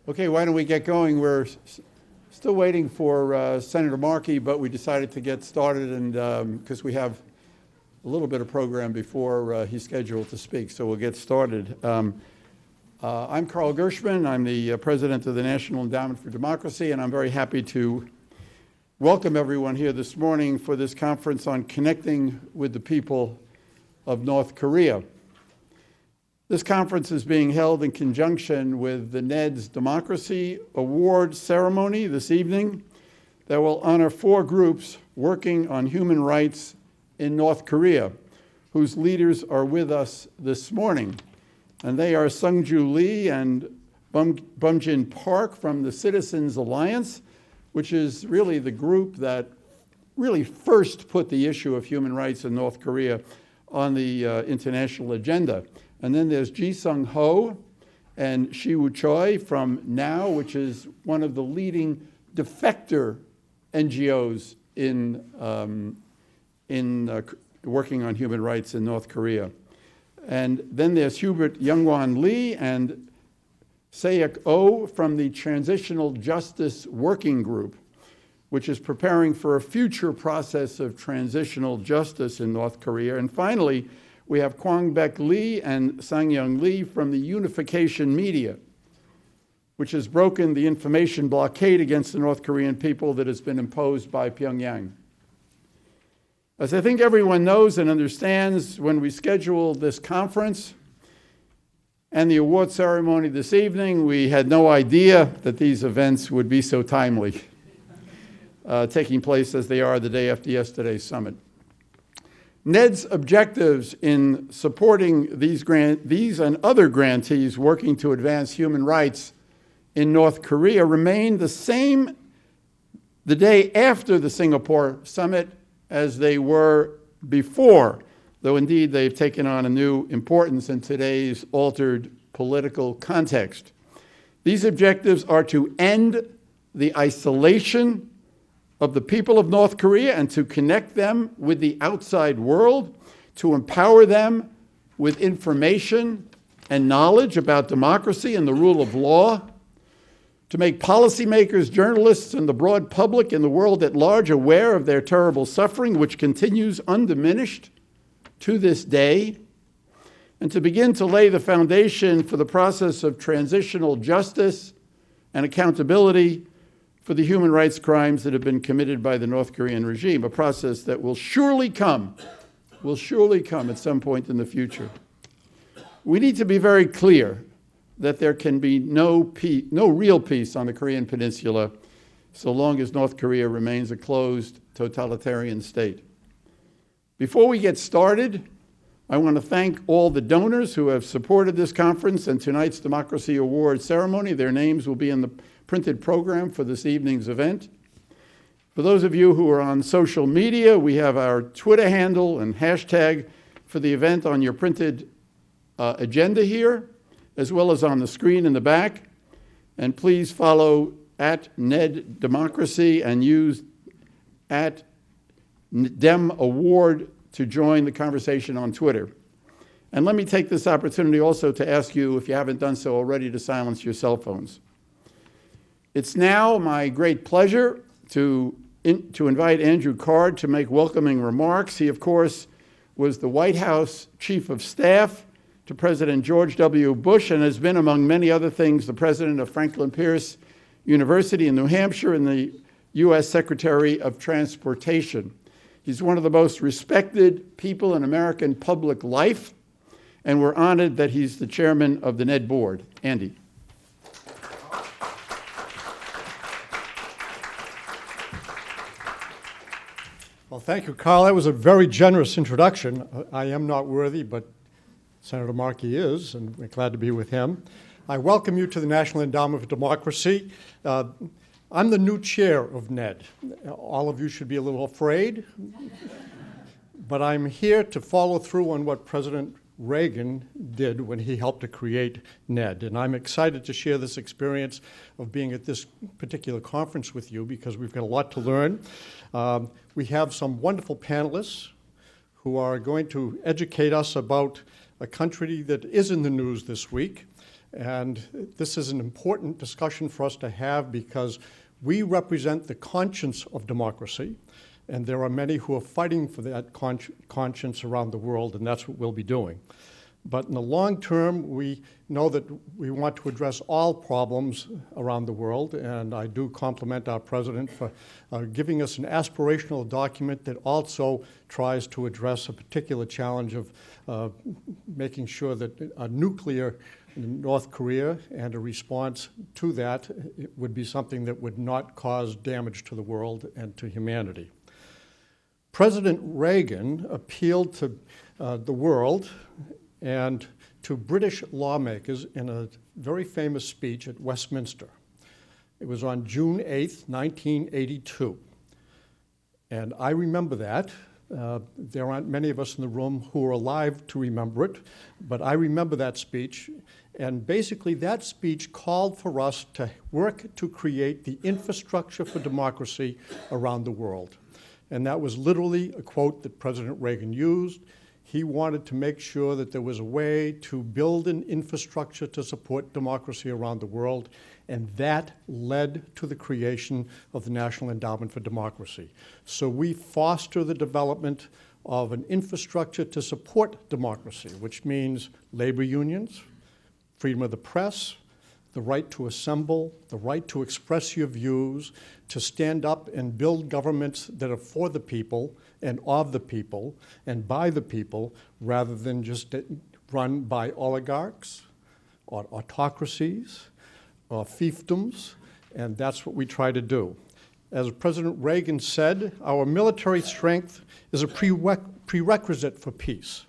Okay, why don't we get going? We're still waiting for Senator Markey, but we decided to get started and because we have a little bit of program before he's scheduled to speak, so we'll get started. I'm Carl Gershman. I'm the president of the National Endowment for Democracy, and I'm very happy to welcome everyone here this morning for this conference on connecting with the people of North Korea. This conference is being held in conjunction with the NED's Democracy Award ceremony this evening that will honor 4 groups working on human rights in North Korea, whose leaders are with us this morning. And they are Sung-Ju Lee and Bum-Jin Park from the Citizens Alliance, which is really the group that really first put the issue of human rights in North Korea on the international agenda. And then there's Seong-ho and Siwoo Choi from NOW, which is one of the leading defector NGOs in working on human rights in North Korea. And then there's Hubert Youngwon Lee and Seok Oh from the Transitional Justice Working Group, which is preparing for a future process of transitional justice in North Korea. And finally, we have Kwang-Baek Lee and Sang-Young Lee from the Unification Media, which has broken the information blockade against the North Korean people that has been imposed by Pyongyang. As I think everyone knows and understands, when we scheduled this conference and the award ceremony this evening, we had no idea that these events would be so timely, taking place as they are the day after yesterday's summit. NED's objectives in supporting these and other grantees working to advance human rights in North Korea remain the same the day after the Singapore summit as they were before, though indeed they've taken on a new importance in today's altered political context. These objectives are to end the isolation of the people of North Korea and to connect them with the outside world, to empower them with information and knowledge about democracy and the rule of law, to make policymakers, journalists, and the broad public and the world at large aware of their terrible suffering, which continues undiminished to this day, and to begin to lay the foundation for the process of transitional justice and accountability for the human rights crimes that have been committed by the North Korean regime, a process that will surely come at some point in the future. We need to be very clear that there can be no real peace on the Korean Peninsula so long as North Korea remains a closed totalitarian state. Before we get started, I want to thank all the donors who have supported this conference and tonight's Democracy Award ceremony. Their names will be in the printed program for this evening's event. For those of you who are on social media, we have our Twitter handle and hashtag for the event on your printed agenda here, as well as on the screen in the back. And please follow @NEDDemocracy and use @DemAward to join the conversation on Twitter. And let me take this opportunity also to ask you, if you haven't done so already, to silence your cell phones. It's now my great pleasure to invite Andrew Card to make welcoming remarks. He, of course, was the White House Chief of Staff to President George W. Bush and has been, among many other things, the president of Franklin Pierce University in New Hampshire and the U.S. Secretary of Transportation. He's one of the most respected people in American public life, and we're honored that he's the chairman of the NED board. Andy. Well, thank you, Carl. That was a very generous introduction. I am not worthy, but Senator Markey is, and we're glad to be with him. I welcome you to the National Endowment for Democracy. I'm the new chair of NED. All of you should be a little afraid, but I'm here to follow through on what President Reagan did when he helped to create NED. And I'm excited to share this experience of being at this particular conference with you because we've got a lot to learn. We have some wonderful panelists who are going to educate us about a country that is in the news this week And this is an important discussion for us to have because we represent the conscience of democracy, and there are many who are fighting for that conscience around the world, and that's what we'll be doing. But in the long term, we know that we want to address all problems around the world, and I do compliment our president for giving us an aspirational document that also tries to address a particular challenge of making sure that a nuclear in North Korea and a response to that would be something that would not cause damage to the world and to humanity. President Reagan appealed to the world and to British lawmakers in a very famous speech at Westminster. It was on June 8th, 1982. And I remember that. There aren't many of us in the room who are alive to remember it, but I remember that speech. And basically that speech called for us to work to create the infrastructure for democracy around the world. And that was literally a quote that President Reagan used. He wanted to make sure that there was a way to build an infrastructure to support democracy around the world, and that led to the creation of the National Endowment for Democracy. So we foster the development of an infrastructure to support democracy, which means labor unions, freedom of the press, the right to assemble, the right to express your views, to stand up and build governments that are for the people and of the people and by the people, rather than just run by oligarchs or autocracies or fiefdoms, and that's what we try to do. As President Reagan said, our military strength is a prerequisite for peace.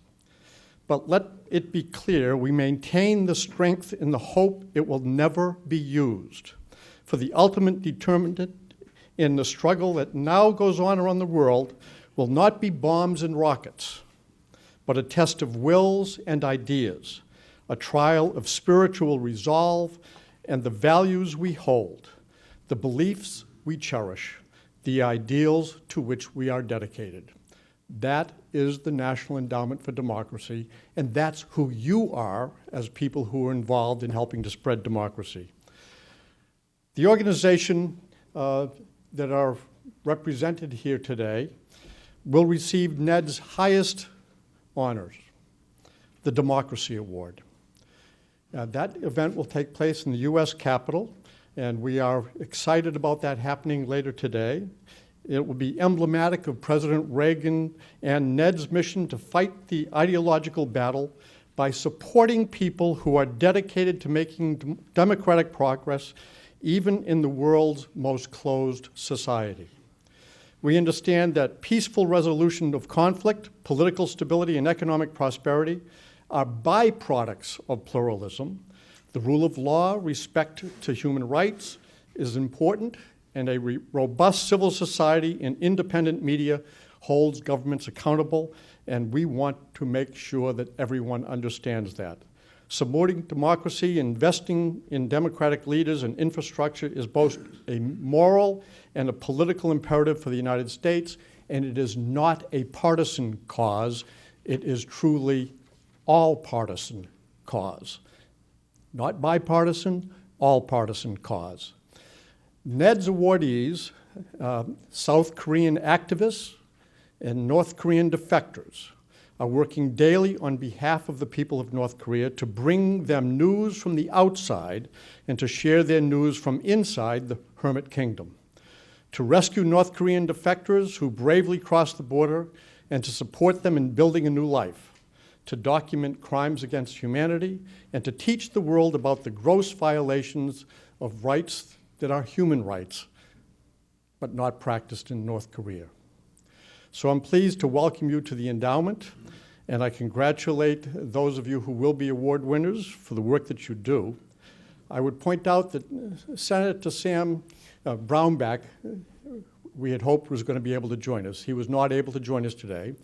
But let it be clear, we maintain the strength in the hope it will never be used. For the ultimate determinant in the struggle that now goes on around the world will not be bombs and rockets, but a test of wills and ideas, a trial of spiritual resolve and the values we hold, the beliefs we cherish, the ideals to which we are dedicated. That is the National Endowment for Democracy, and that's who you are as people who are involved in helping to spread democracy. The organization that are represented here today will receive NED's highest honors, the Democracy Award. That event will take place in the U.S. Capitol, and we are excited about that happening later today. It will be emblematic of President Reagan and NED's mission to fight the ideological battle by supporting people who are dedicated to making democratic progress, even in the world's most closed society. We understand that peaceful resolution of conflict, political stability, and economic prosperity are byproducts of pluralism. The rule of law, respect to human rights is important, and a robust civil society and independent media holds governments accountable, and we want to make sure that everyone understands that. Supporting democracy, investing in democratic leaders and infrastructure is both a moral and a political imperative for the United States, and it is not a partisan cause. It is truly all-partisan cause. Not bipartisan, all-partisan cause. NED's awardees, South Korean activists and North Korean defectors, are working daily on behalf of the people of North Korea to bring them news from the outside and to share their news from inside the Hermit Kingdom, to rescue North Korean defectors who bravely cross the border and to support them in building a new life, to document crimes against humanity, and to teach the world about the gross violations of rights that are human rights, but not practiced in North Korea. So I'm pleased to welcome you to the endowment, and I congratulate those of you who will be award winners for the work that you do. I would point out that Senator Sam Brownback, we had hoped was going to be able to join us. He was not able to join us today.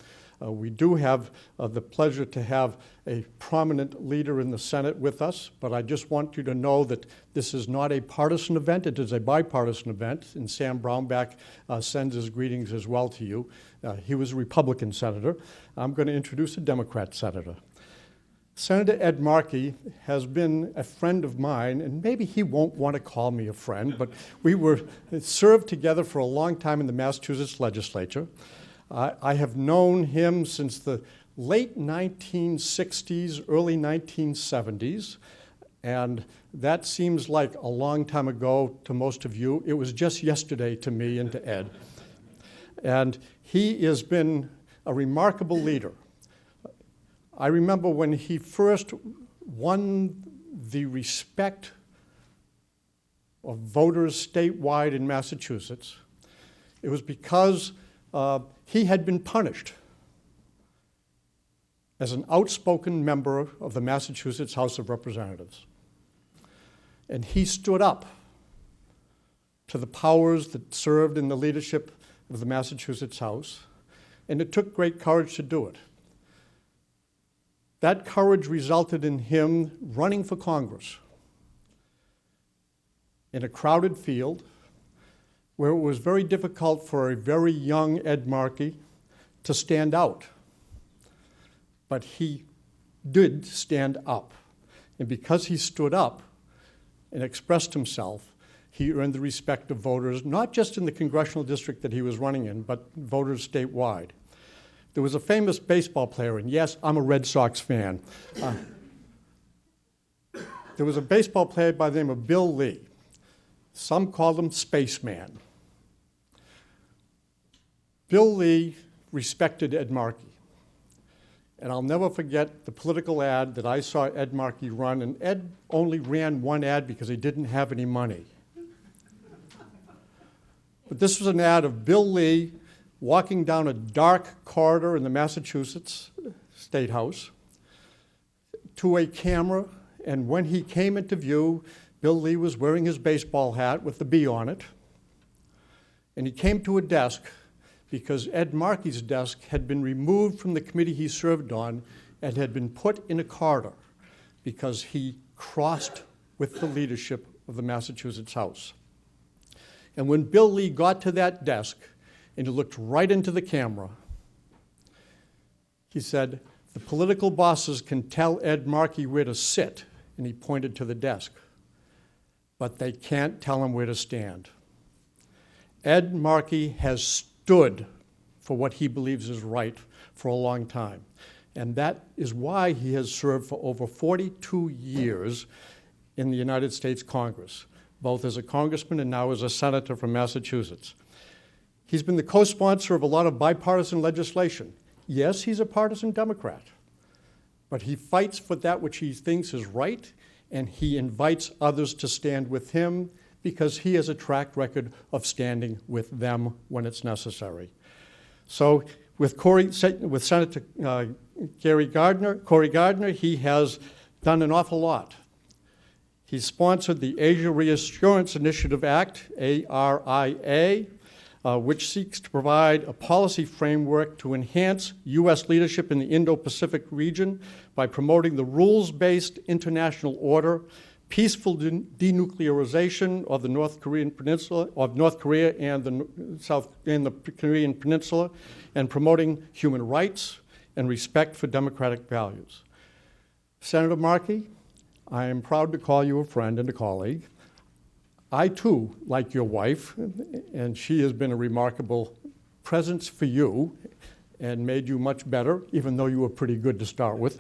We do have the pleasure to have a prominent leader in the Senate with us, but I just want you to know that this is not a partisan event. It is a bipartisan event, and Sam Brownback sends his greetings as well to you. He was a Republican senator. I'm going to introduce a Democrat senator. Senator Ed Markey has been a friend of mine, and maybe he won't want to call me a friend, but we served together for a long time in the Massachusetts legislature. I have known him since the late 1960s, early 1970s, and that seems like a long time ago to most of you. It was just yesterday to me and to Ed. And he has been a remarkable leader. I remember when he first won the respect of voters statewide in Massachusetts. It was because he had been punished as an outspoken member of the Massachusetts House of Representatives. And he stood up to the powers that served in the leadership of the Massachusetts House, and it took great courage to do it. That courage resulted in him running for Congress in a crowded field where it was very difficult for a very young Ed Markey to stand out. But he did stand up. And because he stood up and expressed himself, he earned the respect of voters, not just in the congressional district that he was running in, but voters statewide. There was a famous baseball player, and yes, I'm a Red Sox fan. There was a baseball player by the name of Bill Lee. Some called him Spaceman. Bill Lee respected Ed Markey. And I'll never forget the political ad that I saw Ed Markey run, and Ed only ran one ad because he didn't have any money. But this was an ad of Bill Lee walking down a dark corridor in the Massachusetts State House to a camera, and when he came into view, Bill Lee was wearing his baseball hat with the B on it, and he came to a desk because Ed Markey's desk had been removed from the committee he served on and had been put in a corridor because he crossed with the leadership of the Massachusetts House. And when Bill Lee got to that desk, and he looked right into the camera, he said, "The political bosses can tell Ed Markey where to sit," and he pointed to the desk, "but they can't tell him where to stand." Ed Markey has stood for what he believes is right for a long time, and that is why he has served for over 42 years in the United States Congress, both as a congressman and now as a senator from Massachusetts. He's been the co-sponsor of a lot of bipartisan legislation. Yes, he's a partisan Democrat, but he fights for that which he thinks is right, and he invites others to stand with him because he has a track record of standing with them when it's necessary. So with Senator Cory Gardner, he has done an awful lot. He sponsored the Asia Reassurance Initiative Act, ARIA, which seeks to provide a policy framework to enhance U.S. leadership in the Indo-Pacific region by promoting the rules-based international order, peaceful denuclearization of the North Korean Peninsula, of North Korea and the Korean Peninsula, and promoting human rights and respect for democratic values. Senator Markey, I am proud to call you a friend and a colleague. I, too, like your wife, and she has been a remarkable presence for you and made you much better, even though you were pretty good to start with.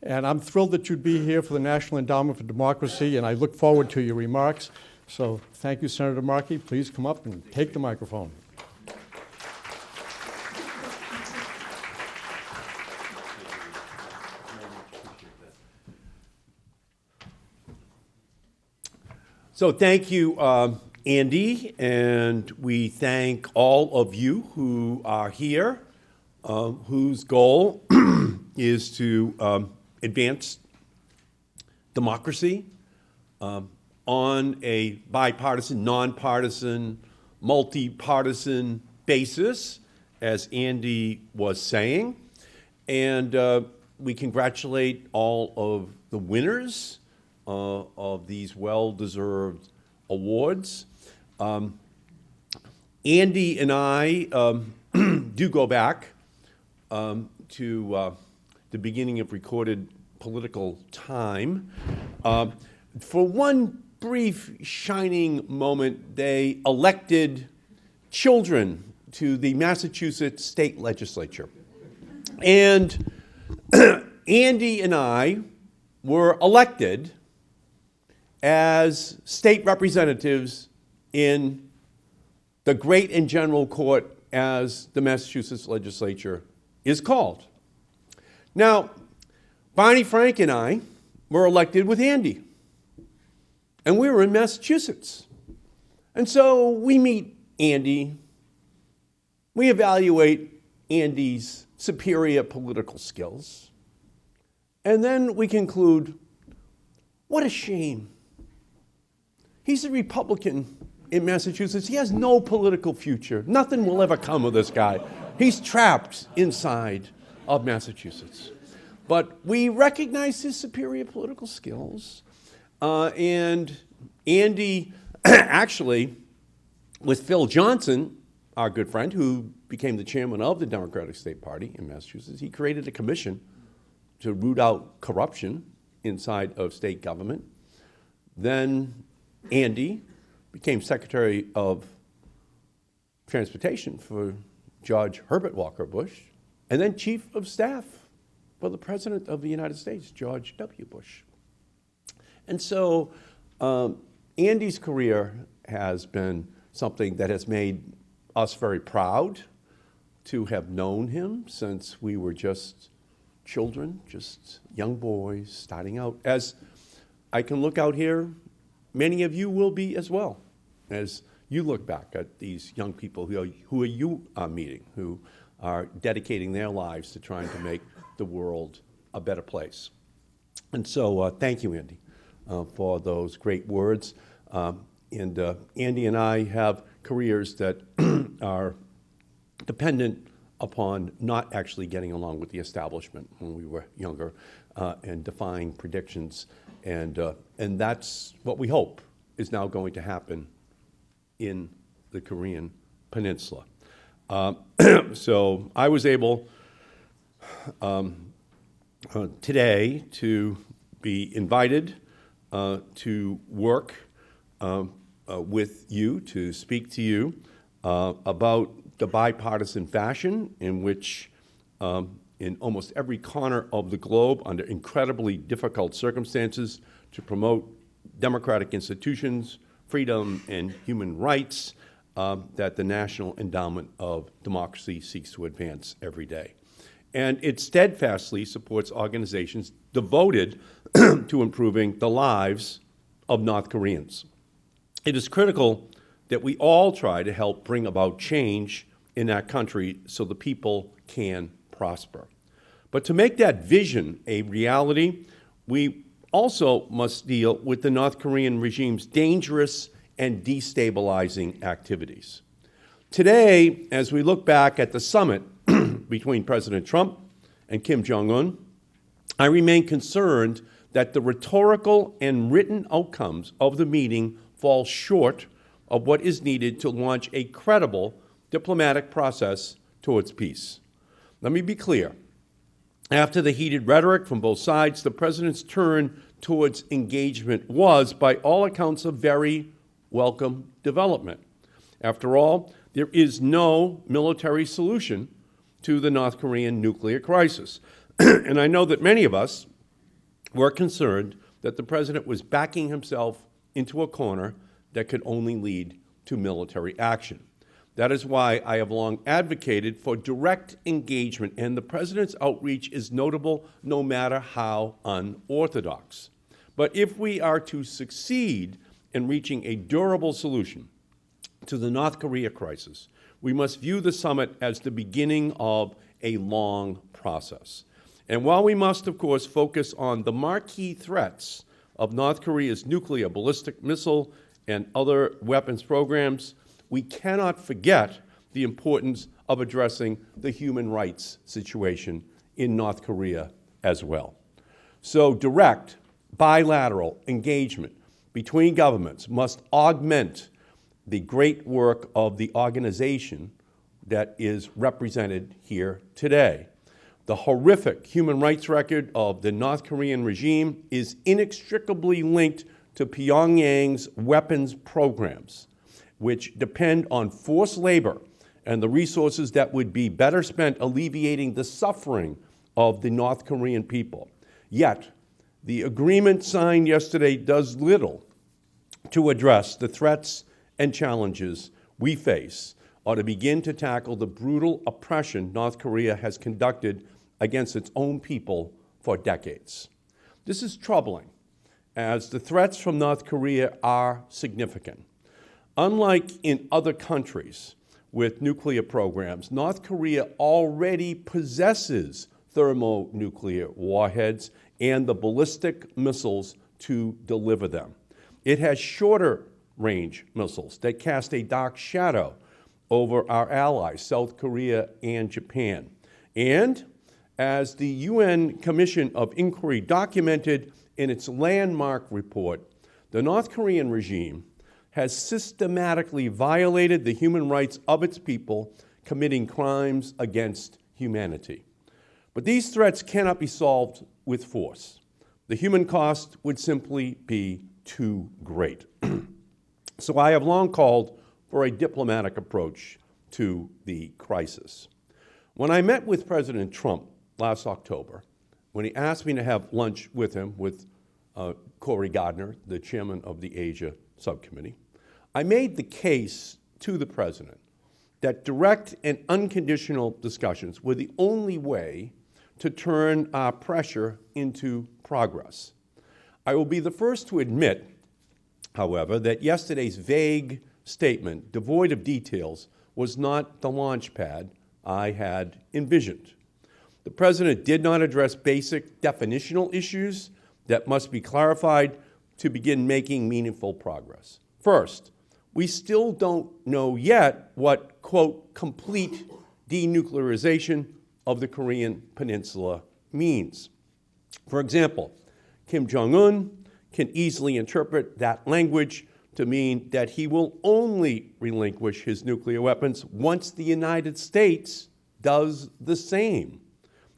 And I'm thrilled that you'd be here for the National Endowment for Democracy, and I look forward to your remarks. So thank you, Senator Markey. Please come up and take the microphone. So thank you, Andy, and we thank all of you who are here, whose goal is to advance democracy on a bipartisan, nonpartisan, multi-partisan basis, as Andy was saying. And we congratulate all of the winners of these well-deserved awards. Andy and I do go back to the beginning of recorded political time. For one brief shining moment, they elected children to the Massachusetts state legislature. And Andy and I were elected as state representatives in the great and general court, as the Massachusetts legislature is called. Now, Barney Frank and I were elected with Andy, and we were in Massachusetts. And so we meet Andy, we evaluate Andy's superior political skills, and then we conclude, what a shame. He's a Republican in Massachusetts. He has no political future. Nothing will ever come of this guy. He's trapped inside of Massachusetts. But we recognize his superior political skills. And Andy, actually, with Phil Johnson, our good friend, who became the chairman of the Democratic State Party in Massachusetts, he created a commission to root out corruption inside of state government. Then Andy became Secretary of Transportation for George Herbert Walker Bush, and then Chief of Staff for the President of the United States, George W. Bush. And so Andy's career has been something that has made us very proud to have known him since we were just children, just young boys starting out. As I can look out here, many of you will be as well, as you look back at these young people who you are meeting, who are dedicating their lives to trying to make the world a better place. And so thank you, Andy, for those great words. And Andy and I have careers that are dependent upon not actually getting along with the establishment when we were younger and defying predictions. And that's what we hope is now going to happen in the Korean Peninsula. So I was able today to be invited to work with you, to speak to you about the bipartisan fashion in which in almost every corner of the globe, under incredibly difficult circumstances, to promote democratic institutions, freedom, and human rights that the National Endowment of Democracy seeks to advance every day. And it steadfastly supports organizations devoted to improving the lives of North Koreans. It is critical that we all try to help bring about change in that country so the people can prosper. But to make that vision a reality, we also must deal with the North Korean regime's dangerous and destabilizing activities. Today, as we look back at the summit between President Trump and Kim Jong Un, I remain concerned that the rhetorical and written outcomes of the meeting fall short of what is needed to launch a credible diplomatic process towards peace. Let me be clear. After the heated rhetoric from both sides, the president's turn towards engagement was, by all accounts, a very welcome development. After all, there is no military solution to the North Korean nuclear crisis. And I know that many of us were concerned that the president was backing himself into a corner that could only lead to military action. That is why I have long advocated for direct engagement, and the president's outreach is notable no matter how unorthodox. But if we are to succeed in reaching a durable solution to the North Korea crisis, we must view the summit as the beginning of a long process. And while we must, of course, focus on the marquee threats of North Korea's nuclear, ballistic missile, and other weapons programs, we cannot forget the importance of addressing the human rights situation in North Korea as well. So direct, bilateral engagement between governments must augment the great work of the organization that is represented here today. The horrific human rights record of the North Korean regime is inextricably linked to Pyongyang's weapons programs, which depend on forced labor and the resources that would be better spent alleviating the suffering of the North Korean people. Yet, the agreement signed yesterday does little to address the threats and challenges we face or to begin to tackle the brutal oppression North Korea has conducted against its own people for decades. This is troubling, as the threats from North Korea are significant. Unlike in other countries with nuclear programs, North Korea already possesses thermonuclear warheads and the ballistic missiles to deliver them. It has shorter range missiles that cast a dark shadow over our allies, South Korea and Japan. And as the UN Commission of Inquiry documented in its landmark report, the North Korean regime has systematically violated the human rights of its people, committing crimes against humanity. But these threats cannot be solved with force. The human cost would simply be too great. So I have long called for a diplomatic approach to the crisis. When I met with President Trump last October, when he asked me to have lunch with him, with Cory Gardner, the chairman of the Asia Subcommittee, I made the case to the president that direct and unconditional discussions were the only way to turn our pressure into progress. I will be the first to admit, however, that yesterday's vague statement, devoid of details, was not the launch pad I had envisioned. The president did not address basic definitional issues that must be clarified to begin making meaningful progress. First, we still don't know yet what, quote, complete denuclearization of the Korean Peninsula means. For example, Kim Jong Un can easily interpret that language to mean that he will only relinquish his nuclear weapons once the United States does the same.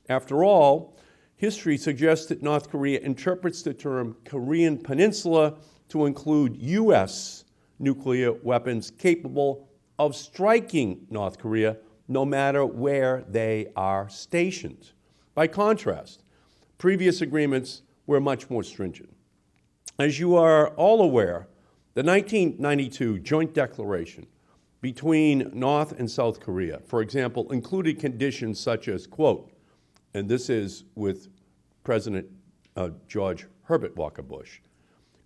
After all, history suggests that North Korea interprets the term Korean Peninsula to include U.S. nuclear weapons capable of striking North Korea no matter where they are stationed. By contrast, previous agreements were much more stringent. As you are all aware, the 1992 joint declaration between North and South Korea, for example, included conditions such as, quote, and this is with President George Herbert Walker Bush,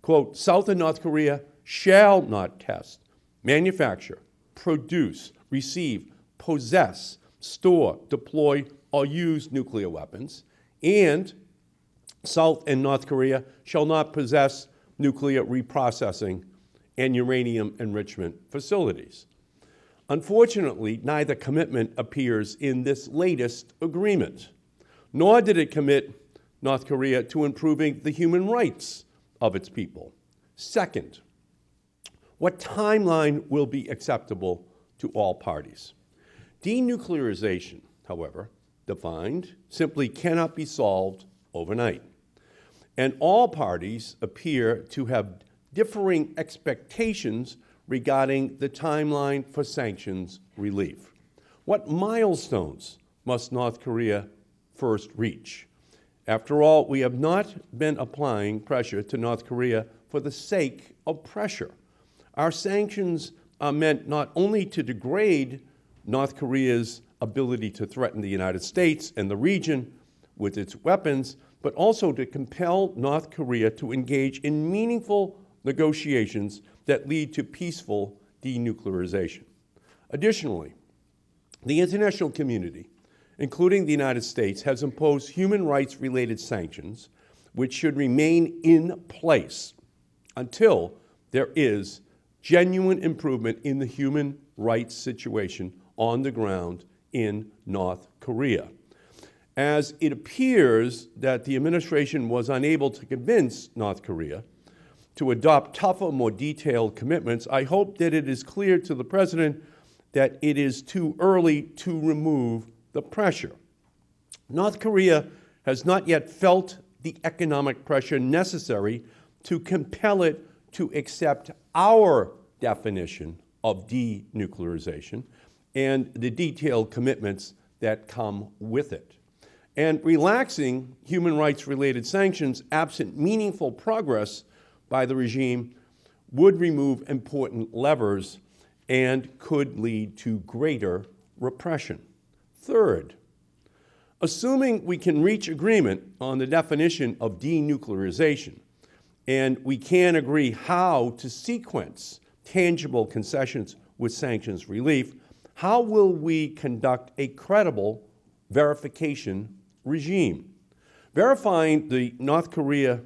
quote, South and North Korea shall not test, manufacture, produce, receive, possess, store, deploy, or use nuclear weapons, and South and North Korea shall not possess nuclear reprocessing and uranium enrichment facilities. Unfortunately, neither commitment appears in this latest agreement, nor did it commit North Korea to improving the human rights of its people. Second, what timeline will be acceptable to all parties? Denuclearization, however, defined, simply cannot be solved overnight. And all parties appear to have differing expectations regarding the timeline for sanctions relief. What milestones must North Korea first reach? After all, we have not been applying pressure to North Korea for the sake of pressure. Our sanctions are meant not only to degrade North Korea's ability to threaten the United States and the region with its weapons, but also to compel North Korea to engage in meaningful negotiations that lead to peaceful denuclearization. Additionally, the international community, including the United States, has imposed human rights-related sanctions which should remain in place until there is genuine improvement in the human rights situation on the ground in North Korea. As it appears that the administration was unable to convince North Korea to adopt tougher, more detailed commitments, I hope that it is clear to the President that it is too early to remove the pressure. North Korea has not yet felt the economic pressure necessary to compel it to accept our definition of denuclearization and the detailed commitments that come with it. And relaxing human rights-related sanctions absent meaningful progress by the regime would remove important levers and could lead to greater repression. Third, assuming we can reach agreement on the definition of denuclearization, and we can agree how to sequence tangible concessions with sanctions relief, how will we conduct a credible verification regime? Verifying the North Korea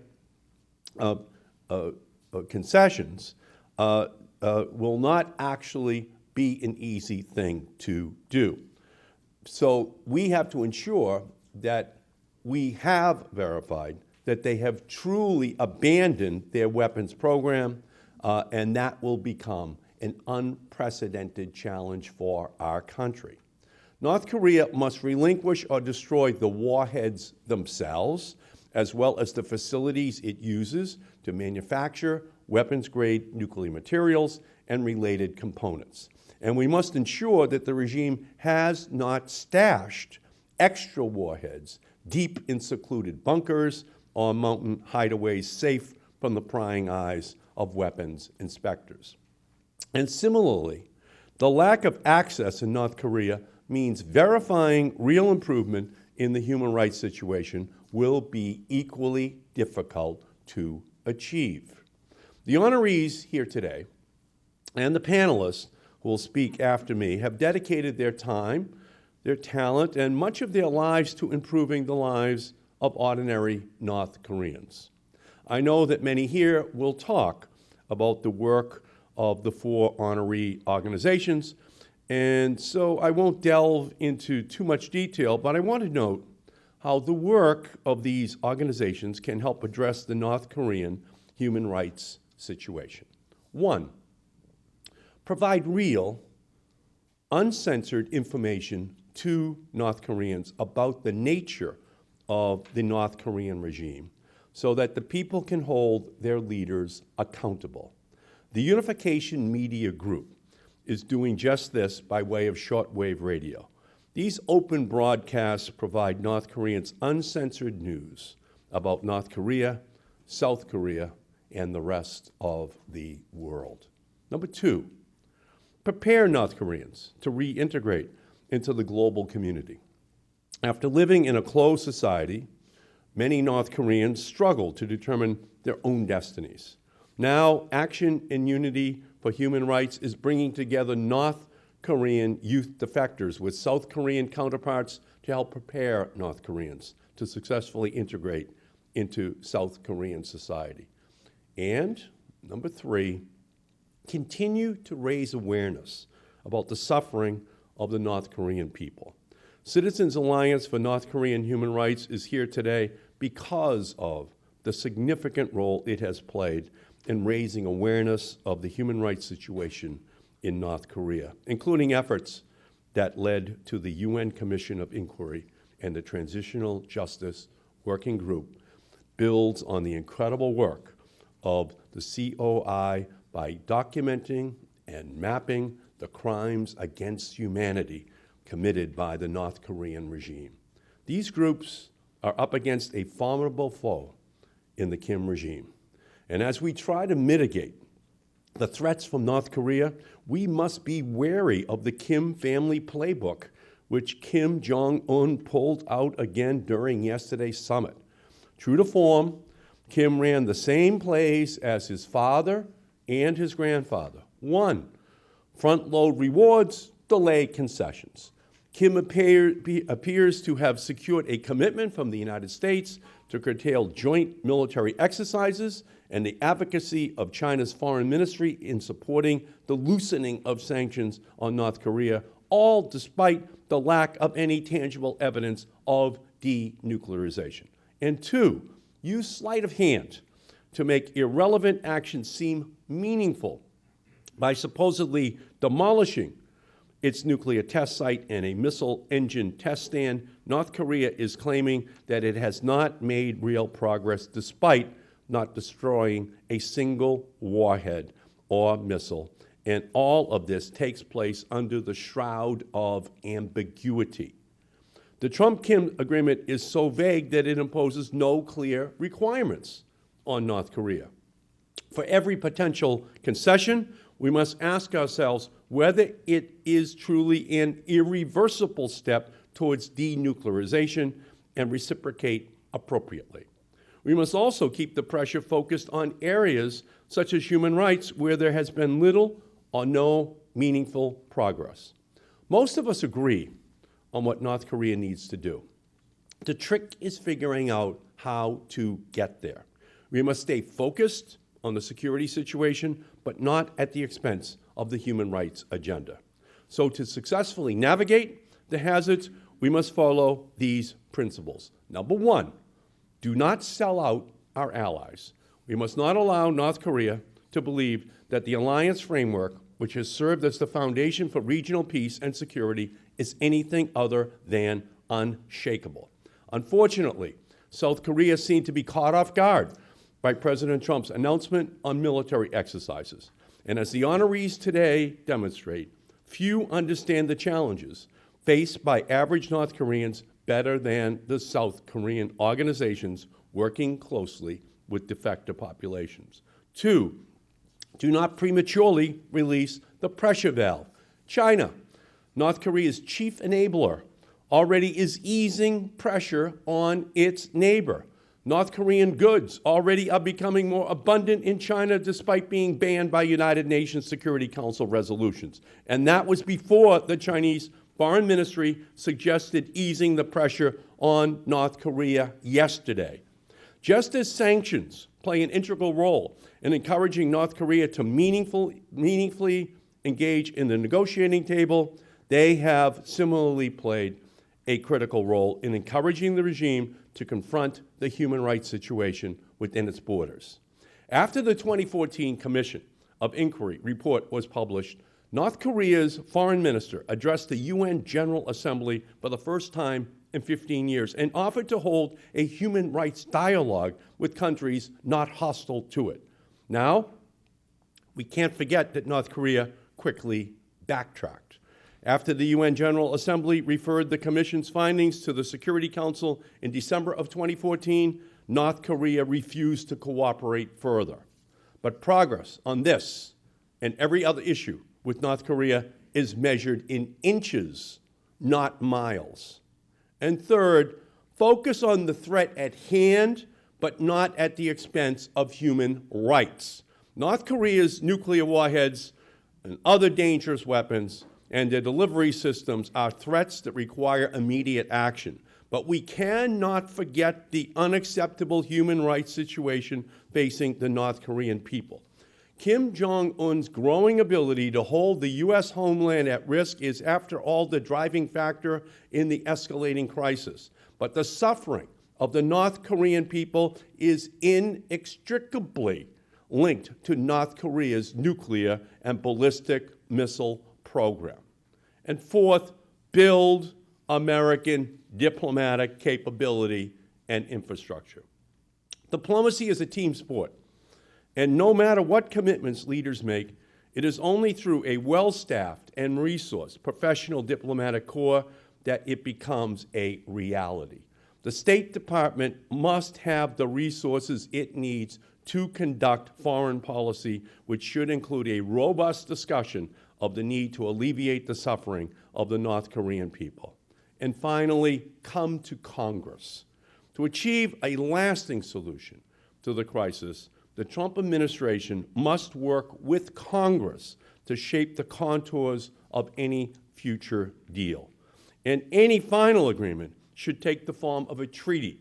concessions will not actually be an easy thing to do. So we have to ensure that we have verified that they have truly abandoned their weapons program, and that will become an unprecedented challenge for our country. North Korea must relinquish or destroy the warheads themselves, as well as the facilities it uses to manufacture weapons-grade nuclear materials and related components. And we must ensure that the regime has not stashed extra warheads deep in secluded bunkers or mountain hideaways safe from the prying eyes of weapons inspectors. And similarly, the lack of access in North Korea means verifying real improvement in the human rights situation will be equally difficult to achieve. The honorees here today and the panelists who will speak after me have dedicated their time, their talent, and much of their lives to improving the lives of ordinary North Koreans. I know that many here will talk about the work of the four honoree organizations, and so I won't delve into too much detail, but I want to note how the work of these organizations can help address the North Korean human rights situation. One, provide real, uncensored information to North Koreans about the nature of the North Korean regime so that the people can hold their leaders accountable. The Unification Media Group is doing just this by way of shortwave radio. These open broadcasts provide North Koreans uncensored news about North Korea, South Korea, and the rest of the world. Number two, prepare North Koreans to reintegrate into the global community. After living in a closed society, many North Koreans struggle to determine their own destinies. Now, Action in Unity for Human Rights is bringing together North Korean youth defectors with South Korean counterparts to help prepare North Koreans to successfully integrate into South Korean society. And number three, continue to raise awareness about the suffering of the North Korean people. Citizens Alliance for North Korean Human Rights is here today because of the significant role it has played in raising awareness of the human rights situation in North Korea, including efforts that led to the UN Commission of Inquiry and the Transitional Justice Working Group builds on the incredible work of the COI by documenting and mapping the crimes against humanity committed by the North Korean regime. These groups are up against a formidable foe in the Kim regime. And as we try to mitigate the threats from North Korea, we must be wary of the Kim family playbook, which Kim Jong Un pulled out again during yesterday's summit. True to form, Kim ran the same plays as his father and his grandfather. One, front-load rewards, delay concessions. Kim appears to have secured a commitment from the United States to curtail joint military exercises and the advocacy of China's foreign ministry in supporting the loosening of sanctions on North Korea, all despite the lack of any tangible evidence of denuclearization. And two, use sleight of hand to make irrelevant actions seem meaningful by supposedly demolishing its nuclear test site and a missile engine test stand, North Korea is claiming that it has not made real progress despite not destroying a single warhead or missile. And all of this takes place under the shroud of ambiguity. The Trump-Kim agreement is so vague that it imposes no clear requirements on North Korea. For every potential concession, we must ask ourselves whether it is truly an irreversible step towards denuclearization and reciprocate appropriately. We must also keep the pressure focused on areas such as human rights where there has been little or no meaningful progress. Most of us agree on what North Korea needs to do. The trick is figuring out how to get there. We must stay focused on the security situation, but not at the expense of the human rights agenda. So to successfully navigate the hazards, we must follow these principles. Number one, do not sell out our allies. We must not allow North Korea to believe that the alliance framework, which has served as the foundation for regional peace and security, is anything other than unshakable. Unfortunately, South Korea seemed to be caught off guard by President Trump's announcement on military exercises. And as the honorees today demonstrate, few understand the challenges faced by average North Koreans better than the South Korean organizations working closely with defector populations. Two, do not prematurely release the pressure valve. China, North Korea's chief enabler, already is easing pressure on its neighbor. North Korean goods already are becoming more abundant in China despite being banned by United Nations Security Council resolutions. And that was before the Chinese Foreign Ministry suggested easing the pressure on North Korea yesterday. Just as sanctions play an integral role in encouraging North Korea to meaningfully engage in the negotiating table, they have similarly played a critical role in encouraging the regime to confront the human rights situation within its borders. After the 2014 Commission of Inquiry report was published, North Korea's foreign minister addressed the UN General Assembly for the first time in 15 years and offered to hold a human rights dialogue with countries not hostile to it. Now, we can't forget that North Korea quickly backtracked. After the UN General Assembly referred the Commission's findings to the Security Council in December of 2014, North Korea refused to cooperate further. But progress on this and every other issue with North Korea is measured in inches, not miles. And third, focus on the threat at hand, but not at the expense of human rights. North Korea's nuclear warheads and other dangerous weapons and their delivery systems are threats that require immediate action. But we cannot forget the unacceptable human rights situation facing the North Korean people. Kim Jong Un's growing ability to hold the U.S. homeland at risk is, after all, the driving factor in the escalating crisis. But the suffering of the North Korean people is inextricably linked to North Korea's nuclear and ballistic missile program. And fourth, build American diplomatic capability and infrastructure. Diplomacy is a team sport, and no matter what commitments leaders make, it is only through a well-staffed and resourced professional diplomatic corps that it becomes a reality. The State Department must have the resources it needs to conduct foreign policy, which should include a robust discussion of the need to alleviate the suffering of the North Korean people. And finally, come to Congress. To achieve a lasting solution to the crisis, the Trump administration must work with Congress to shape the contours of any future deal. And any final agreement should take the form of a treaty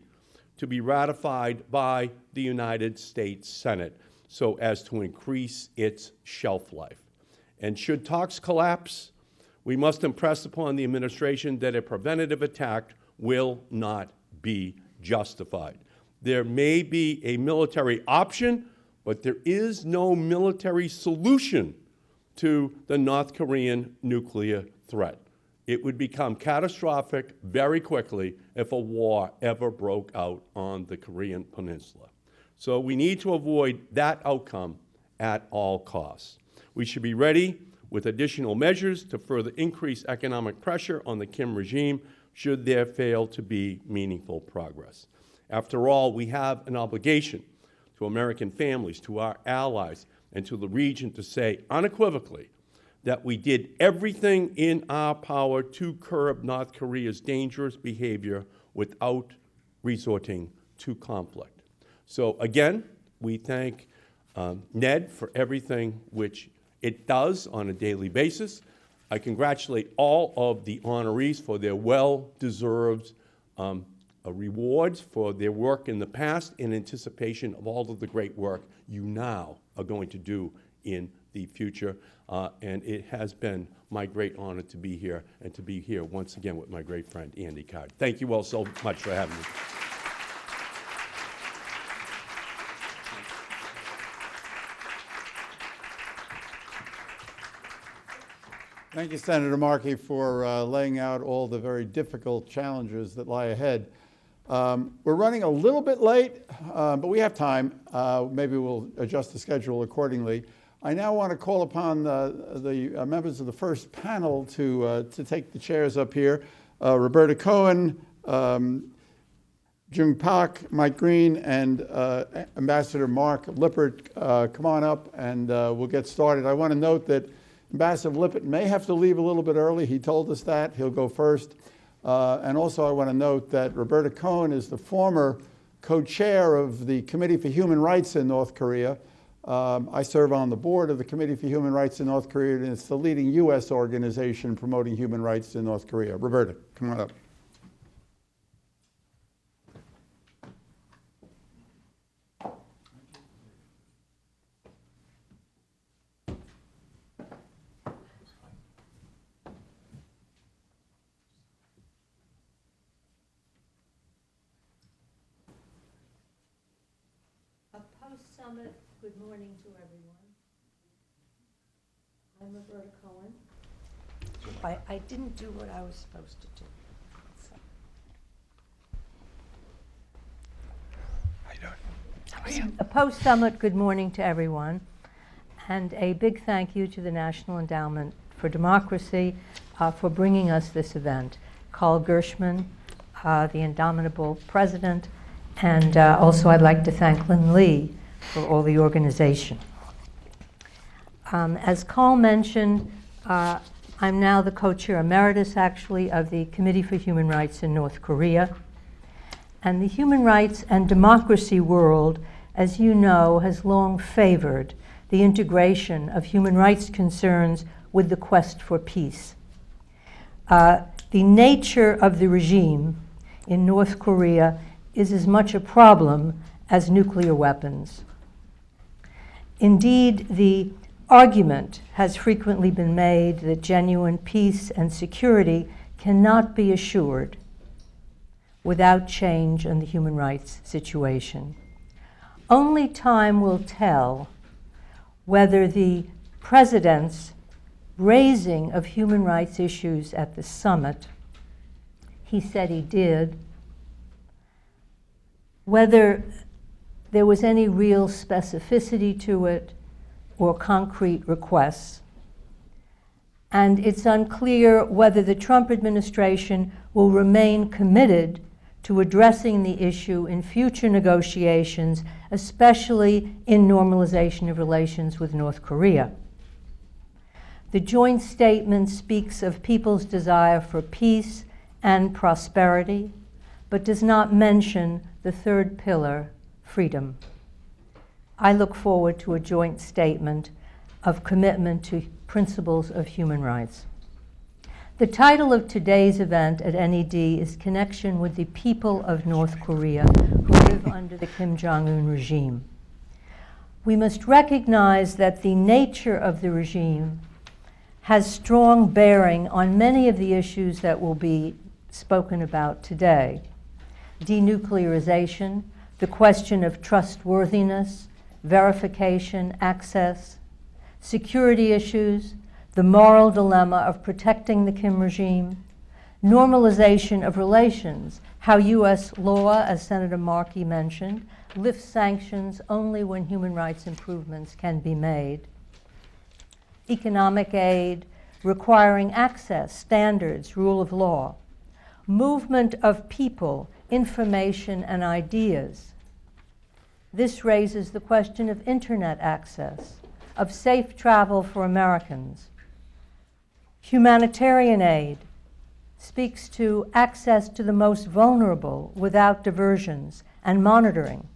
to be ratified by the United States Senate so as to increase its shelf life. And should talks collapse, we must impress upon the administration that a preventative attack will not be justified. There may be a military option, but there is no military solution to the North Korean nuclear threat. It would become catastrophic very quickly if a war ever broke out on the Korean Peninsula. So we need to avoid that outcome at all costs. We should be ready with additional measures to further increase economic pressure on the Kim regime should there fail to be meaningful progress. After all, we have an obligation to American families, to our allies, and to the region to say unequivocally that we did everything in our power to curb North Korea's dangerous behavior without resorting to conflict. So again, we thank Ned for everything which it does on a daily basis. I congratulate all of the honorees for their well-deserved rewards for their work in the past in anticipation of all of the great work you now are going to do in the future. And it has been my great honor to be here and to be here once again with my great friend, Andy Card. Thank you all so much for having me. Thank you, Senator Markey, for laying out all the very difficult challenges that lie ahead. We're running a little bit late, but we have time. Maybe we'll adjust the schedule accordingly. I now want to call upon the members of the first panel to take the chairs up here. Roberta Cohen, Jung Pak, Mike Green, and Ambassador Mark Lippert. Come on up and we'll get started. I want to note that Ambassador Lippert may have to leave a little bit early. He told us that. He'll go first. And also I want to note that Roberta Cohen is the former co-chair of the Committee for Human Rights in North Korea. I serve on the board of the Committee for Human Rights in North Korea, and it's the leading U.S. organization promoting human rights in North Korea. Roberta, come on up. Post-summit, good morning to everyone. I'm Roberta Cohen. I didn't do what I was supposed to do. How you doing? A post-summit, good morning to everyone. And a big thank you to the National Endowment for Democracy for bringing us this event. Carl Gershman, the indomitable president, and also I'd like to thank Lynn Lee for all the organization. As Carl mentioned, I'm now the co-chair emeritus, actually, of the Committee for Human Rights in North Korea. And the human rights and democracy world, as you know, has long favored the integration of human rights concerns with the quest for peace. The nature of the regime in North Korea is as much a problem as nuclear weapons. Indeed, the argument has frequently been made that genuine peace and security cannot be assured without change in the human rights situation. Only time will tell whether the president's raising of human rights issues at the summit, he said he did, whether there was any real specificity to it or concrete requests. And it's unclear whether the Trump administration will remain committed to addressing the issue in future negotiations, especially in normalization of relations with North Korea. The joint statement speaks of people's desire for peace and prosperity, but does not mention the third pillar, freedom. I look forward to a joint statement of commitment to principles of human rights. The title of today's event at NED is Connection with the People of North Korea who live under the Kim Jong Un regime. We must recognize that the nature of the regime has strong bearing on many of the issues that will be spoken about today. Denuclearization, the question of trustworthiness, verification, access, security issues, the moral dilemma of protecting the Kim regime, normalization of relations, how U.S. law, as Senator Markey mentioned, lifts sanctions only when human rights improvements can be made, economic aid, requiring access, standards, rule of law, movement of people, information, and ideas. This raises the question of internet access, of safe travel for Americans. Humanitarian aid speaks to access to the most vulnerable without diversions and monitoring.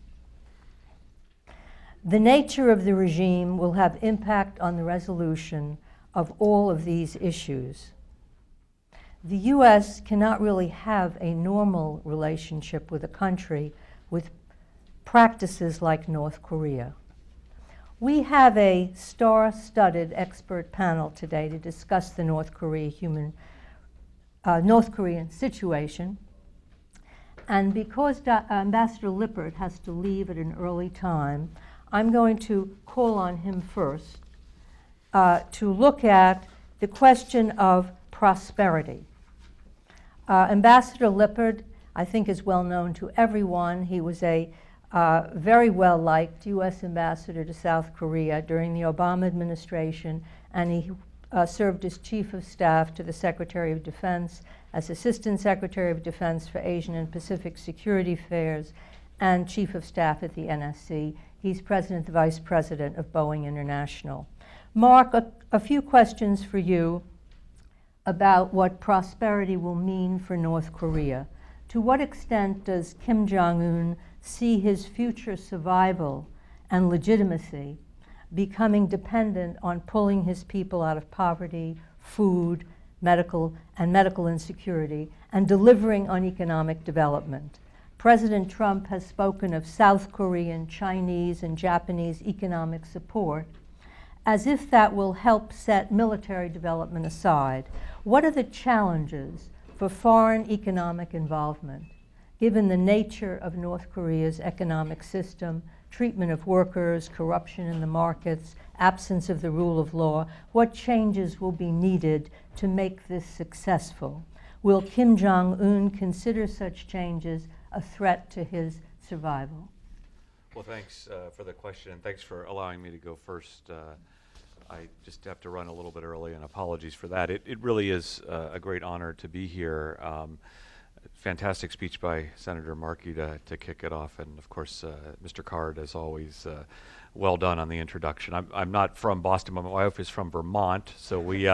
The nature of the regime will have impact on the resolution of all of these issues. The U.S. cannot really have a normal relationship with a country with practices like North Korea. We have a star-studded expert panel today to discuss the North Korean situation. And because Ambassador Lippert has to leave at an early time, I'm going to call on him first to look at the question of prosperity. Ambassador Lippert, I think, is well known to everyone. He was a very well-liked U.S. ambassador to South Korea during the Obama administration, and he served as Chief of Staff to the Secretary of Defense, as Assistant Secretary of Defense for Asian and Pacific Security Affairs, and Chief of Staff at the NSC. He's President and Vice President of Boeing International. Mark, a few questions for you about what prosperity will mean for North Korea. To what extent does Kim Jong Un see his future survival and legitimacy becoming dependent on pulling his people out of poverty, food, medical insecurity, and delivering on economic development? President Trump has spoken of South Korean, Chinese, and Japanese economic support as if that will help set military development aside. What are the challenges for foreign economic involvement, given the nature of North Korea's economic system, treatment of workers, corruption in the markets, absence of the rule of law? What changes will be needed to make this successful? Will Kim Jong Un consider such changes a threat to his survival? Well, thanks for the question, and thanks for allowing me to go first. I just have to run a little bit early, and apologies for that. It really is a great honor to be here. Fantastic speech by Senator Markey to kick it off, and of course, Mr. Card, as always, well done on the introduction. I'm not from Boston, but my wife is from Vermont, so we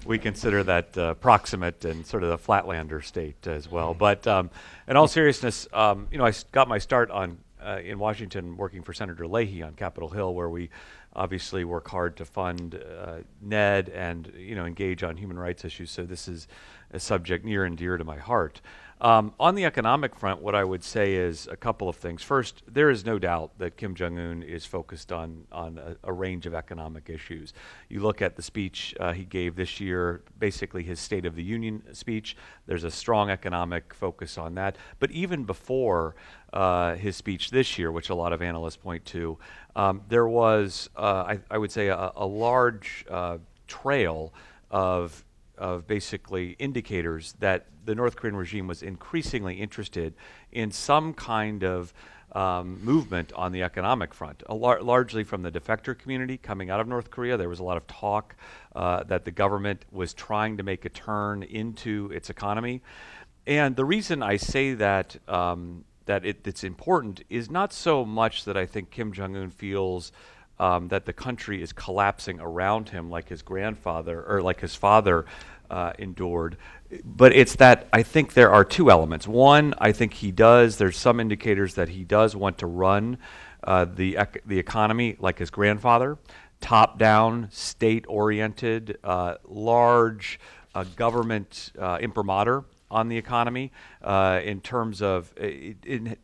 we consider that proximate and sort of the Flatlander state as well. But in all seriousness, you know, I got my start on in Washington working for Senator Leahy on Capitol Hill, where we obviously work hard to fund NED and, you know, engage on human rights issues. So this is a subject near and dear to my heart. On the economic front, what I would say is a couple of things. First, there is no doubt that Kim Jong Un is focused on a range of economic issues. You look at the speech he gave this year, basically his State of the Union speech. There's a strong economic focus on that. But even before his speech this year, which a lot of analysts point to, there was, I would say, a large trail of basically indicators that the North Korean regime was increasingly interested in some kind of movement on the economic front, largely from the defector community coming out of North Korea. There was a lot of talk that the government was trying to make a turn into its economy. And the reason I say that it's important is not so much that I think Kim Jong Un feels that the country is collapsing around him like his grandfather or like his father endured, but it's that I think there are two elements. One, I think there's some indicators that he does want to run the economy like his grandfather, top-down, state-oriented, large government imprimatur on the economy in terms of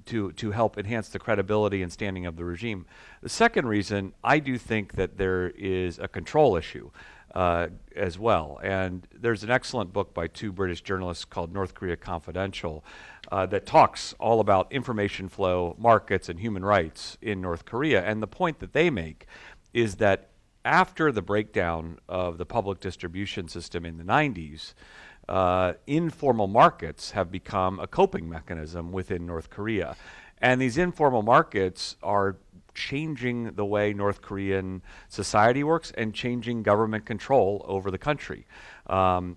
to help enhance the credibility and standing of the regime. The second reason, I do think that there is a control issue as well. And there's an excellent book by two British journalists called North Korea Confidential that talks all about information flow, markets, and human rights in North Korea. And the point that they make is that after the breakdown of the public distribution system in the 90s, informal markets have become a coping mechanism within North Korea. And these informal markets are changing the way North Korean society works and changing government control over the country.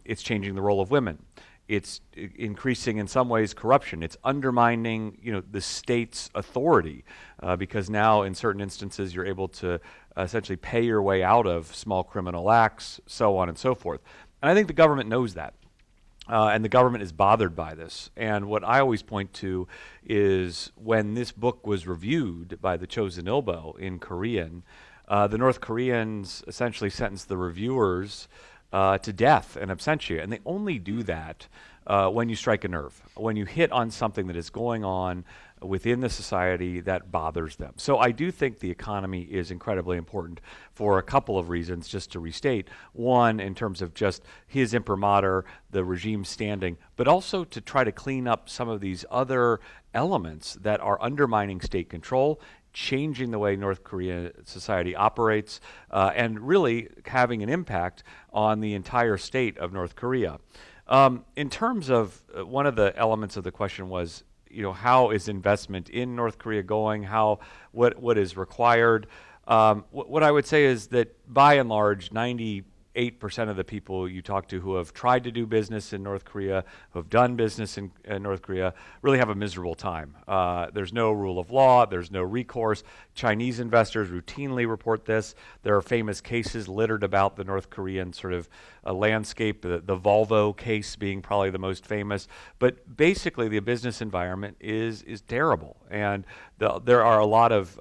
It's changing the role of women. It's increasing, in some ways, corruption. It's undermining, the state's authority because now, in certain instances, you're able to essentially pay your way out of small criminal acts, so on and so forth. And I think the government knows that. And the government is bothered by this. And what I always point to is when this book was reviewed by the Chosun Ilbo in Korean, the North Koreans essentially sentenced the reviewers to death in absentia. And they only do that when you strike a nerve, when you hit on something that is going on within the society that bothers them. So I do think the economy is incredibly important for a couple of reasons, just to restate. One, in terms of just his imprimatur, the regime standing, but also to try to clean up some of these other elements that are undermining state control, changing the way North Korean society operates, and really having an impact on the entire state of North Korea. In terms of one of the elements of the question was, how is investment in North Korea going? What is required? What I would say is that by and large, 98% of the people you talk to who have tried to do business in North Korea, who have done business in North Korea, really have a miserable time. There's no rule of law, there's no recourse. Chinese investors routinely report this. There are famous cases littered about the North Korean sort of landscape, the Volvo case being probably the most famous. But basically the business environment is terrible. And there are a lot of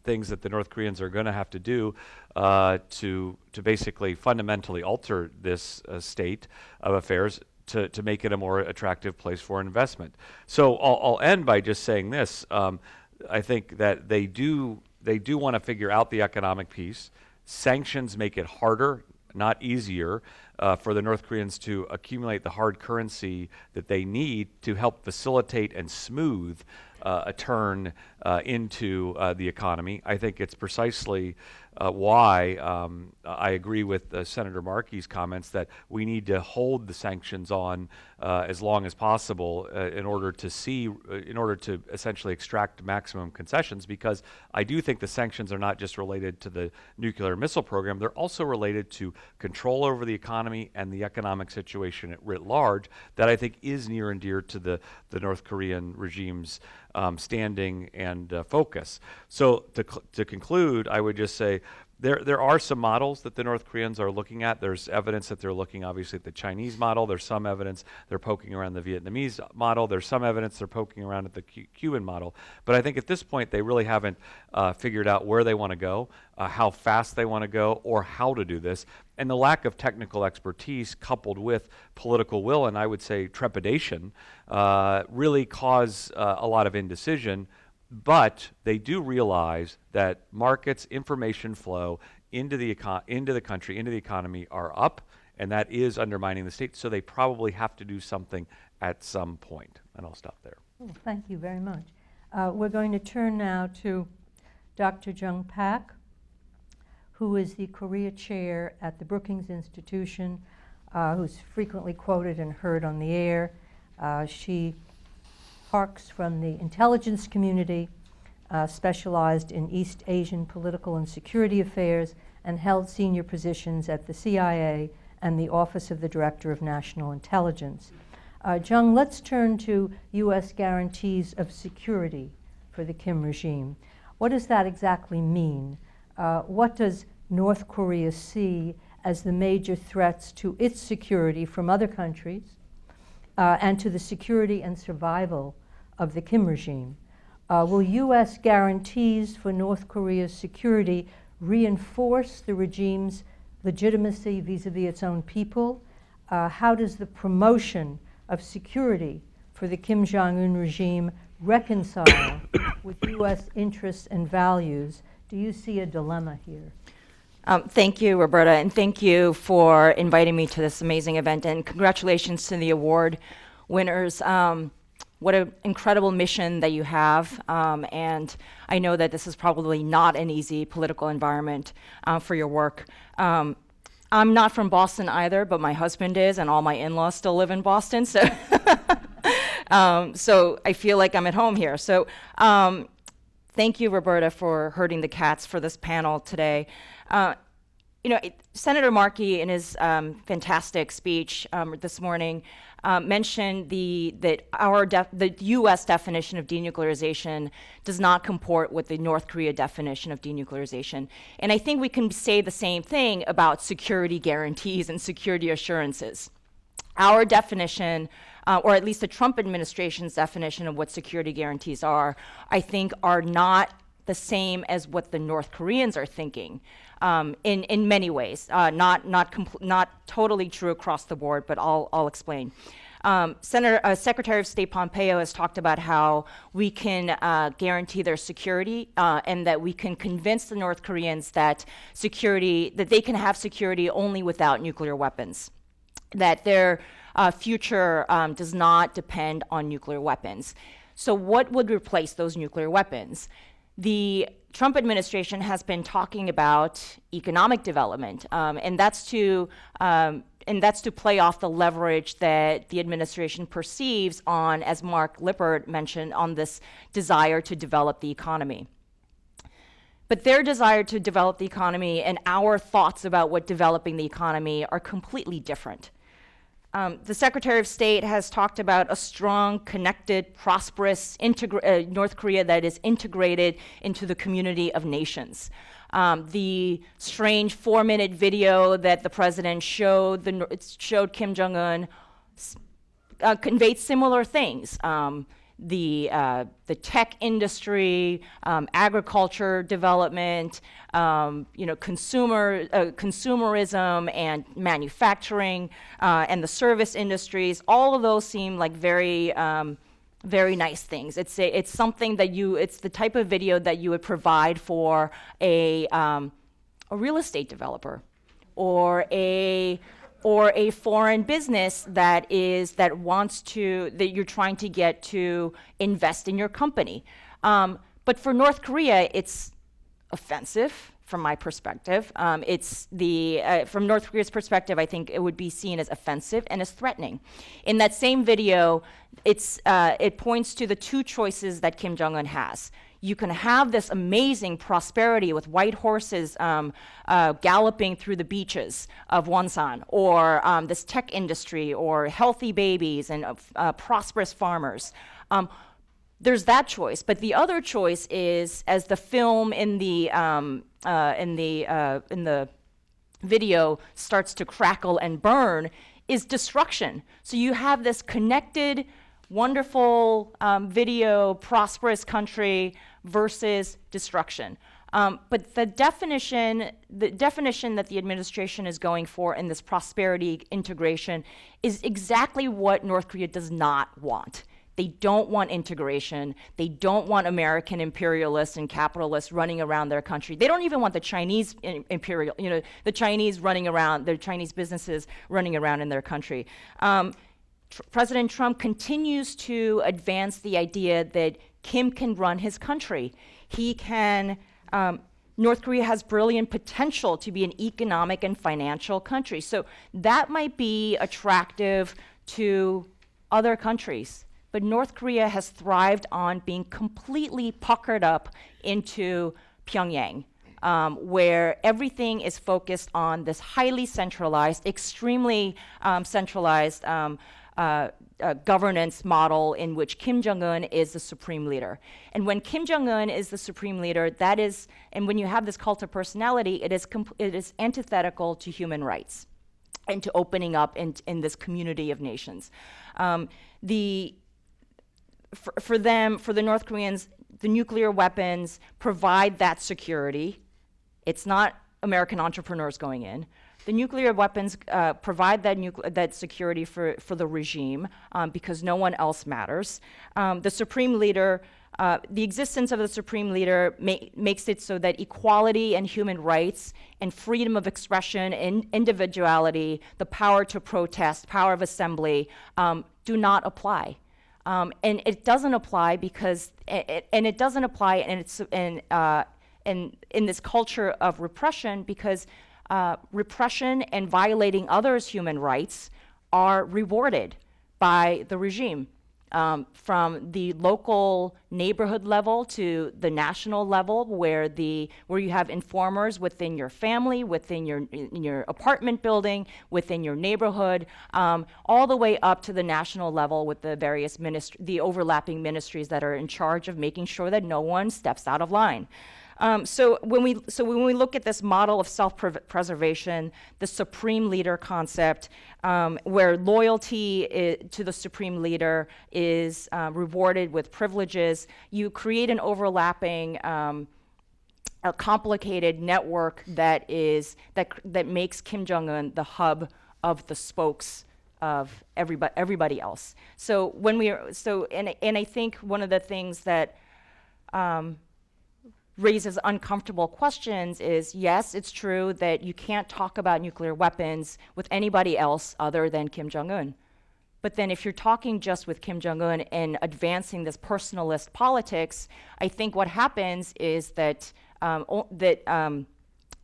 things that the North Koreans are going to have to do to basically fundamentally alter this state of affairs to make it a more attractive place for investment. So I'll end by just saying this. I think that they do want to figure out the economic piece. Sanctions make it harder, not easier, for the North Koreans to accumulate the hard currency that they need to help facilitate and smooth a turn into the economy. I think it's precisely why I agree with Senator Markey's comments that we need to hold the sanctions on as long as possible in order to essentially extract maximum concessions, because I do think the sanctions are not just related to the nuclear missile program, they're also related to control over the economy and the economic situation at writ large that I think is near and dear to the North Korean regime's standing and focus. So to conclude, I would just say there are some models that the North Koreans are looking at. There's evidence that they're looking obviously at the Chinese model. There's some evidence they're poking around the Vietnamese model. There's some evidence they're poking around at the Cuban model. But I think at this point they really haven't figured out where they want to go, how fast they want to go, or how to do this. And the lack of technical expertise coupled with political will and I would say trepidation really cause a lot of indecision. But they do realize that markets, information flow into the country, into the economy are up, and that is undermining the state. So they probably have to do something at some point. And I'll stop there. Oh, thank you very much. We're going to turn now to Dr. Jung Pak, who is the Korea Chair at the Brookings Institution, who's frequently quoted and heard on the air. She Parks from the intelligence community, specialized in East Asian political and security affairs, and held senior positions at the CIA and the Office of the Director of National Intelligence. Jung, let's turn to U.S. guarantees of security for the Kim regime. What does that exactly mean? What does North Korea see as the major threats to its security from other countries and to the security and survival of the Kim regime? Will U.S. guarantees for North Korea's security reinforce the regime's legitimacy vis-a-vis its own people? How does the promotion of security for the Kim Jong Un regime reconcile with U.S. interests and values? Do you see a dilemma here? Thank you, Roberta, and thank you for inviting me to this amazing event, and congratulations to the award winners. what an incredible mission that you have. And I know that this is probably not an easy political environment for your work. I'm not from Boston either, but my husband is, and all my in-laws still live in Boston. So, so I feel like I'm at home here. So thank you, Roberta, for herding the cats for this panel today. Senator Markey, in his fantastic speech this morning, mentioned that the U.S. definition of denuclearization does not comport with the North Korea definition of denuclearization. And I think we can say the same thing about security guarantees and security assurances. Our definition, or at least the Trump administration's definition of what security guarantees are, I think are not the same as what the North Koreans are thinking. In many ways, not totally true across the board, but I'll explain. Secretary of State Pompeo has talked about how we can guarantee their security and that we can convince the North Koreans that they can have security only without nuclear weapons, that their future does not depend on nuclear weapons. So what would replace those nuclear weapons? The Trump administration has been talking about economic development, and that's to play off the leverage that the administration perceives on, as Mark Lippert mentioned, on this desire to develop the economy. But their desire to develop the economy and our thoughts about what developing the economy are completely different. The Secretary of State has talked about a strong, connected, prosperous North Korea that is integrated into the community of nations. The strange 4-minute video that the president showed Kim Jong Un conveyed similar things. The tech industry, agriculture development, consumerism and manufacturing, and the service industries. All of those seem like very nice things. It's something that it's the type of video that you would provide for a real estate developer, or a foreign business that you're trying to get to invest in your company. But for North Korea, it's offensive from my perspective. From North Korea's perspective, I think it would be seen as offensive and as threatening. In that same video, it points to the two choices that Kim Jong Un has. You can have this amazing prosperity with white horses galloping through the beaches of Wonsan, or this tech industry, or healthy babies and prosperous farmers. There's that choice, but the other choice is, as the film in the video starts to crackle and burn, is destruction. So you have this connected, wonderful video, prosperous country versus destruction. But the definition that the administration is going for in this prosperity integration is exactly what North Korea does not want. They don't want integration. They don't want American imperialists and capitalists running around their country. They don't even want the Chinese the Chinese running around, their Chinese businesses running around in their country. President Trump continues to advance the idea that Kim can run his country. North Korea has brilliant potential to be an economic and financial country. So that might be attractive to other countries. But North Korea has thrived on being completely puckered up into Pyongyang, where everything is focused on this highly centralized, extremely centralized governance model in which Kim Jong Un is the supreme leader. And when Kim Jong Un is the supreme leader, and when you have this cult of personality, it is antithetical to human rights and to opening up in this community of nations. For the North Koreans, the nuclear weapons provide that security. It's not American entrepreneurs going in. The nuclear weapons provide that security for the regime because no one else matters. The supreme leader, the existence of the supreme leader makes it so that equality and human rights and freedom of expression and individuality, the power to protest, power of assembly, do not apply. And it doesn't apply because, and it doesn't apply, and it's in this culture of repression because repression and violating others' human rights are rewarded by the regime. From the local neighborhood level to the national level, where you have informers within your family, within your apartment building, within your neighborhood, all the way up to the national level with the various the overlapping ministries that are in charge of making sure that no one steps out of line. So when we look at this model of self-preservation, the supreme leader concept, where loyalty to the supreme leader is rewarded with privileges, you create an overlapping, a complicated network that makes Kim Jong Un the hub of the spokes of everybody else. So and I think one of the things that raises uncomfortable questions is, yes, it's true that you can't talk about nuclear weapons with anybody else other than Kim Jong Un. But then if you're talking just with Kim Jong Un and advancing this personalist politics, I think what happens is that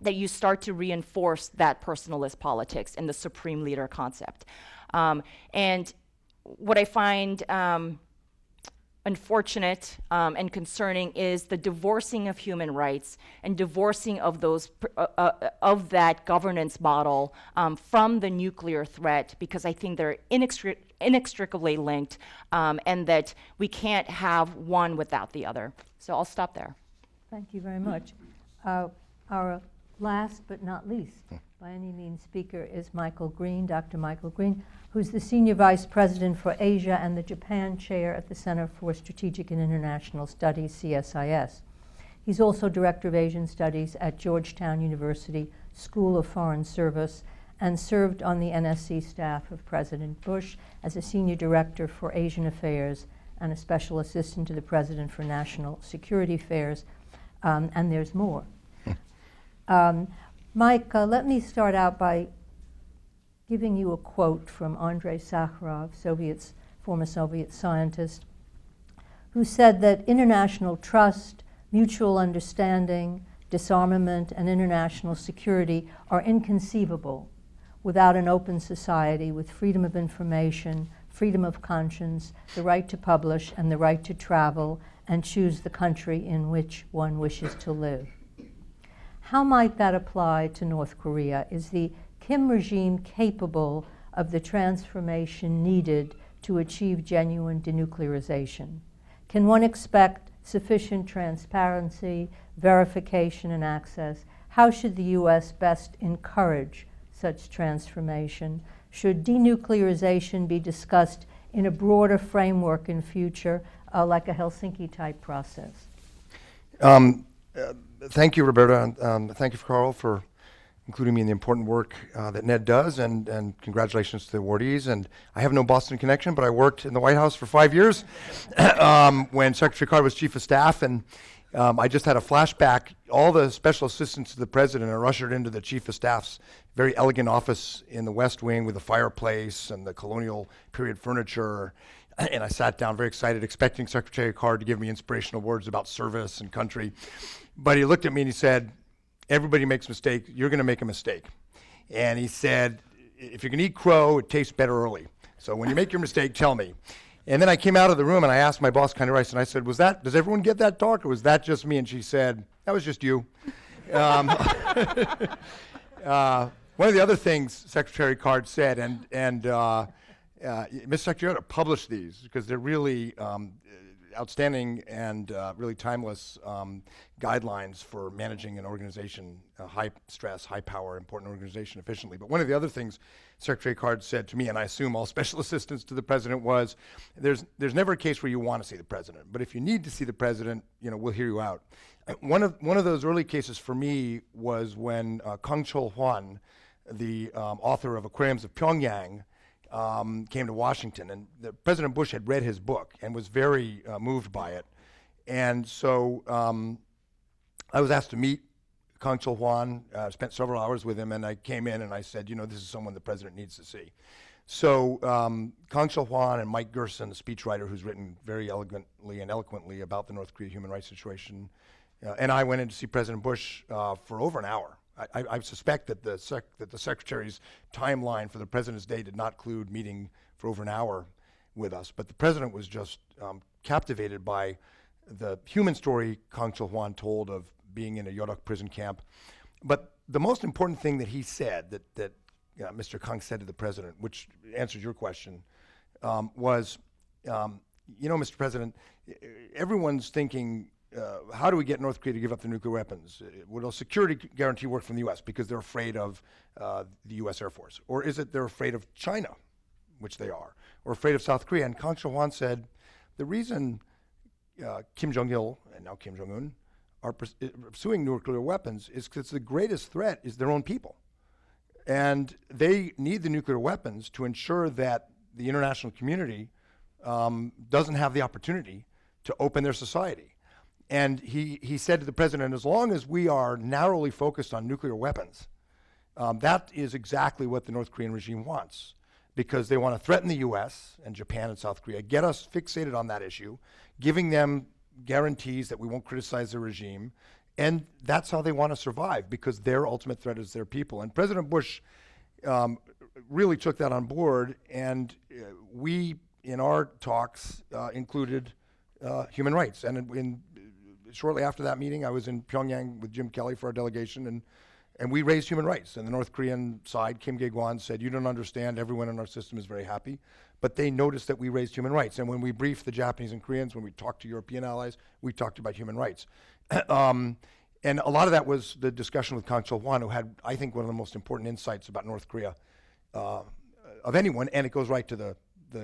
you start to reinforce that personalist politics and the supreme leader concept. And what I find unfortunate and concerning is the divorcing of human rights and divorcing of of that governance model from the nuclear threat, because I think they're inextricably linked, and that we can't have one without the other. So I'll stop there. Thank you very much. Our last but not least, by any means, speaker is Michael Green, Dr. Michael Green, who's the Senior Vice President for Asia and the Japan Chair at the Center for Strategic and International Studies, CSIS. He's also Director of Asian Studies at Georgetown University School of Foreign Service and served on the NSC staff of President Bush as a Senior Director for Asian Affairs and a Special Assistant to the President for National Security Affairs, and there's more. Mike, let me start out by giving you a quote from Andrei Sakharov, former Soviet scientist, who said that international trust, mutual understanding, disarmament, and international security are inconceivable without an open society with freedom of information, freedom of conscience, the right to publish, and the right to travel and choose the country in which one wishes to live. How might that apply to North Korea? Is the Kim regime capable of the transformation needed to achieve genuine denuclearization? Can one expect sufficient transparency, verification, and access? How should the U.S. best encourage such transformation? Should denuclearization be discussed in a broader framework in future, like a Helsinki-type process? Thank you, Roberta, and thank you, Carl, for including me in the important work that Ned does, and congratulations to the awardees. And I have no Boston connection, but I worked in the White House for 5 years when Secretary Carter was Chief of Staff, and I just had a flashback. All the special assistants to the president are ushered into the Chief of Staff's very elegant office in the West Wing with a fireplace and the colonial period furniture. And I sat down very excited, expecting Secretary Carter to give me inspirational words about service and country. But he looked at me and he said, "Everybody makes a mistake. You're going to make a mistake." And he said, "If you can eat crow, it tastes better early. So when you make your mistake, tell me." And then I came out of the room and I asked my boss, Connie Rice, and I said, does everyone get that talk, or was that just me? And she said, "That was just you." One of the other things Secretary Card said, and Ms. Secretary, you ought to publish these because they're really outstanding and really timeless guidelines for managing an organization, a high stress, high power, important organization efficiently. But one of the other things Secretary Card said to me, and I assume all special assistants to the president, was there's never a case where you want to see the president, but if you need to see the president, we'll hear you out. One of those early cases for me was when Kang Chol-hwan, the author of Aquariums of Pyongyang, came to Washington, and President Bush had read his book and was very moved by it. And so I was asked to meet Kang Chol-hwan, spent several hours with him, and I came in and I said, this is someone the president needs to see. So Kang Chul-hwan and Mike Gerson, the speechwriter who's written very elegantly and eloquently about the North Korea human rights situation, and I went in to see President Bush for over an hour. I suspect that the secretary's timeline for the president's day did not include meeting for over an hour with us, but the president was just captivated by the human story Kang Chul-hwan told of being in a Yodak prison camp. But the most important thing that he said, that Mr. Kang said to the president, which answers your question, was, Mr. President, everyone's thinking, how do we get North Korea to give up their nuclear weapons? Would a security guarantee work from the U.S. because they're afraid of the U.S. Air Force? Or is it they're afraid of China, which they are, or afraid of South Korea? And Kang Chul-hwan said, the reason Kim Jong-il and now Kim Jong Un are pursuing nuclear weapons is because the greatest threat is their own people. And they need the nuclear weapons to ensure that the international community doesn't have the opportunity to open their society. And he said to the president, as long as we are narrowly focused on nuclear weapons, that is exactly what the North Korean regime wants, because they want to threaten the U.S. and Japan and South Korea, get us fixated on that issue, giving them guarantees that we won't criticize the regime. And that's how they want to survive, because their ultimate threat is their people. And President Bush really took that on board, and we, in our talks, included human rights. And shortly after that meeting, I was in Pyongyang with Jim Kelly for our delegation, and we raised human rights. And the North Korean side, Kim Dae-gwan, said, you don't understand, everyone in our system is very happy. But they noticed that we raised human rights. And when we briefed the Japanese and Koreans, when we talked to European allies, we talked about human rights. And a lot of that was the discussion with Kang Chul-hwan, who had, I think, one of the most important insights about North Korea of anyone, and it goes right to the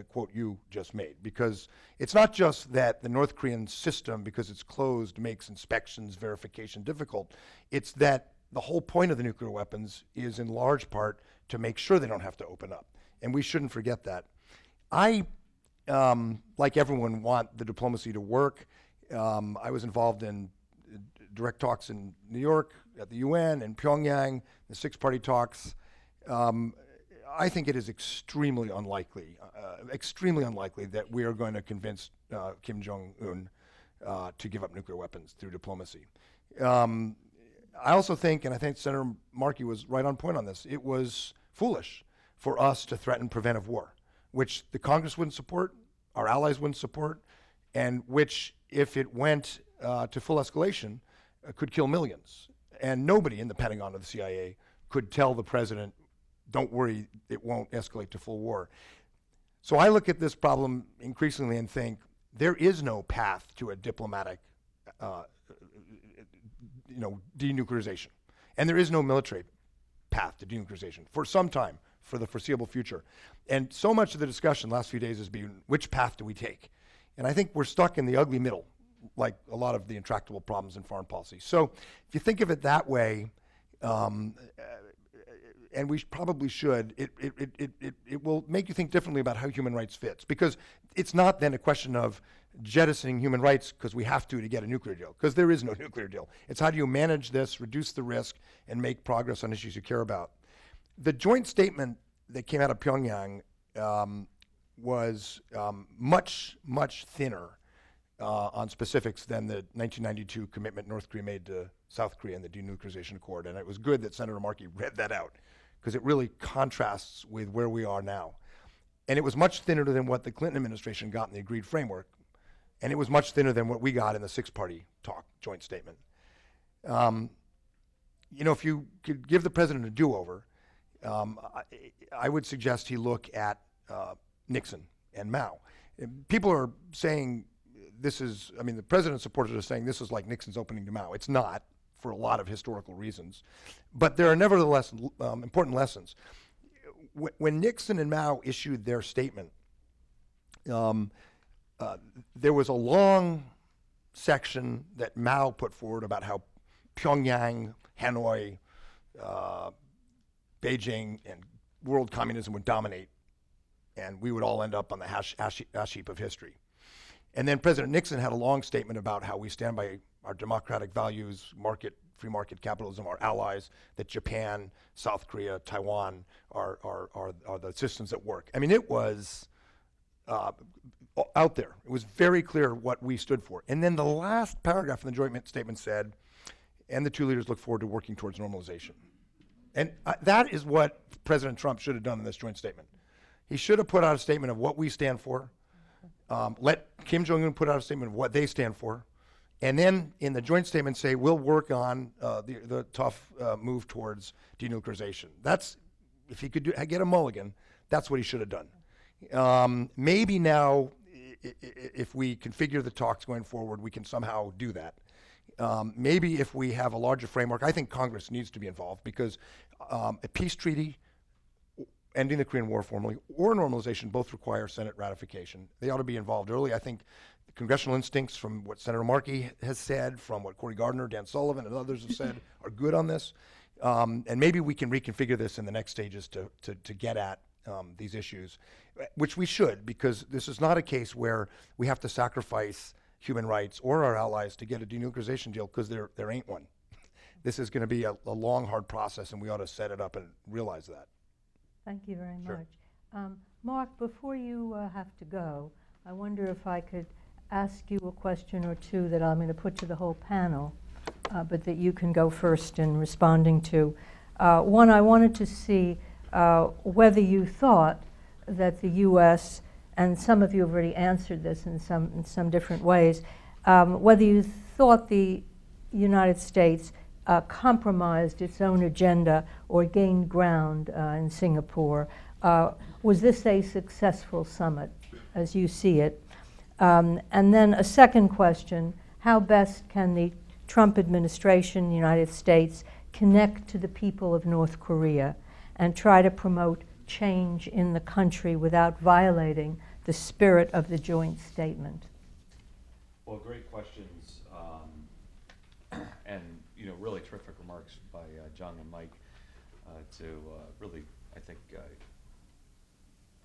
quote you just made, because it's not just that the North Korean system, because it's closed, makes inspections, verification difficult. It's that the whole point of the nuclear weapons is in large part to make sure they don't have to open up, and we shouldn't forget that. I, like everyone, want the diplomacy to work. I was involved in direct talks in New York, at the UN, in Pyongyang, the six-party talks. I think it is extremely unlikely that we are going to convince Kim Jong Un to give up nuclear weapons through diplomacy. I also think, and I think Senator Markey was right on point on this, it was foolish for us to threaten preventive war, which the Congress wouldn't support, our allies wouldn't support, and which, if it went to full escalation, could kill millions. And nobody in the Pentagon or the CIA could tell the president, don't worry, it won't escalate to full war. So I look at this problem increasingly and think there is no path to a diplomatic denuclearization. And there is no military path to denuclearization for some time, for the foreseeable future. And so much of the discussion the last few days has been, which path do we take? And I think we're stuck in the ugly middle, like a lot of the intractable problems in foreign policy. So if you think of it that way, and we probably should, it will make you think differently about how human rights fits. Because it's not then a question of jettisoning human rights because we have to get a nuclear deal, because there is no nuclear deal. It's how do you manage this, reduce the risk, and make progress on issues you care about. The joint statement that came out of Pyongyang was much, much thinner on specifics than the 1992 commitment North Korea made to South Korea in the denuclearization accord. And it was good that Senator Markey read that out, because it really contrasts with where we are now. And it was much thinner than what the Clinton administration got in the agreed framework. And it was much thinner than what we got in the six-party talk joint statement. If you could give the president a do-over, I would suggest he look at Nixon and Mao. People are saying the president's supporters are saying this is like Nixon's opening to Mao. It's not, for a lot of historical reasons. But there are nevertheless important lessons. When Nixon and Mao issued their statement, there was a long section that Mao put forward about how Pyongyang, Hanoi, Beijing, and world communism would dominate, and we would all end up on the ash heap of history. And then President Nixon had a long statement about how we stand by our democratic values, market free market capitalism are allies, that Japan, South Korea, Taiwan are the systems that work. I mean, it was out there. It was very clear what we stood for. And then the last paragraph in the joint statement said, and the two leaders look forward to working towards normalization. And that is what President Trump should have done in this joint statement. He should have put out a statement of what we stand for, let Kim Jong Un put out a statement of what they stand for, and then in the joint statement say, we'll work on the tough move towards denuclearization. That's, if he could get a mulligan, that's what he should have done. Maybe now, if we configure the talks going forward, we can somehow do that. Maybe if we have a larger framework, I think Congress needs to be involved, because a peace treaty, ending the Korean War formally, or normalization both require Senate ratification. They ought to be involved early. I think the congressional instincts from what Senator Markey has said, from what Cory Gardner, Dan Sullivan, and others have said are good on this. And maybe we can reconfigure this in the next stages to get at these issues, which we should, because this is not a case where we have to sacrifice human rights or our allies to get a denuclearization deal, because there ain't one. This is going to be a long, hard process, and we ought to set it up and realize that. Thank you very Sure. much. Mark, before you have to go, I wonder if I could ask you a question or two that I'm going to put to the whole panel, but that you can go first in responding to. One, I wanted to see whether you thought that the U.S., and some of you have already answered this in some different ways, whether you thought the United States compromised its own agenda or gained ground in Singapore. Was this a successful summit, as you see it? And then a second question, how best can the Trump administration, the United States, connect to the people of North Korea and try to promote change in the country without violating the spirit of the joint statement? Well, great questions, and really terrific remarks by Jung and Mike to really, I think,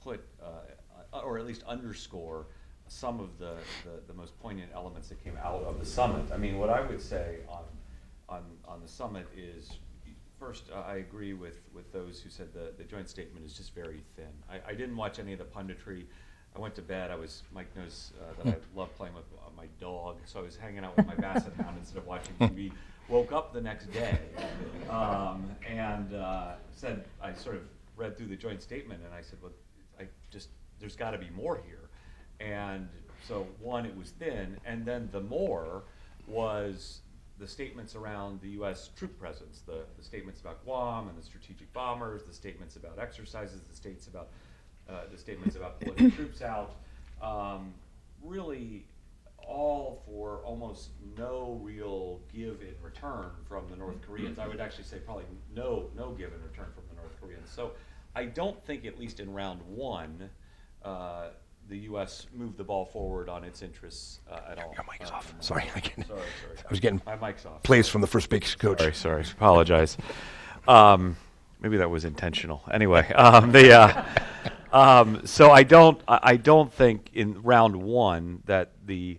put or at least underscore some of the most poignant elements that came out of the summit. I mean, what I would say on the summit is, first, I agree with those who said the joint statement is just very thin. I didn't watch any of the punditry. I went to bed. Mike knows that I love playing with my dog, so I was hanging out with my basset hound instead of watching TV. Woke up the next day and said, I sort of read through the joint statement, and I said, well, there's got to be more here. And so, one, it was thin, and then the more was the statements around the U.S. troop presence, the statements about Guam and the strategic bombers, the statements about exercises, the statements about pulling troops out, really all for almost no real give in return from the North Koreans. I would actually say probably no give in return from the North Koreans. So I don't think, at least in round one, the U.S. moved the ball forward on its interests at all. Your mic is off. Sorry. Sorry. I was getting My mic's off. plays from the first base coach. Sorry. Apologize. Maybe that was intentional. Anyway, so I don't think in round one that the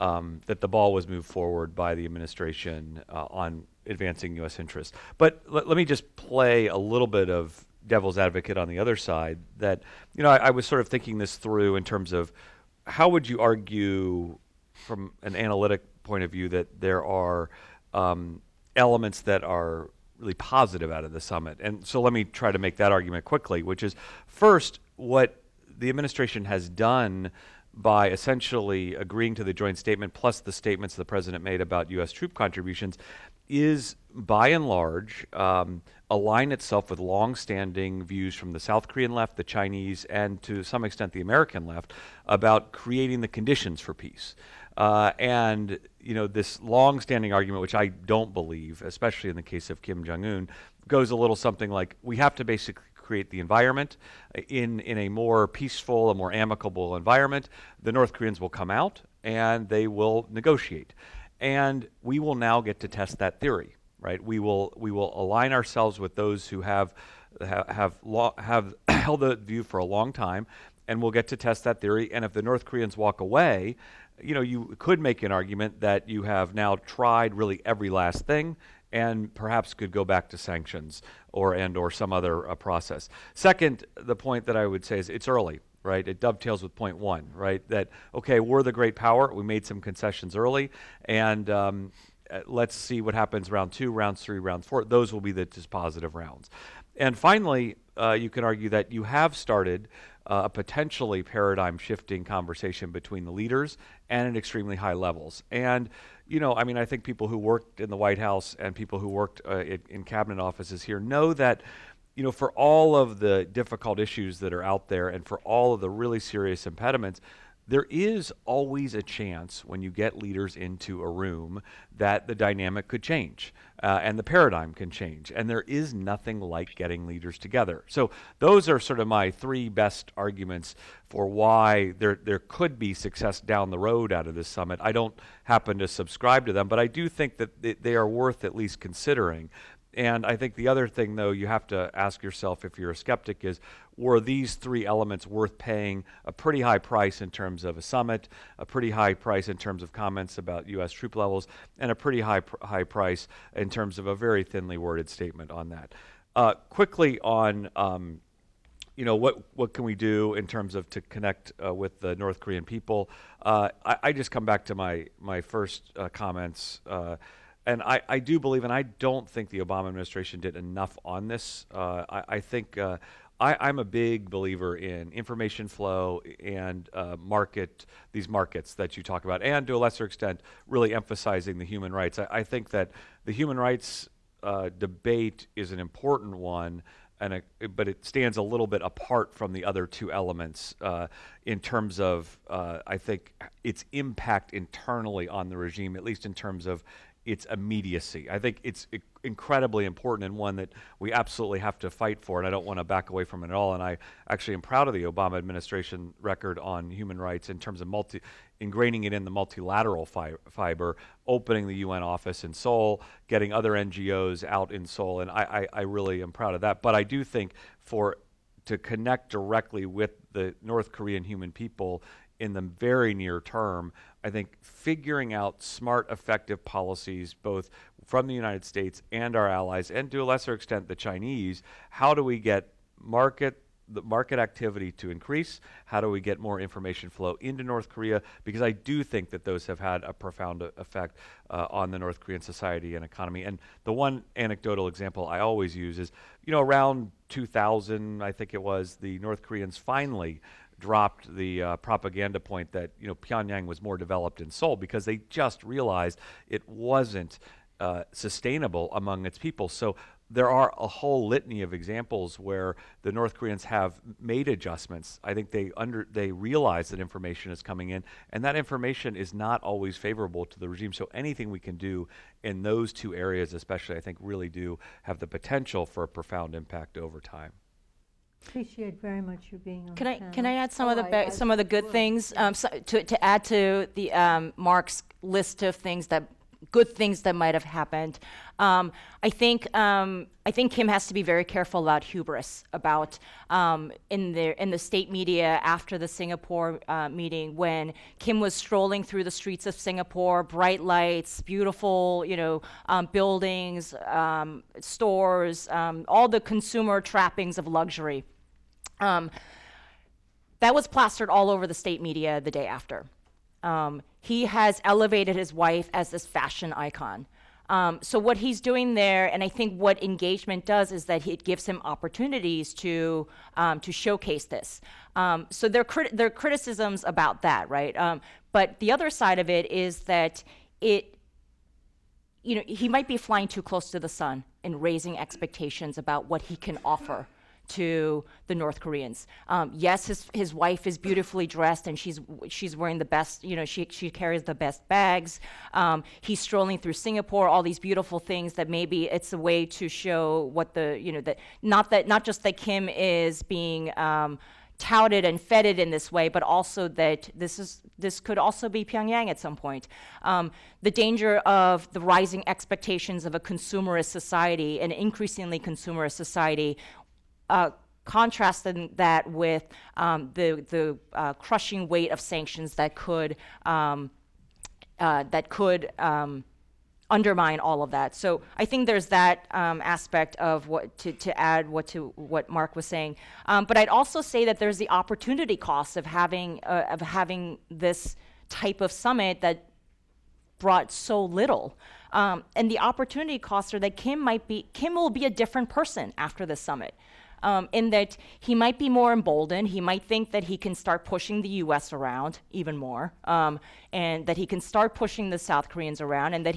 ball was moved forward by the administration on advancing U.S. interests. But let me just play a little bit of devil's advocate on the other side. That I was sort of thinking this through in terms of how would you argue from an analytic point of view that there are elements that are really positive out of the summit. And so let me try to make that argument quickly, which is, first, what the administration has done by essentially agreeing to the joint statement plus the statements the president made about U.S. troop contributions is, by and large, align itself with long-standing views from the South Korean left, the Chinese, and to some extent the American left about creating the conditions for peace. And this long-standing argument, which I don't believe, especially in the case of Kim Jong Un, goes a little something like, we have to basically create the environment in a more peaceful, a more amicable environment. The North Koreans will come out and they will negotiate, and we will now get to test that theory. Right? We will align ourselves with those who have held the view for a long time, and we'll get to test that theory. And if the North Koreans walk away, you could make an argument that you have now tried really every last thing, and perhaps could go back to sanctions or some other process. Second, the point that I would say is it's early, right? It dovetails with point one, right? That, okay, we're the great power. We made some concessions early, and let's see what happens round 2, round 3, round 4. Those will be the dispositive rounds. And finally, you can argue that you have started a potentially paradigm-shifting conversation between the leaders and at extremely high levels. And, I think people who worked in the White House and people who worked in cabinet offices here know that, for all of the difficult issues that are out there and for all of the really serious impediments, there is always a chance when you get leaders into a room that the dynamic could change and the paradigm can change. And there is nothing like getting leaders together. So those are sort of my 3 best arguments for why there could be success down the road out of this summit. I don't happen to subscribe to them, but I do think that they are worth at least considering. And I think the other thing, though, you have to ask yourself if you're a skeptic is, were these 3 elements worth paying a pretty high price in terms of a summit, a pretty high price in terms of comments about U.S. troop levels, and a pretty high price in terms of a very thinly worded statement on that? Quickly on, what can we do in terms of to connect with the North Korean people? I just come back to my first comments. And I do believe, and I don't think the Obama administration did enough on this. I think I'm a big believer in information flow and these markets that you talk about, and to a lesser extent, really emphasizing the human rights. I think that the human rights debate is an important one, but it stands a little bit apart from the other 2 elements in terms of, I think, its impact internally on the regime, at least in terms of its immediacy. I think it's incredibly important and one that we absolutely have to fight for, and I don't want to back away from it at all. And I actually am proud of the Obama administration record on human rights in terms of ingraining it in the multilateral fiber, opening the UN office in Seoul, getting other NGOs out in Seoul, and I really am proud of that. But I do think to connect directly with the North Korean human people in the very near term, I think figuring out smart, effective policies, both from the United States and our allies, and to a lesser extent the Chinese, how do we get the market activity to increase? How do we get more information flow into North Korea? Because I do think that those have had a profound effect on the North Korean society and economy. And the one anecdotal example I always use is, around 2000, I think it was, the North Koreans finally dropped the propaganda point that Pyongyang was more developed in Seoul, because they just realized it wasn't sustainable among its people. So there are a whole litany of examples where the North Koreans have made adjustments. I think they realize that information is coming in, and that information is not always favorable to the regime. So anything we can do in those 2 areas especially, I think, really do have the potential for a profound impact over time. Appreciate very much you being on Can the I panel. can I add some of the good things to add to the Mark's list of good things that might have happened? I think Kim has to be very careful about hubris, about in the state media after the Singapore meeting, when Kim was strolling through the streets of Singapore, bright lights, beautiful buildings, stores, all the consumer trappings of luxury. That was plastered all over the state media the day after. He has elevated his wife as this fashion icon. So what he's doing there, and I think what engagement does, is that it gives him opportunities to showcase this. So there are criticisms about that, right? But the other side of it is that he might be flying too close to the sun and raising expectations about what he can offer to the North Koreans. Yes, his wife is beautifully dressed, and she's wearing the best. She carries the best bags. He's strolling through Singapore, all these beautiful things that maybe it's a way to show what not just that Kim is being touted and feted in this way, but also that this could also be Pyongyang at some point. The danger of the rising expectations of a consumerist society, an increasingly consumerist society, contrasting that with the crushing weight of sanctions that could undermine all of that. So I think there's that aspect of what to add to what Mark was saying. But I'd also say that there's the opportunity cost of having this type of summit that brought so little. And the opportunity costs are that Kim will be a different person after the summit. In that he might be more emboldened. He might think that he can start pushing the U.S. around even more, and that he can start pushing the South Koreans around, and that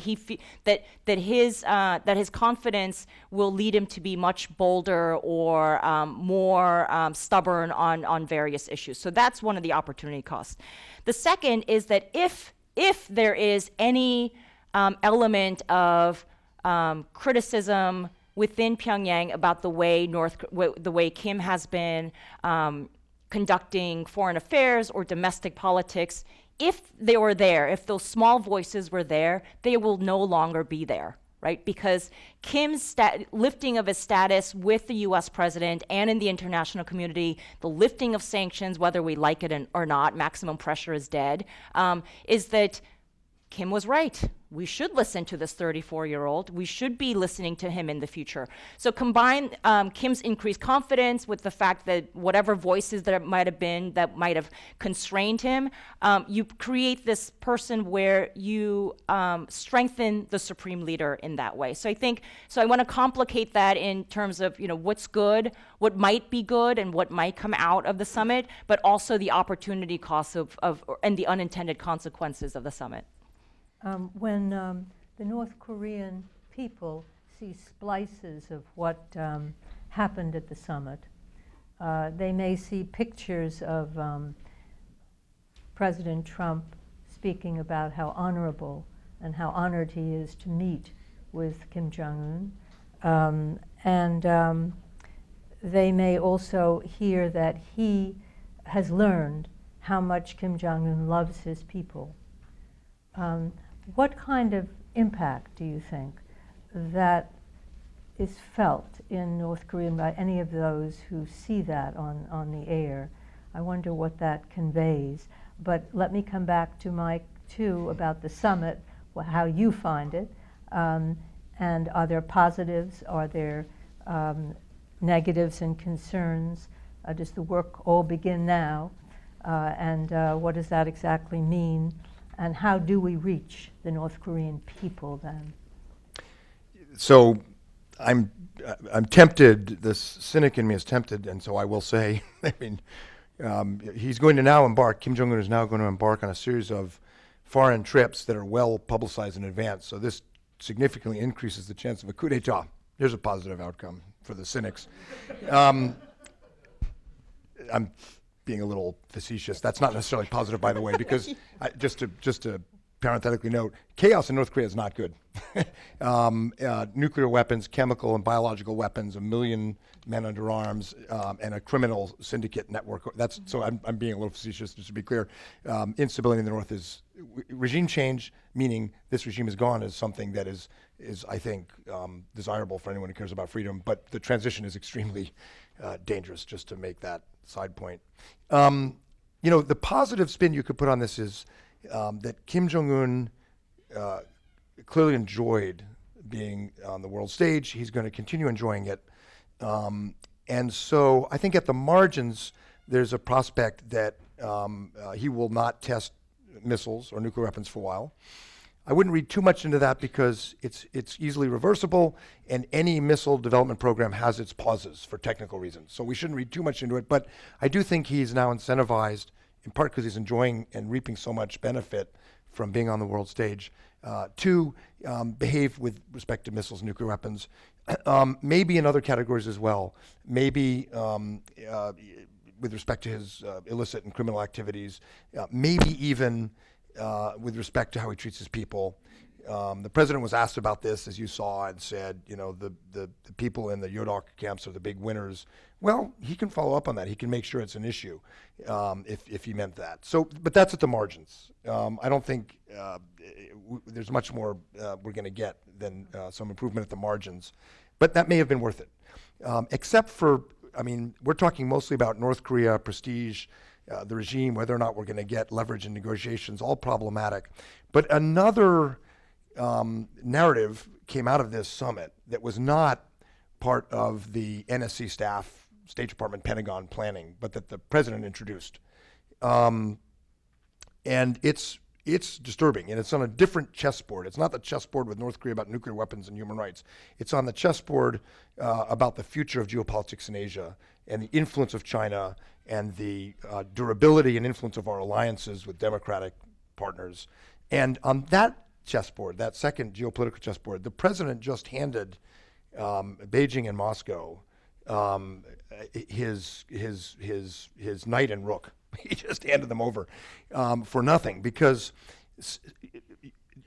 that his confidence will lead him to be much bolder or more stubborn on various issues. So that's one of the opportunity costs. The second is that if there is any element of criticism within Pyongyang about the way Kim has been conducting foreign affairs or domestic politics, if they were there, if those small voices were there, they will no longer be there, right? Because Kim's lifting of his status with the U.S. president and in the international community, the lifting of sanctions, whether we like it or not, maximum pressure is dead, is that Kim was right. We should listen to this 34-year-old. We should be listening to him in the future. So combine Kim's increased confidence with the fact that whatever voices there might have been that might have constrained him, you create this person where you strengthen the supreme leader in that way. So I want to complicate that in terms of what's good, what might be good, and what might come out of the summit, but also the opportunity costs and the unintended consequences of the summit. When the North Korean people see splices of what happened at the summit, they may see pictures of President Trump speaking about how honorable and how honored he is to meet with Kim Jong Un. And they may also hear that he has learned how much Kim Jong Un loves his people. What kind of impact do you think that is felt in North Korea by any of those who see that on the air? I wonder what that conveys. But let me come back to Mike, too, about the summit, how you find it. And are there positives? Are there negatives and concerns? Does the work all begin now? And what does that exactly mean? And how do we reach the North Korean people then? So I'm tempted, this cynic in me is tempted, and so I will say, he's going to now embark, Kim Jong Un is now going to embark on a series of foreign trips that are well publicized in advance. So this significantly increases the chance of a coup d'etat. Here's a positive outcome for the cynics. I'm being a little facetious. That's not necessarily positive, by the way, because just to parenthetically note, chaos in North Korea is not good. Nuclear weapons, chemical and biological weapons, 1 million men under arms, and a criminal syndicate network. So I'm being a little facetious, just to be clear. Instability in the North is regime change, meaning this regime is gone, is something that is I think desirable for anyone who cares about freedom. But the transition is extremely dangerous. Just to make that side point. The positive spin you could put on this is that Kim Jong Un clearly enjoyed being on the world stage. He's going to continue enjoying it. And so I think at the margins, there's a prospect that he will not test missiles or nuclear weapons for a while. I wouldn't read too much into that because it's easily reversible, and any missile development program has its pauses for technical reasons. So we shouldn't read too much into it, but I do think he's now incentivized, in part because he's enjoying and reaping so much benefit from being on the world stage, to behave with respect to missiles and nuclear weapons, maybe in other categories as well, maybe with respect to his illicit and criminal activities, maybe even with respect to how he treats his people. The president was asked about this, as you saw, and said, the people in the Yodok camps are the big winners. Well, he can follow up on that. He can make sure it's an issue if he meant that. So, but that's at the margins. I don't think there's much more we're going to get than some improvement at the margins. But that may have been worth it. Except for, we're talking mostly about North Korea, prestige, the regime, whether or not we're going to get leverage in negotiations, all problematic. But another narrative came out of this summit that was not part of the NSC staff, State Department, Pentagon planning, but that the president introduced. And it's disturbing, and it's on a different chessboard. It's not the chessboard with North Korea about nuclear weapons and human rights. It's on the chessboard about the future of geopolitics in Asia and the influence of China and the durability and influence of our alliances with democratic partners. And on that chessboard, that second geopolitical chessboard, the president just handed Beijing and Moscow his knight and rook. He just handed them over for nothing, because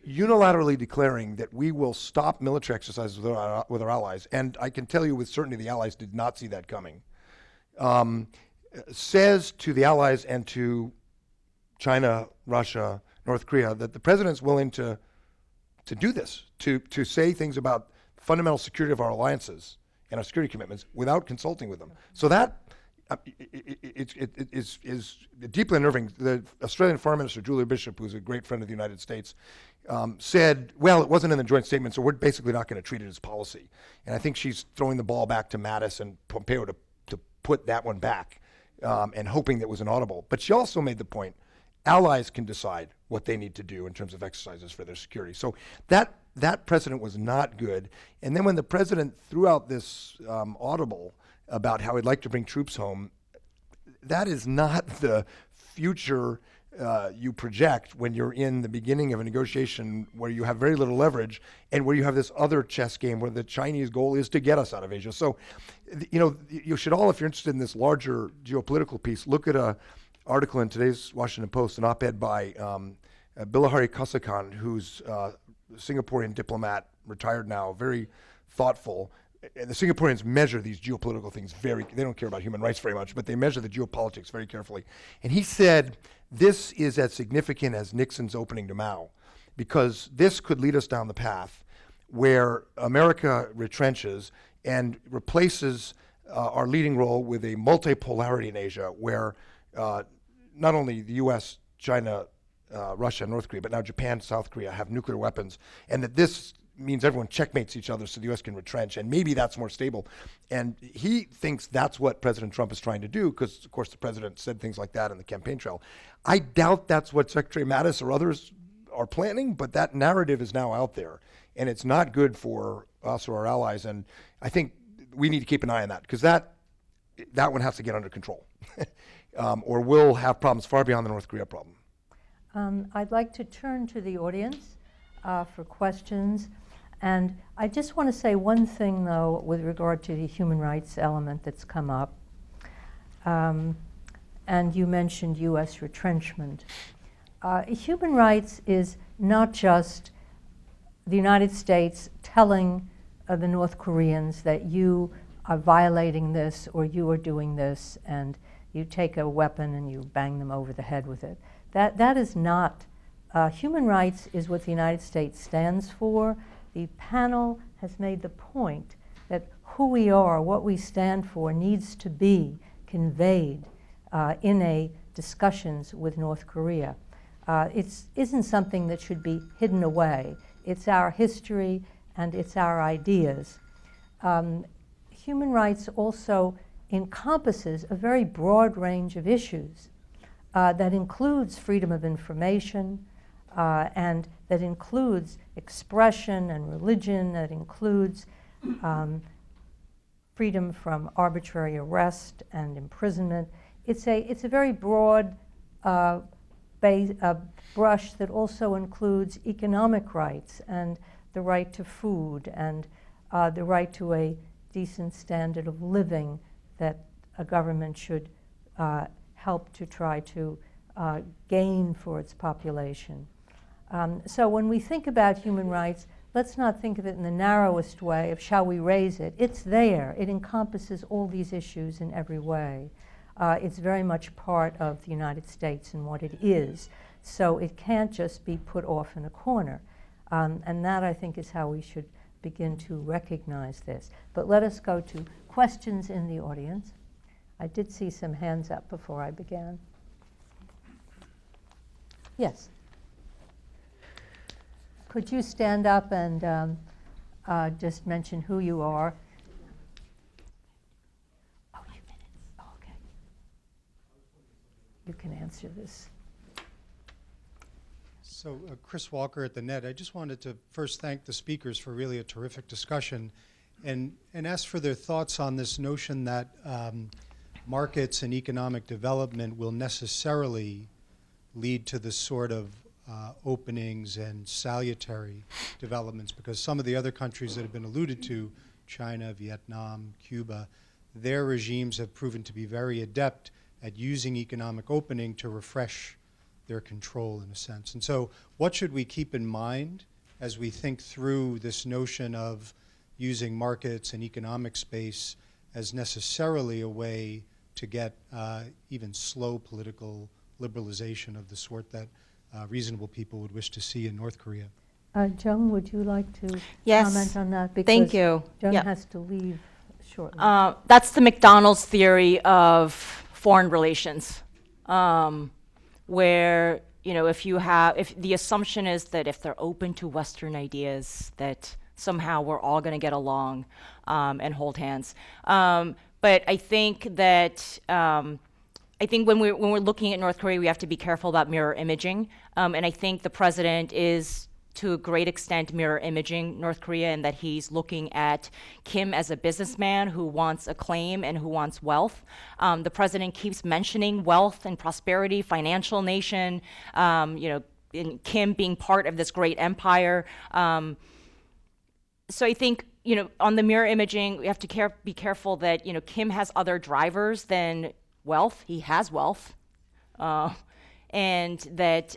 unilaterally declaring that we will stop military exercises with our allies, and I can tell you with certainty the allies did not see that coming, says to the allies and to China, Russia, North Korea, that the president's willing to do this, to say things about fundamental security of our alliances and our security commitments without consulting with them. So that it is deeply unnerving. The Australian Foreign Minister, Julia Bishop, who's a great friend of the United States, said, well, it wasn't in the joint statement, so we're basically not going to treat it as policy. And I think she's throwing the ball back to Mattis and Pompeo to put that one back, and hoping that it was inaudible. But she also made the point, allies can decide what they need to do in terms of exercises for their security. So that precedent was not good. And then when the president threw out this audible about how he'd like to bring troops home, that is not the future you project when you're in the beginning of a negotiation where you have very little leverage and where you have this other chess game where the Chinese goal is to get us out of Asia. So, you should all, if you're interested in this larger geopolitical piece, look at a article in today's Washington Post, an op-ed by Bilahari Kausikan, who's a Singaporean diplomat, retired now, very thoughtful. And the Singaporeans measure these geopolitical things they don't care about human rights very much, but they measure the geopolitics very carefully. And he said, this is as significant as Nixon's opening to Mao, because this could lead us down the path where America retrenches and replaces our leading role with a multipolarity in Asia, where not only the US, China, Russia, and North Korea, but now Japan, South Korea have nuclear weapons, and that this means everyone checkmates each other so the U.S. can retrench, and maybe that's more stable. And he thinks that's what President Trump is trying to do, because, of course, the president said things like that in the campaign trail. I doubt that's what Secretary Mattis or others are planning, but that narrative is now out there, and it's not good for us or our allies. And I think we need to keep an eye on that, because that one has to get under control, or we'll have problems far beyond the North Korea problem. I'd like to turn to the audience for questions. And I just want to say one thing, though, with regard to the human rights element that's come up. And you mentioned U.S. retrenchment. Human rights is not just the United States telling the North Koreans that you are violating this or you are doing this, and you take a weapon and you bang them over the head with it. That is not. Human rights is what the United States stands for. The panel has made the point that who we are, what we stand for, needs to be conveyed in discussions with North Korea. It isn't something that should be hidden away. It's our history and it's our ideas. Human rights also encompasses a very broad range of issues that includes freedom of information, and that includes expression and religion, that includes freedom from arbitrary arrest and imprisonment. It's a very broad brush that also includes economic rights and the right to food and the right to a decent standard of living that a government should help to try to gain for its population. So when we think about human rights, let's not think of it in the narrowest way of shall we raise it. It's there. It encompasses all these issues in every way. It's very much part of the United States and what it is. So it can't just be put off in a corner. And that, I think, is how we should begin to recognize this. But let us go to questions in the audience. I did see some hands up before I began. Yes. could you stand up and just mention who you are? Oh, your minutes. Oh, okay. You can answer this. So, Chris Walker at the Net. I just wanted to first thank the speakers for really a terrific discussion and ask for their thoughts on this notion that markets and economic development will necessarily lead to the sort of openings and salutary developments, because some of the other countries that have been alluded to, China, Vietnam, Cuba, their regimes have proven to be very adept at using economic opening to refresh their control, in a sense. And so what should we keep in mind as we think through this notion of using markets and economic space as necessarily a way to get even slow political liberalization of the sort that reasonable people would wish to see in North Korea? Jung, would you like to Yes. comment on that? Thank you. Jung Yeah. has to leave shortly. That's the McDonald's theory of foreign relations, where, you know, if the assumption is that if they're open to Western ideas, that somehow we're all going to get along and hold hands. But I think that when we're looking at North Korea, we have to be careful about mirror imaging, and I think the president is, to a great extent, mirror imaging North Korea, in that he's looking at Kim as a businessman who wants acclaim and who wants wealth. The president keeps mentioning wealth and prosperity, financial nation, in Kim being part of this great empire. So I think, you know, on the mirror imaging, we have to be careful that, you know, Kim has other drivers than wealth. He has wealth, and that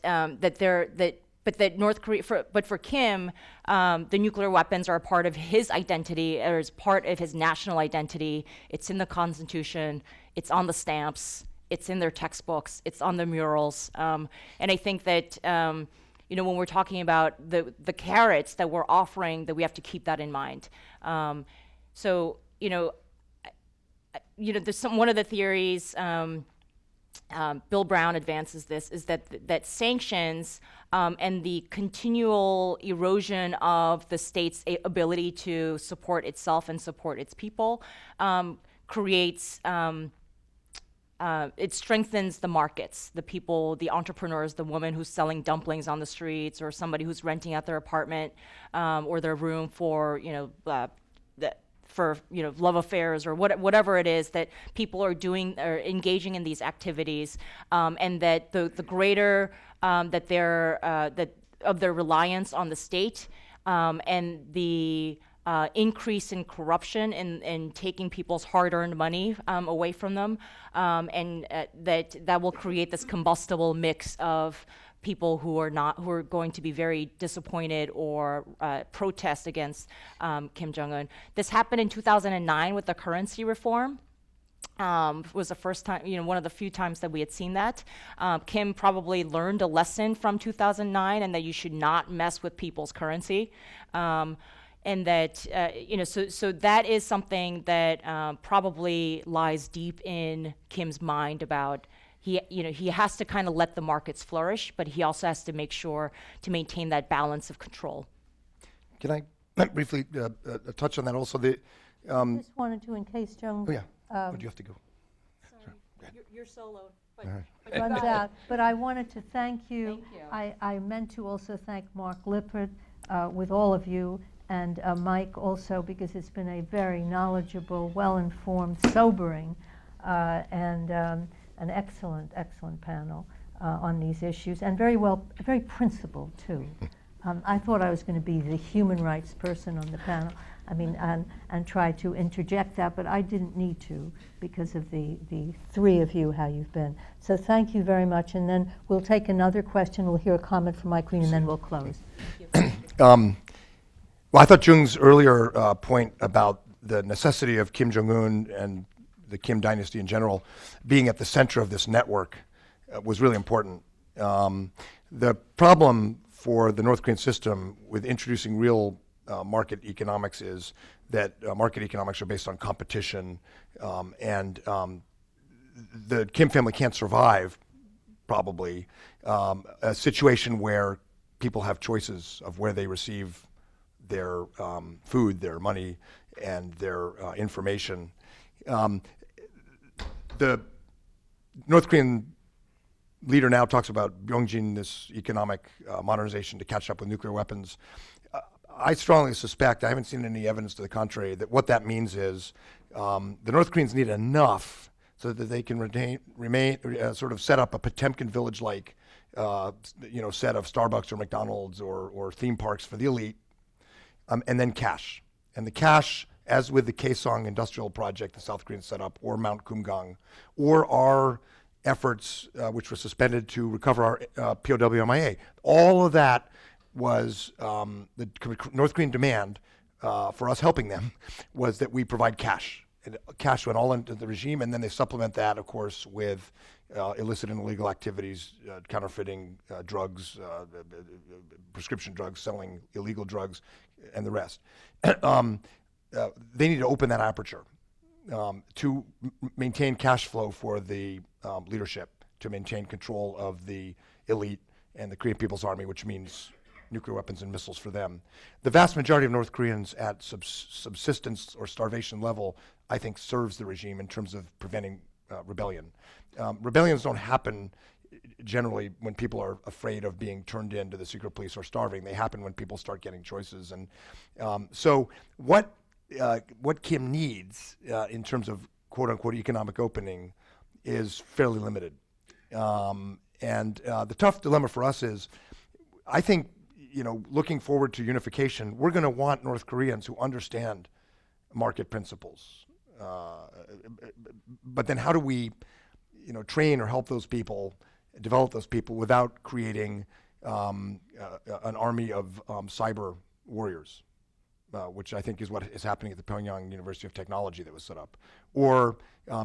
North Korea, but for Kim, the nuclear weapons are a part of his identity, or is part of his national identity. It's in the Constitution. It's on the stamps. It's in their textbooks. It's on the murals. And I think that, you know, when we're talking about the carrots that we're offering, that we have to keep that in mind. So, you know, there's one of the theories. Bill Brown advances this, is that sanctions and the continual erosion of the state's ability to support itself and support its people creates, it strengthens the markets, the people, the entrepreneurs, the woman who's selling dumplings on the streets, or somebody who's renting out their apartment or their room for, love affairs, or whatever it is that people are doing or engaging in these activities, and that the greater that of their reliance on the state, and the increase in corruption and taking people's hard-earned money away from them, and that will create this combustible mix of people who are going to be very disappointed or protest against Kim Jong Un. This happened in 2009 with the currency reform. It was the first time, one of the few times that we had seen that. Kim probably learned a lesson from 2009, and that you should not mess with people's currency. And that, so that is something that probably lies deep in Kim's mind about. He has to kind of let the markets flourish, but he also has to make sure to maintain that balance of control. Can I briefly touch on that also? I just wanted to, in case Jung Oh, yeah. Would you have to go? Sorry, you're solo. But, All right. but runs out. But I wanted to thank you. Thank you. I meant to also thank Mark Lippert with all of you, and Mike also, because it's been a very knowledgeable, well-informed, sobering, and an excellent panel on these issues, and very principled too. I thought I was going to be the human rights person on the panel, and try to interject that, but I didn't need to because of the three of you, how you've been. So thank you very much, and then we'll take another question. We'll hear a comment from Mike Green, and then we'll close. Well, I thought Jung's earlier point about the necessity of Kim Jong Un and the Kim dynasty in general being at the center of this network was really important. The problem for the North Korean system with introducing real market economics is that market economics are based on competition, and the Kim family can't survive, probably, a situation where people have choices of where they receive their food, their money, and their information. The North Korean leader now talks about Pyongyang, this economic modernization to catch up with nuclear weapons. I strongly suspect, I haven't seen any evidence to the contrary, that what that means is the North Koreans need enough so that they can sort of set up a Potemkin village-like set of Starbucks or McDonald's or theme parks for the elite, and then cash. And the cash, as with the Kaesong industrial project the South Koreans set up, or Mount Kumgang, or our efforts, which were suspended to recover our POW/MIA, all of that was the North Korean demand for us helping them was that we provide cash. And cash went all into the regime, and then they supplement that, of course, with illicit and illegal activities, counterfeiting drugs, prescription drugs, selling illegal drugs, and the rest. They need to open that aperture to maintain cash flow for the leadership, to maintain control of the elite and the Korean People's Army, which means nuclear weapons and missiles for them. The vast majority of North Koreans at subsistence or starvation level, I think, serves the regime in terms of preventing rebellion. Rebellions don't happen generally when people are afraid of being turned into the secret police or starving. They happen when people start getting choices. And so what Kim needs in terms of quote-unquote economic opening is fairly limited. And the tough dilemma for us is, I think, looking forward to unification, we're going to want North Koreans who understand market principles. But then how do we, train or help those people, develop those people without creating an army of cyber warriors, which I think is what is happening at the Pyongyang University of Technology that was set up, or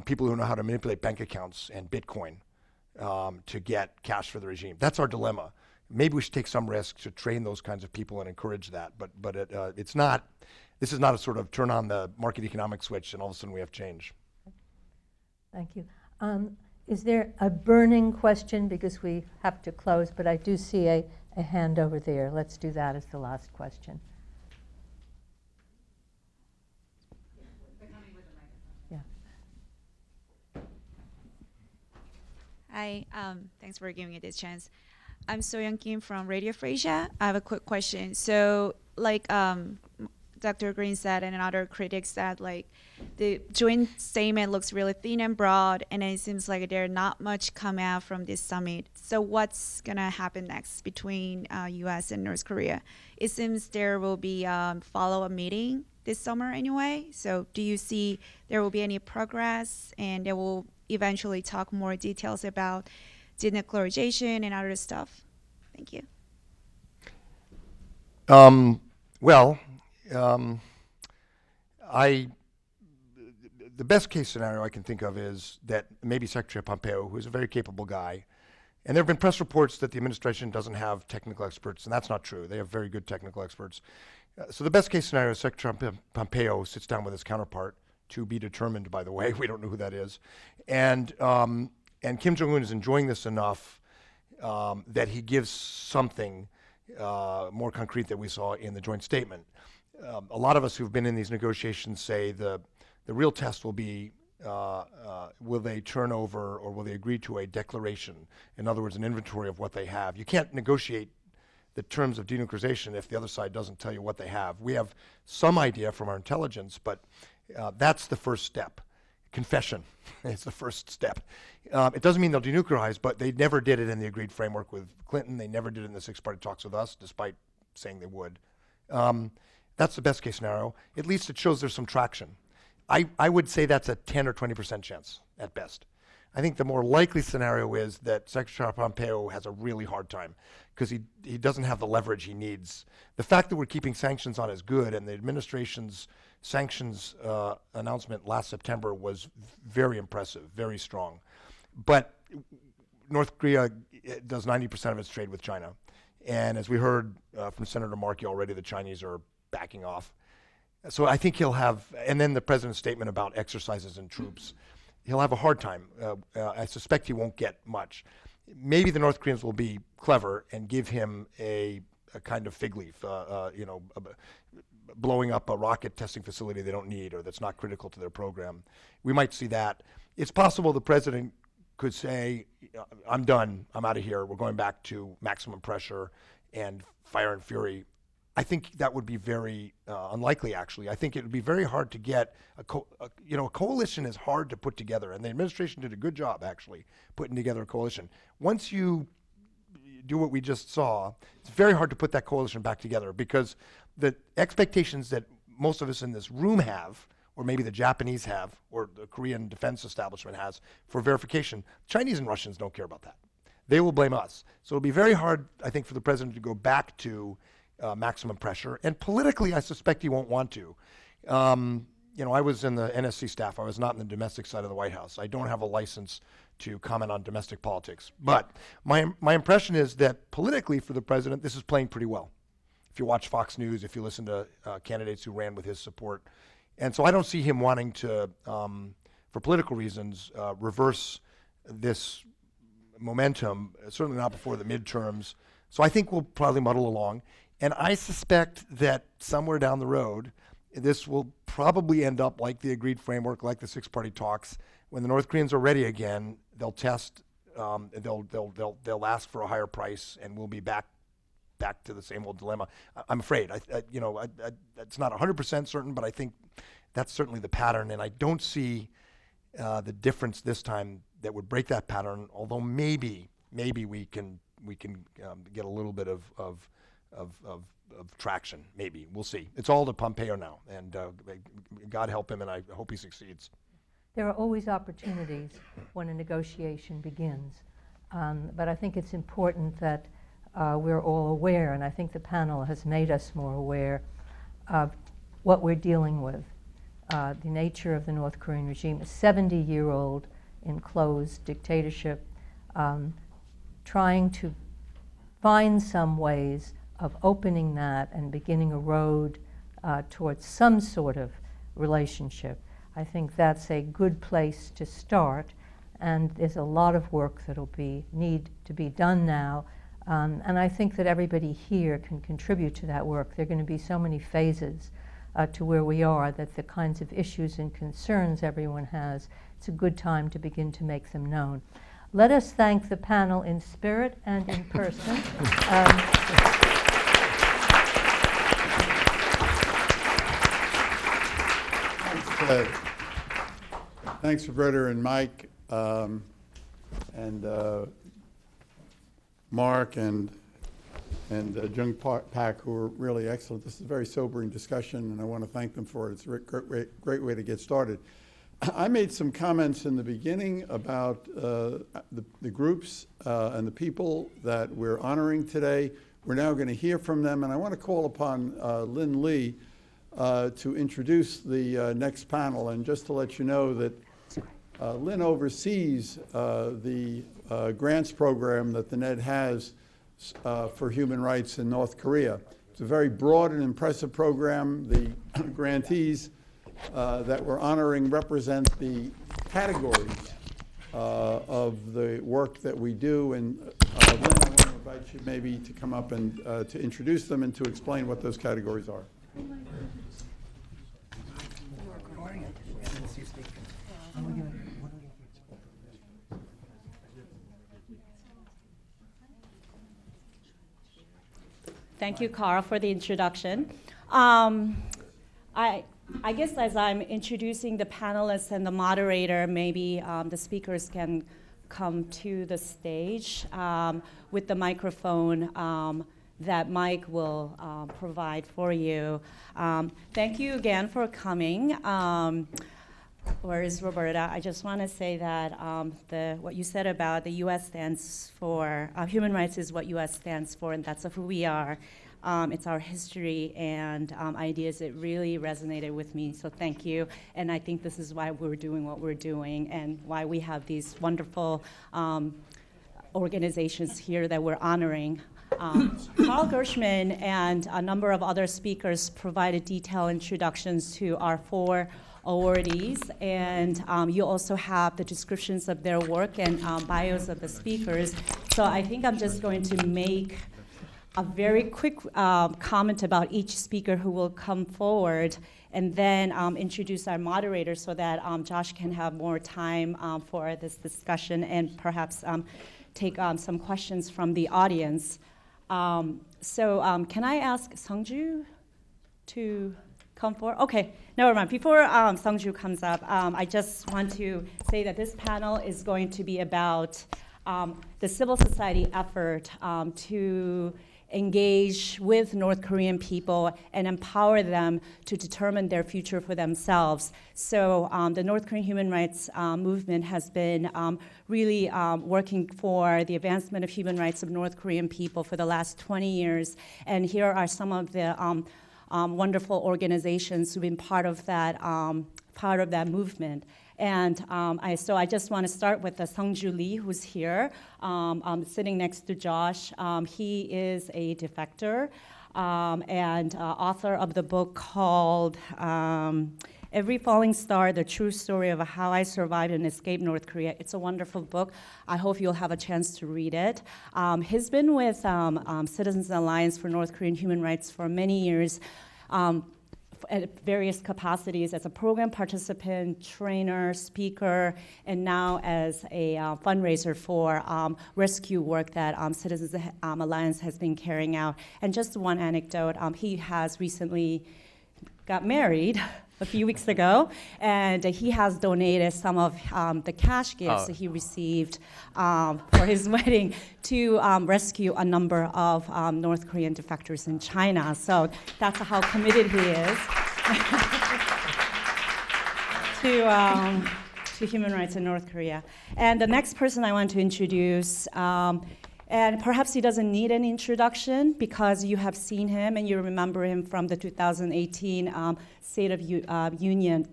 people who know how to manipulate bank accounts and Bitcoin to get cash for the regime. That's our dilemma. Maybe we should take some risk to train those kinds of people and encourage that. But it's not. This is not a sort of turn on the market economic switch and all of a sudden we have change. Thank you. Is there a burning question? Because we have to close, but I do see a hand over there. Let's do that as the last question. Yeah. Hi, thanks for giving me this chance. I'm Seong-ho Kim from Radio Free Asia. I have a quick question. So, like Dr. Green said and other critics said, like the joint statement looks really thin and broad, and it seems like there's not much come out from this summit. So what's gonna happen next between U.S. and North Korea? It seems there will be follow-up meeting this summer anyway. So do you see there will be any progress, and they will eventually talk more details about denuclearization and other stuff? Thank you. The best case scenario I can think of is that maybe Secretary Pompeo, who is a very capable guy, and there have been press reports that the administration doesn't have technical experts, and that's not true. They have very good technical experts. So the best case scenario is Secretary Pompeo sits down with his counterpart, to be determined, by the way. We don't know who that is. And Kim Jong Un is enjoying this enough that he gives something more concrete that we saw in the joint statement. A lot of us who've been in these negotiations say the real test will be, will they turn over or will they agree to a declaration? In other words, an inventory of what they have. You can't negotiate the terms of denuclearization if the other side doesn't tell you what they have. We have some idea from our intelligence, but that's the first step. Confession is the first step. It doesn't mean they'll denuclearize, but they never did it in the agreed framework with Clinton. They never did it in the six-party talks with us, despite saying they would. That's the best case scenario. At least it shows there's some traction. I would say that's a 10 or 20% chance at best. I think the more likely scenario is that Secretary Pompeo has a really hard time because he doesn't have the leverage he needs. The fact that we're keeping sanctions on is good, and the administration's sanctions announcement last September was very impressive, very strong. But North Korea does 90% of its trade with China. And as we heard from Senator Markey already, the Chinese are backing off. So I think he'll have, and then the president's statement about exercises and troops, he'll have a hard time. I suspect he won't get much. maybe the North Koreans will be clever and give him a kind of fig leaf, blowing up a rocket testing facility they don't need or that's not critical to their program. We might see that. It's possible the president could say, I'm done, I'm out of here, we're going back to maximum pressure and fire and fury. I think that would be very unlikely, actually. I think it would be very hard to get a coalition is hard to put together, and the administration did a good job, actually, putting together a coalition. Once you do what we just saw, it's very hard to put that coalition back together because the expectations that most of us in this room have, or maybe the Japanese have, or the Korean defense establishment has for verification, Chinese and Russians don't care about that. They will blame us. So it'll be very hard, I think, for the president to go back to maximum pressure. And politically, I suspect he won't want to. I was in the NSC staff. I was not in the domestic side of the White House. I don't have a license to comment on domestic politics. But my impression is that politically for the president, this is playing pretty well. If you watch Fox News, if you listen to candidates who ran with his support. And so I don't see him wanting to, for political reasons, reverse this momentum, certainly not before the midterms. So I think we'll probably muddle along. And I suspect that somewhere down the road, this will probably end up like the agreed framework, like the six-party talks. When the North Koreans are ready again, they'll test, they'll ask for a higher price, and we'll be back to the same old dilemma. I'm afraid. It's not 100% certain, but I think that's certainly the pattern. And I don't see the difference this time that would break that pattern. Although maybe we can get a little bit of traction. Maybe we'll see. It's all to Pompeo now, and God help him, and I hope he succeeds. There are always opportunities when a negotiation begins, but I think it's important that we're all aware, and I think the panel has made us more aware of what we're dealing with. The nature of the North Korean regime, a 70-year-old enclosed dictatorship, trying to find some ways of opening that and beginning a road towards some sort of relationship. I think that's a good place to start, and there's a lot of work that'll need to be done now, and I think that everybody here can contribute to that work. There are going to be so many phases to where we are that the kinds of issues and concerns everyone has, it's a good time to begin to make them known. Let us thank the panel in spirit and in person. Thanks, Roberta and Mike, and Mark and Jung Pak, who were really excellent. This is a very sobering discussion, and I want to thank them for it. It's a great way to get started. I made some comments in the beginning about the groups and the people that we're honoring today. We're now going to hear from them, and I want to call upon Lynn Lee to introduce the next panel. And just to let you know that Lynn oversees the grants program that the NED has for human rights in North Korea. It's a very broad and impressive program. The grantees that we're honoring represent the categories of the work that we do. And Lynn, I want to invite you maybe to come up and to introduce them and to explain what those categories are. Thank you, Carl, for the introduction. I guess as I'm introducing the panelists and the moderator, maybe the speakers can come to the stage with the microphone that Mike will provide for you. Thank you again for coming. Where is Roberta? I just want to say that what you said about the U.S. stands for, human rights is what U.S. stands for, and that's who we are. It's our history and ideas that really resonated with me, so thank you. And I think this is why we're doing what we're doing and why we have these wonderful organizations here that we're honoring. Carl Gershman and a number of other speakers provided detailed introductions to our four awardees, and you also have the descriptions of their work and bios of the speakers. So I think I'm just going to make a very quick comment about each speaker who will come forward, and then introduce our moderator so that Josh can have more time for this discussion and perhaps take some questions from the audience. Can I ask Seong-ju to come forward? Okay, never mind. Before Seong-ju comes up, I just want to say that this panel is going to be about the civil society effort to engage with North Korean people and empower them to determine their future for themselves. So the North Korean human rights movement has been really working for the advancement of human rights of North Korean people for the last 20 years. And here are some of the wonderful organizations who've been part of that movement. And so I just want to start with Seong-ju Lee, who's here, sitting next to Josh. He is a defector and author of the book called Every Falling Star, The True Story of How I Survived and Escaped North Korea. It's a wonderful book. I hope you'll have a chance to read it. He's been with Citizens Alliance for North Korean Human Rights for many years. At various capacities as a program participant, trainer, speaker, and now as a fundraiser for rescue work that Citizens Alliance has been carrying out. And just one anecdote, he has recently got married a few weeks ago, and he has donated some of the cash gifts that he received for his wedding to rescue a number of North Korean defectors in China. So that's how committed he is to human rights in North Korea. And the next person I want to introduce, and perhaps he doesn't need an introduction because you have seen him and you remember him from the 2018 State of Union.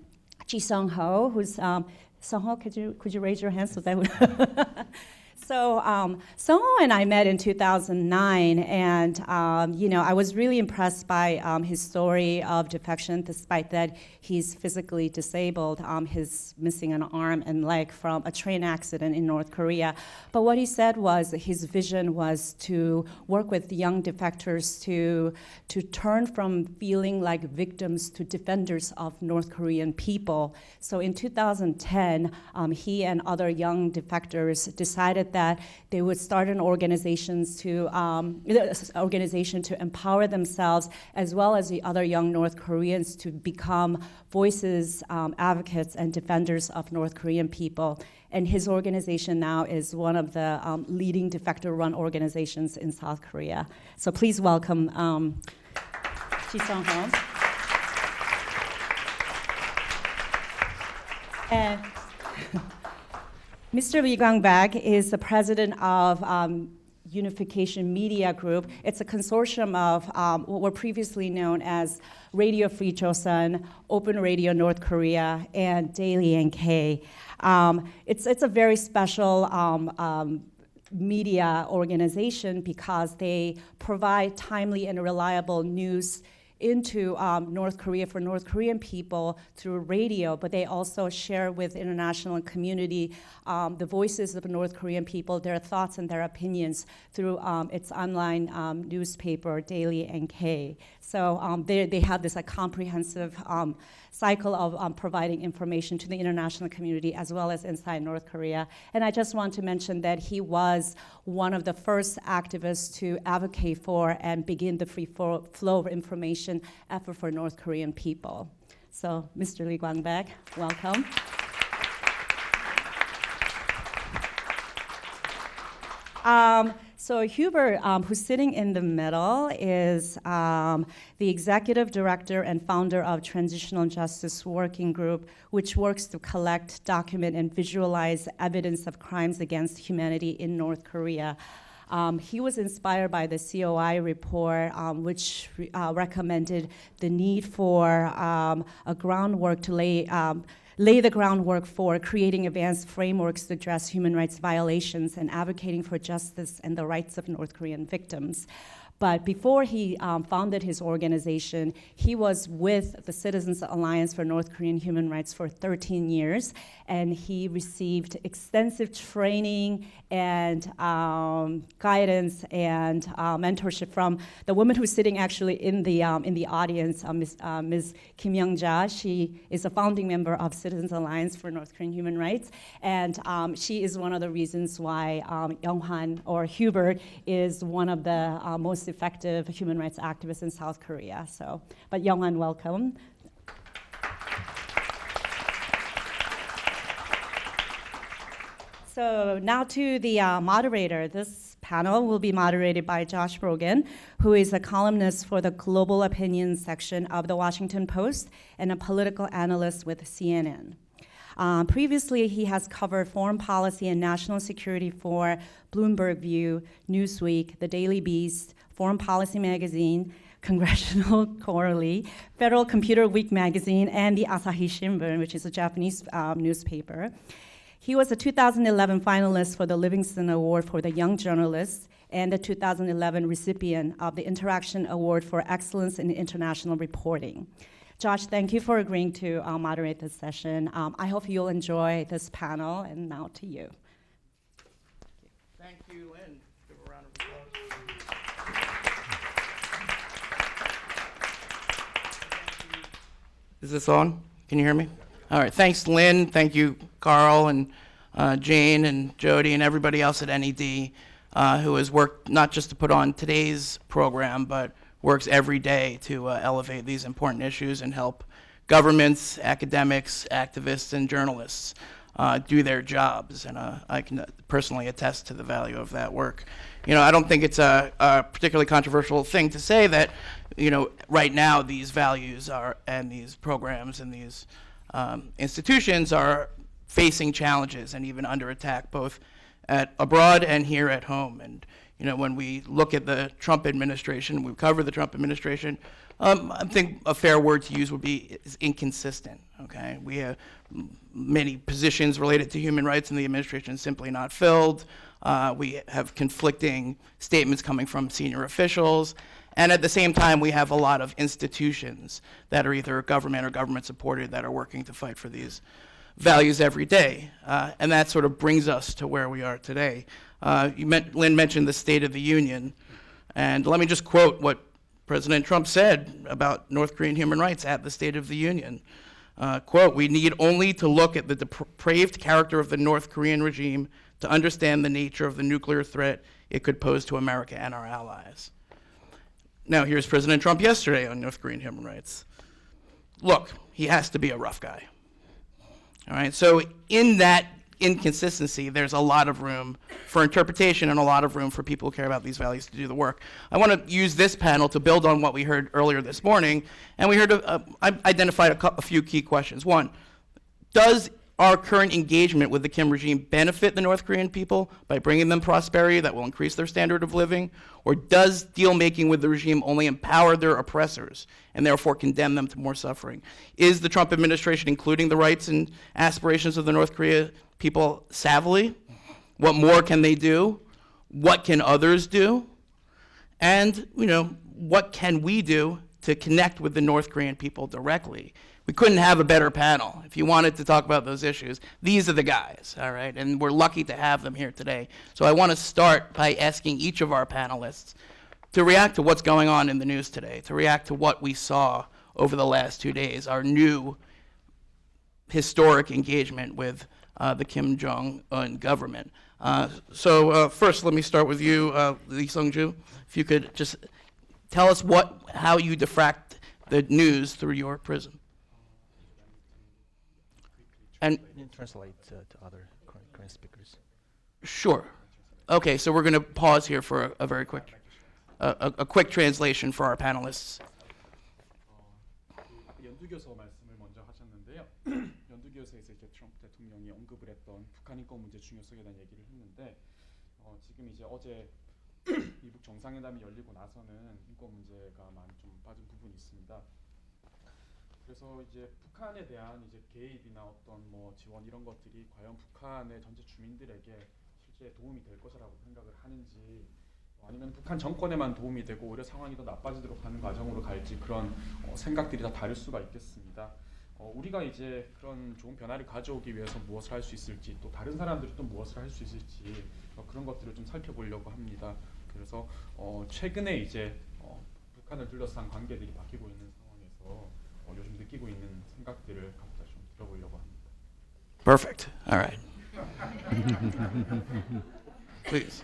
Seong-ho, who's Seong-ho, could you raise your hand so that would So Seong-ho and I met in 2009, and I was really impressed by his story of defection, despite that he's physically disabled. He's missing an arm and leg from a train accident in North Korea. But what he said was his vision was to work with young defectors to turn from feeling like victims to defenders of North Korean people. So in 2010, he and other young defectors decided that they would start an organization to empower themselves as well as the other young North Koreans to become voices, advocates, and defenders of North Korean people. And his organization now is one of the leading defector-run organizations in South Korea. So please welcome Seong-ho. And Mr. Lee Kwang-bak is the president of Unification Media Group. It's a consortium of what were previously known as Radio Free Chosun, Open Radio North Korea, and Daily NK. It's a very special media organization because they provide timely and reliable news into North Korea for North Korean people through radio, but they also share with international community the voices of North Korean people, their thoughts and their opinions through its online newspaper, Daily NK. So they have this comprehensive cycle of providing information to the international community as well as inside North Korea. And I just want to mention that he was one of the first activists to advocate for and begin the free flow of information effort for North Korean people. So, Mr. Lee Kwang-bak, welcome. So Hubert, who's sitting in the middle, is the executive director and founder of Transitional Justice Working Group, which works to collect, document, and visualize evidence of crimes against humanity in North Korea. He was inspired by the COI report, which recommended the need for a groundwork to lay the groundwork for creating advanced frameworks to address human rights violations and advocating for justice and the rights of North Korean victims. But before he founded his organization, he was with the Citizens Alliance for North Korean Human Rights for 13 years, and he received extensive training and guidance and mentorship from the woman who's sitting actually in the audience, Ms. Kim Jong-un. She is a founding member of Citizens Alliance for North Korean Human Rights, and she is one of the reasons why Young-han or Hubert is one of the most effective human rights activists in South Korea. So, but Young-han, welcome. So now to the moderator. This panel will be moderated by Josh Brogan, who is a columnist for the Global Opinions section of the Washington Post and a political analyst with CNN. Previously, he has covered foreign policy and national security for Bloomberg View, Newsweek, The Daily Beast, Foreign Policy Magazine, Congressional Quarterly, Federal Computer Week magazine, and the Asahi Shimbun, which is a Japanese newspaper. He was a 2011 finalist for the Livingston Award for the Young Journalist and the 2011 recipient of the Interaction Award for Excellence in International Reporting. Josh, thank you for agreeing to moderate this session. I hope you'll enjoy this panel, and now to you. Thank you, Lynn. Give a round of applause. Is this on? Can you hear me? All right, thanks, Lynn. Thank you, Carl and Jane and Jody and everybody else at NED who has worked not just to put on today's program, but works every day to elevate these important issues and help governments, academics, activists, and journalists do their jobs. And I can personally attest to the value of that work. You know, I don't think it's a particularly controversial thing to say that, you know, right now these values are, and these programs and these institutions are facing challenges and even under attack, both abroad and here at home. And you know, when we look at the Trump administration, we cover the Trump administration, I think a fair word to use would be is inconsistent, okay? We have many positions related to human rights in the administration simply not filled. We have conflicting statements coming from senior officials. And at the same time, we have a lot of institutions that are either government or government supported that are working to fight for these values every day. And that sort of brings us to where we are today. Lynn mentioned the State of the Union. And let me just quote what President Trump said about North Korean human rights at the State of the Union. Quote, "We need only to look at the depraved character of the North Korean regime to understand the nature of the nuclear threat it could pose to America and our allies." Now, here's President Trump yesterday on North Korean human rights. Look, he has to be a rough guy. All right, so in that inconsistency, there's a lot of room for interpretation and a lot of room for people who care about these values to do the work. I want to use this panel to build on what we heard earlier this morning, and we heard, I identified a few key questions. One, does our current engagement with the Kim regime benefit the North Korean people by bringing them prosperity that will increase their standard of living? Or does deal making with the regime only empower their oppressors and therefore condemn them to more suffering? Is the Trump administration including the rights and aspirations of the North Korea people savvily? What more can they do? What can others do? And, you know, what can we do to connect with the North Korean people directly? We couldn't have a better panel. If you wanted to talk about those issues, these are the guys, all right? And we're lucky to have them here today. So I want to start by asking each of our panelists to react to what's going on in the news today, to react to what we saw over the last 2 days, our new historic engagement with the Kim Jong Un government. So first, let me start with you, Lee Seong-ho. If you could just tell us how you diffract the news through your prism. And translate to other Korean speakers. Sure. Okay, so we're going to pause here for a very quick, a quick translation for our panelists. 연두교서 말씀을 먼저 하셨는데요. 연두교서에서 이제 트럼프 대통령이 언급을 했던 북한 인권 문제 중요성에 대한 얘기를 했는데 지금 이제 어제 미국 정상회담이 열리고 나서는 인권 문제가 많이 좀 빠진 부분이 있습니다. 그래서 이제 북한에 대한 이제 개입이나 어떤 뭐 지원 이런 것들이 과연 북한의 전체 주민들에게 실제 도움이 될 것이라고 생각을 하는지 아니면 북한 정권에만 도움이 되고 오히려 상황이 더 나빠지도록 하는 과정으로 갈지 그런 생각들이 다 다를 수가 있겠습니다. 우리가 이제 그런 좋은 변화를 가져오기 위해서 무엇을 할 수 있을지 또 다른 사람들이 또 무엇을 할 수 있을지 그런 것들을 좀 살펴보려고 합니다. 그래서 최근에 이제 북한을 둘러싼 관계들이 바뀌고 있는 상황에서 요즘 느끼고 있는 생각들을 각자 좀 들어보려고 합니다. Perfect. All right. Please.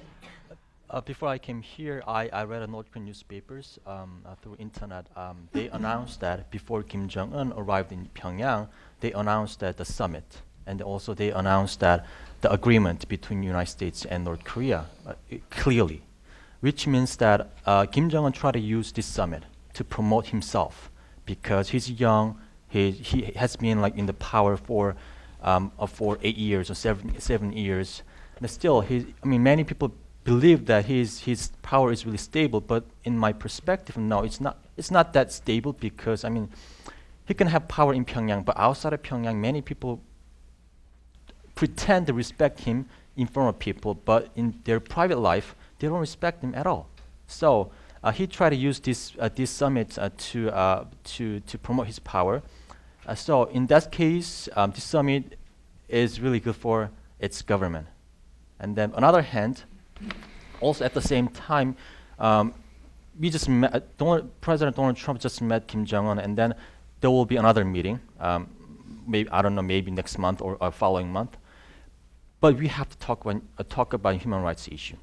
Before I came here, I read North Korean newspapers through internet. They announced that before Kim Jong Un arrived in Pyongyang, they announced that the summit, and also they announced that the agreement between United States and North Korea clearly, which means that Kim Jong Un tried to use this summit to promote himself because he's young. He has been like in the power for 8 years or 7 years, and still many people believe that his power is really stable, but in my perspective, no, it's not that stable because he can have power in Pyongyang, but outside of Pyongyang, many people pretend to respect him in front of people, but in their private life, they don't respect him at all. So he tried to use this summit to promote his power. So in that case, this summit is really good for its government. And then on the other hand, also at the same time, we just met, President Donald Trump just met Kim Jong Un, and then there will be another meeting. Maybe next month or following month. But we have to talk about human rights issue,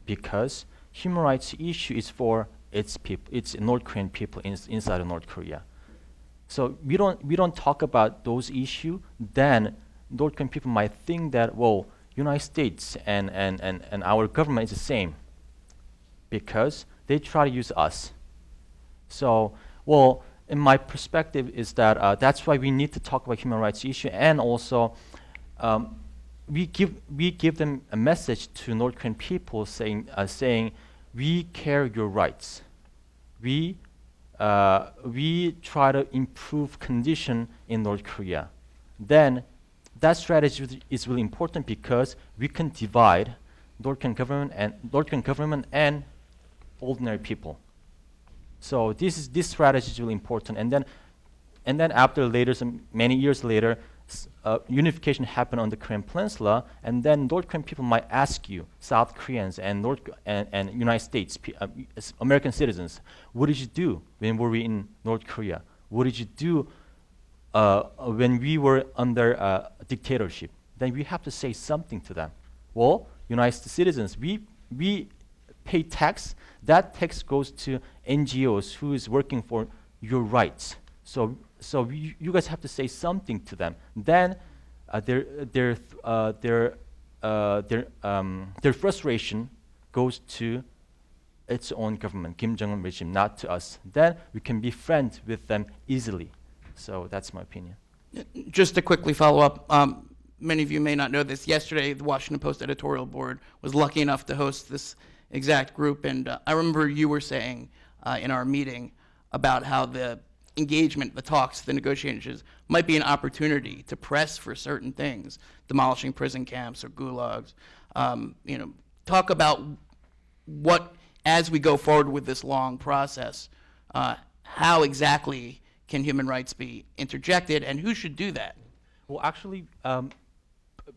because human rights issue is for its people, it's North Korean people inside of North Korea. So we don't talk about those issues, then North Korean people might think that United States and our government is the same, because they try to use us. So, in my perspective is that that's why we need to talk about human rights issue, and also we give them a message to North Korean people saying we care your rights. We try to improve condition in North Korea. Then that strategy is really important because we can divide North Korean government and ordinary people. So this strategy is really important. And then after many years later, unification happened on the Korean Peninsula, and then North Korean people might ask you, South Koreans and United States American citizens, what did you do when we were in North Korea? What did you do when we were under dictatorship? Then we have to say something to them. United States citizens, we pay tax. That tax goes to NGOs who is working for your rights. So you guys have to say something to them. Then their frustration goes to its own government, Kim Jong Un regime, not to us. Then we can be friends with them easily. So that's my opinion. Just to quickly follow up, many of you may not know this. Yesterday, the Washington Post editorial board was lucky enough to host this exact group, and I remember you were saying in our meeting about how the engagement, the talks, the negotiations might be an opportunity to press for certain things, demolishing prison camps or gulags. Talk about what, as we go forward with this long process, how exactly can human rights be interjected, and who should do that? Actually,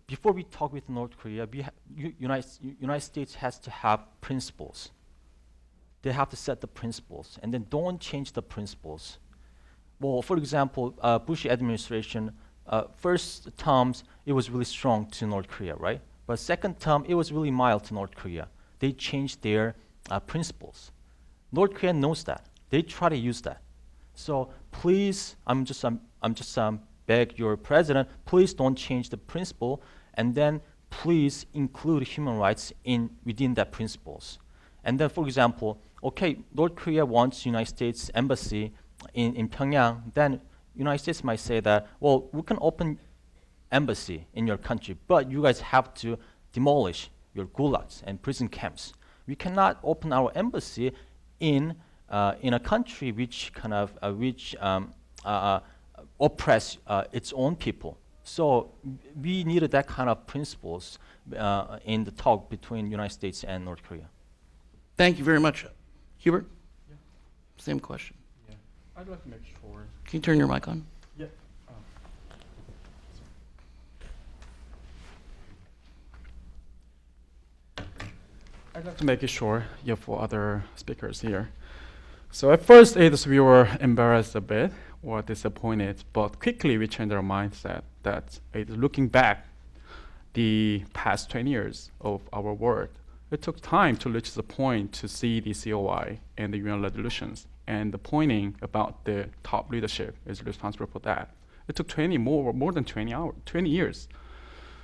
before we talk with North Korea, United States has to have principles. They have to set the principles, and then don't change the principles. For example, Bush administration, first terms, it was really strong to North Korea, right? But second term, it was really mild to North Korea. They changed their principles. North Korea knows that. They try to use that. So please, I'm just beg your president, please don't change the principle, and then please include human rights within that principles. And then, for example, North Korea wants United States embassy in Pyongyang. Then United States might say that, we can open embassy in your country, but you guys have to demolish your gulags and prison camps. We cannot open our embassy in a country which oppress its own people. So we needed that kind of principles in the talk between United States and North Korea. Thank you very much. Hubert? Same question. Yeah, I'd like to make sure. Can you turn your mic on? Yeah. I'd like to make it sure, yeah, for other speakers here. So at first, we were embarrassed a bit or disappointed, but quickly we changed our mindset that looking back the past 20 years of our work, it took time to reach the point to see the COI and the UN resolutions, and the pointing about the top leadership is responsible for that. It took more than 20 years.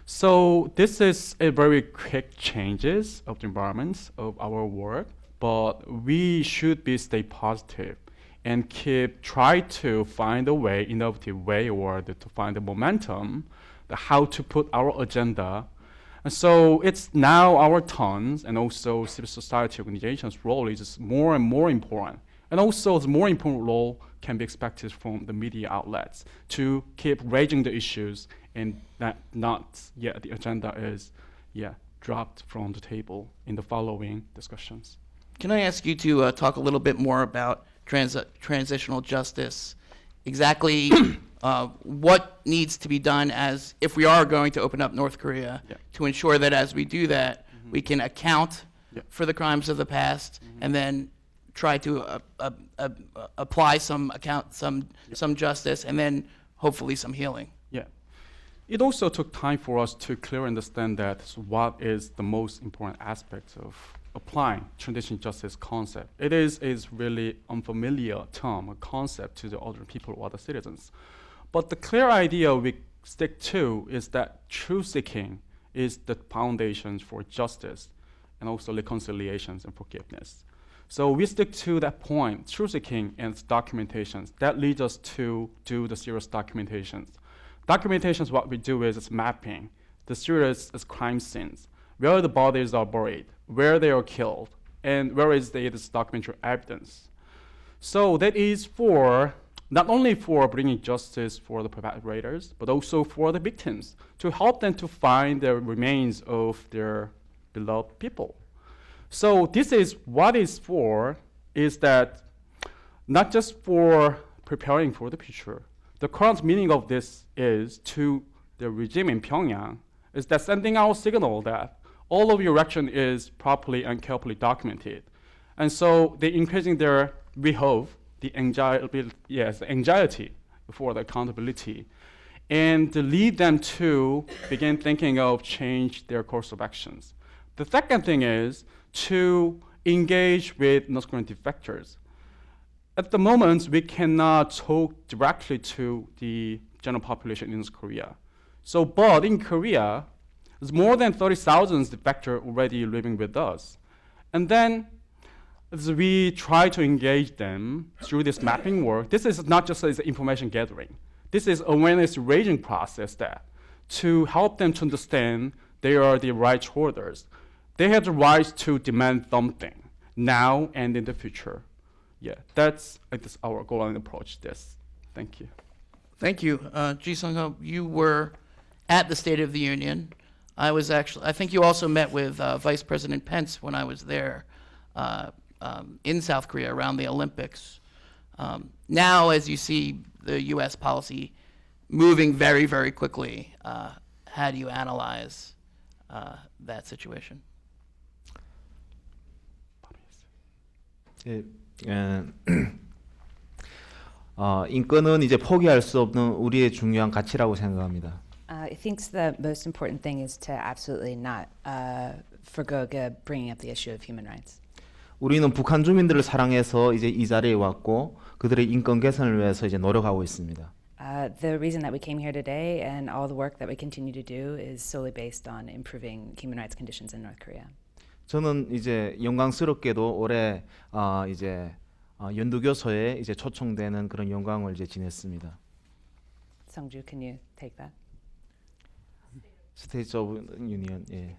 So this is a very quick changes of the environment of our work, but we should stay positive and try to find a way, innovative way, or to find the momentum, how to put our agenda. And so it's now our turn, and also civil society organizations' role is more and more important. And also the more important role can be expected from the media outlets to keep raising the issues, and that not yet the agenda is dropped from the table in the following discussions. Can I ask you to talk a little bit more about transitional justice? Exactly what needs to be done as if we are going to open up North Korea to ensure that as we do that, we can account for the crimes of the past and then try to apply some justice and then hopefully some healing. Yeah. It also took time for us to clearly understand that what is the most important aspect of applying transitional justice concept. It is really unfamiliar term, a concept to the other people or other citizens. But the clear idea we stick to is that truth-seeking is the foundation for justice and also reconciliations and forgiveness. So we stick to that point, truth-seeking and documentations. That leads us to do the serious documentations. Documentations, what we do is mapping the serious crime scenes, where the bodies are buried, where they are killed, and where is this documentary evidence. So that is for not only for bringing justice for the perpetrators, but also for the victims, to help them to find the remains of their beloved people. So this is what is for, is that not just for preparing for the future. The current meaning of this is to the regime in Pyongyang, is that sending out a signal that all of your action is properly and carefully documented. And so they're increasing their, we hope, the anxiety for the accountability, and to lead them to begin thinking of change their course of actions. The second thing is to engage with North Korean defectors. At the moment, we cannot talk directly to the general population in North Korea. So, but in Korea, there's more than 30,000 defectors already living with us. And then as we try to engage them through this mapping work, this is not just as information gathering. This is awareness raising process that to help them to understand they are the right holders. They have the right to demand something now and in the future. Yeah, that's our goal and approach this. Thank you. Thank you. Seong-ho, you were at the State of the Union. I think you also met with Vice President Pence when I was there in South Korea around the Olympics. Now, as you see the U.S. policy moving very, very quickly, how do you analyze that situation? 인권은 이제 포기할 수 없는 우리의 중요한 가치라고 생각합니다. I think the most important thing is to absolutely not forgo bringing up the issue of human rights. 우리는 북한 주민들을 사랑해서 이제 이 자리에 왔고 그들의 인권 개선을 위해서 이제 노력하고 있습니다. The reason that we came here today and all the work that we continue to do is solely based on improving human rights conditions in North Korea. 저는 이제 영광스럽게도 올해 이제 연두교소에 이제 초청되는 그런 영광을 이제 지냈습니다. Seong-ju, can you take that? 스테이트 오브 유니언, 예.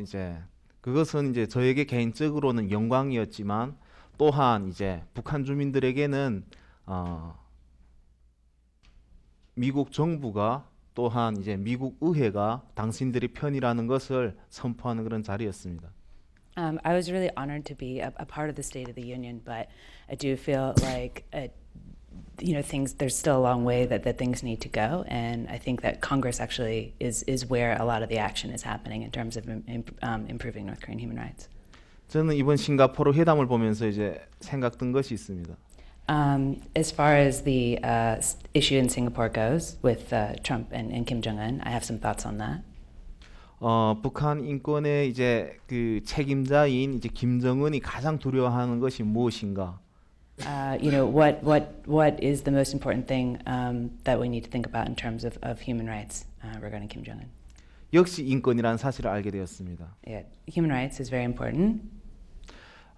이제 그것은 이제 저에게 개인적으로는 영광이었지만 또한 이제 북한 주민들에게는 미국 정부가 또한 이제 미국 의회가 당신들의 편이라는 것을 선포하는 그런 자리였습니다. I was really honored to be a part of the State of the Union, but I do feel like there's still a long way that things need to go, and I think that Congress actually is where a lot of the action is happening in terms of improving North Korean human rights. 저는 이번 싱가포르 회담을 보면서 이제 생각든 것이 있습니다. As far as the issue in Singapore goes with Trump and Kim Jong Un, I have some thoughts on that. 북한 인권의 이제 그 책임자인 이제 김정은이 가장 두려워하는 것이 무엇인가? What is the most important thing that we need to think about in terms of human rights regarding Kim Jong Un? 역시 인권이라는 사실을 알게 되었습니다. Yeah, human rights is very important.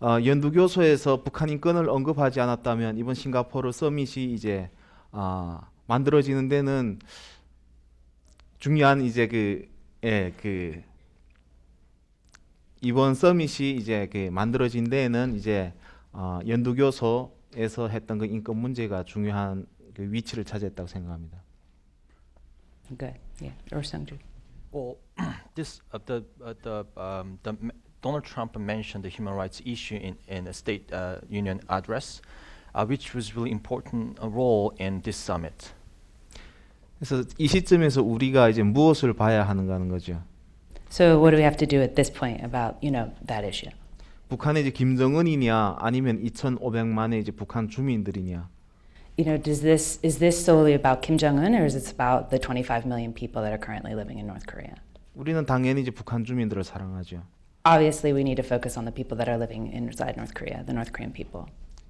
연두교소에서 북한 인권을 언급하지 않았다면 이번 싱가포르 서밋이 이제 만들어지는 데는 중요한 이제 이번 서밋이 이제 만들어진 데에는 이제 연두교소에서 했던 그 인권 문제가 중요한 그 위치를 차지했다고 생각합니다. Good. Yeah. Or Seong-ho. Well, Donald Trump mentioned the human rights issue in a State Union address, which was really important role in this summit. 그래서 이 시점에서 우리가 이제 무엇을 봐야 하는가 하는 거죠. So what do we have to do at this point about that issue? 북한의 이제 김정은이냐 아니면 2,500만의 이제 북한 주민들이냐. Is this solely about Kim Jong Un, or is it about the 25 million people that are currently living in North Korea? 우리는 당연히 이제 북한 주민들을 사랑하죠. Obviously, we need to focus on the people that are living inside North Korea, the North Korean people.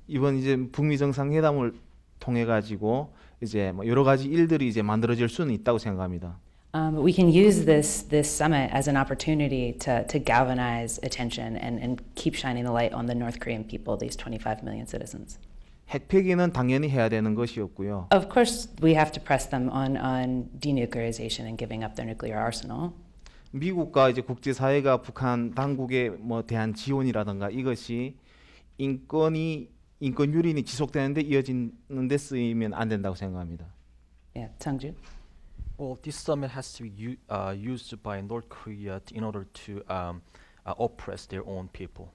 이번 이제 북미 정상회담을 통해 가지고 이제 뭐 여러 가지 일들이 이제 만들어질 수는 있다고 생각합니다. We can use this summit as an opportunity to galvanize attention and keep shining the light on the North Korean people, these 25 million citizens. 핵 폐기는 당연히 해야 되는 것이었고요. Of course, we have to press them on denuclearization and giving up their nuclear arsenal. 미국과 이제 국제사회가 북한 당국에 뭐 대한 지원이라든가 이것이 인권 유린이 지속되는데 이어지는 데 쓰이면 안 된다고 생각합니다. Yeah, Seong-ho. Well, this summit has to be used by North Korea in order to oppress their own people.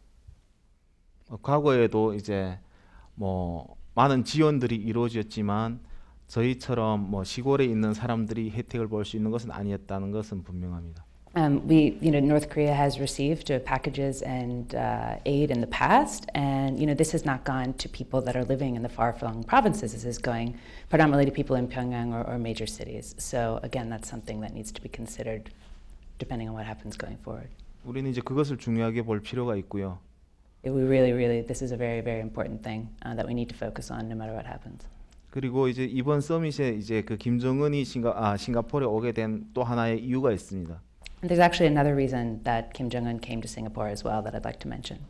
과거에도 이제 뭐 많은 지원들이 이루어졌지만 저희처럼 뭐 시골에 있는 사람들이 혜택을 볼 수 있는 것은 아니었다는 것은 분명합니다. North Korea has received packages and aid in the past, and this has not gone to people that are living in the far-flung provinces. This is going predominantly to people in Pyongyang or major cities. So again, that's something that needs to be considered, depending on what happens going forward. 우리는 이제 그것을 중요하게 볼 필요가 있고요. We really, this is a very, very important thing that we need to focus on, no matter what happens. 그리고 이제 이번 서밋에 이제 그 김정은이 싱가포르에 오게 된 또 하나의 이유가 있습니다. And there's actually another reason that Kim Jong Un came to Singapore as well that I'd like to mention.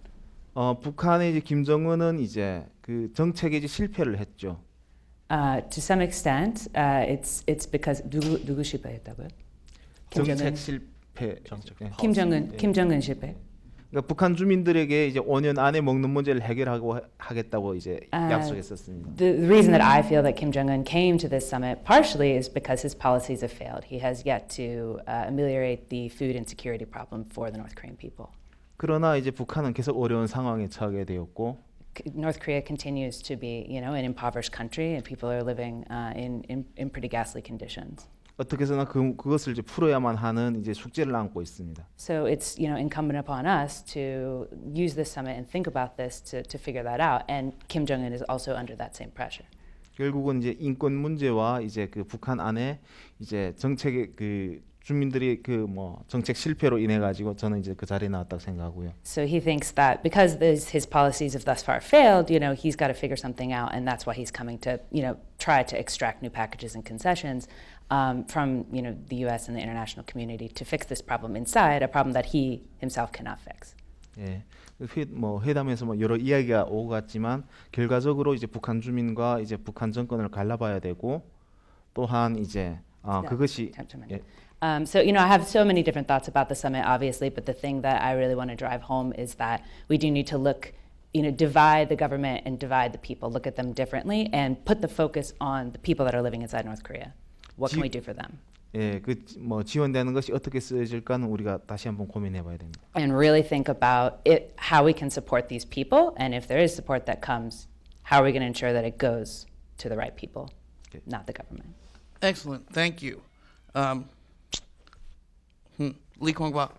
북한의 이제 김정은은 이제 그 정책에 이제 실패를 했죠. To some extent, it's because 누구 실패했다고요? 정책 실패. Kim Jong Un 실패. 그러니까 북한 주민들에게 이제 5년 안에 먹는 문제를 해결하고 하겠다고 이제 약속했었습니다. The reason that I feel that Kim Jong Un came to this summit partially is because his policies have failed. He has yet to ameliorate the food insecurity problem for the North Korean people. 그러나 이제 북한은 계속 어려운 상황에 처하게 되었고. North Korea continues to be, an impoverished country, and people are living in pretty ghastly conditions. 어떻게 해서나 그것을 이제 풀어야만 하는 이제 숙제를 안고 있습니다. So it's incumbent upon us to use this summit and think about this to figure that out. And Kim Jong Un is also under that same pressure. 결국은 이제 인권 문제와 이제 그 북한 안에 이제 정책의 그 주민들이 그 뭐 정책 실패로 인해 가지고 저는 이제 그 자리에 나왔다고 생각하고요. So he thinks that because his policies have thus far failed, he's got to figure something out, and that's why he's coming to try to extract new packages and concessions. From the U.S. and the international community to fix this problem inside, a problem that he himself cannot fix. 예, 뭐 회담에서 뭐 여러 이야기가 오고 갔지만 결과적으로 이제 북한 주민과 이제 북한 정권을 갈라봐야 되고 또한 이제 그것이 예. So I have so many different thoughts about the summit, obviously, but the thing that I really want to drive home is that we do need to look. Divide the government and divide the people. Look at them differently and put the focus on the people that are living inside North Korea. What can we do for them? 예, 그 뭐 지원되는 것이 어떻게 쓰여질까는 우리가 다시 한번 고민해봐야 됩니다. And really think about it, how we can support these people, and if there is support that comes, how are we going to ensure that it goes to the right people, not the government. Excellent, thank you. Lee Kwong-bak,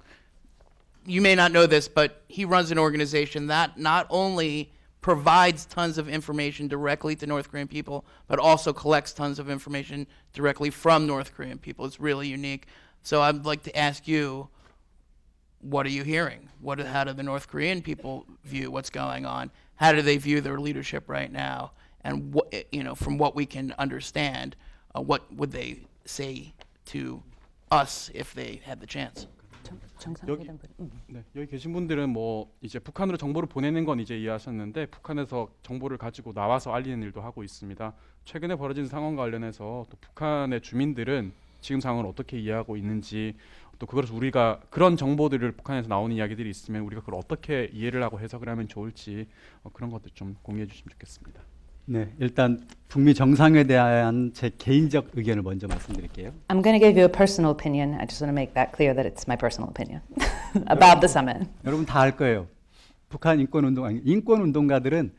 you may not know this, but he runs an organization that not only provides tons of information directly to North Korean people, but also collects tons of information directly from North Korean people. It's really unique. So I'd like to ask you, what are you hearing? How do the North Korean people view what's going on? How do they view their leadership right now? And from what we can understand, what would they say to us if they had the chance? 여기 계신 분들은 뭐 이제 북한으로 정보를 보내는 건 이제 이해하셨는데 북한에서 정보를 가지고 나와서 알리는 일도 하고 있습니다. 최근에 벌어진 상황과 관련해서 또 북한의 주민들은 지금 상황을 어떻게 이해하고 있는지 또 그것을 우리가 그런 정보들을 북한에서 나오는 이야기들이 있으면 우리가 그걸 어떻게 이해를 하고 해석을 하면 좋을지 그런 것들 좀 공유해 주시면 좋겠습니다. 네, 일단 북미 정상회담에 대한 제 개인적 의견을 먼저 말씀드릴게요. I'm going to give you a personal opinion. I just want to make that clear that it's my personal opinion about the summit. 여러분 다 알 거예요. 북한 인권운동가들은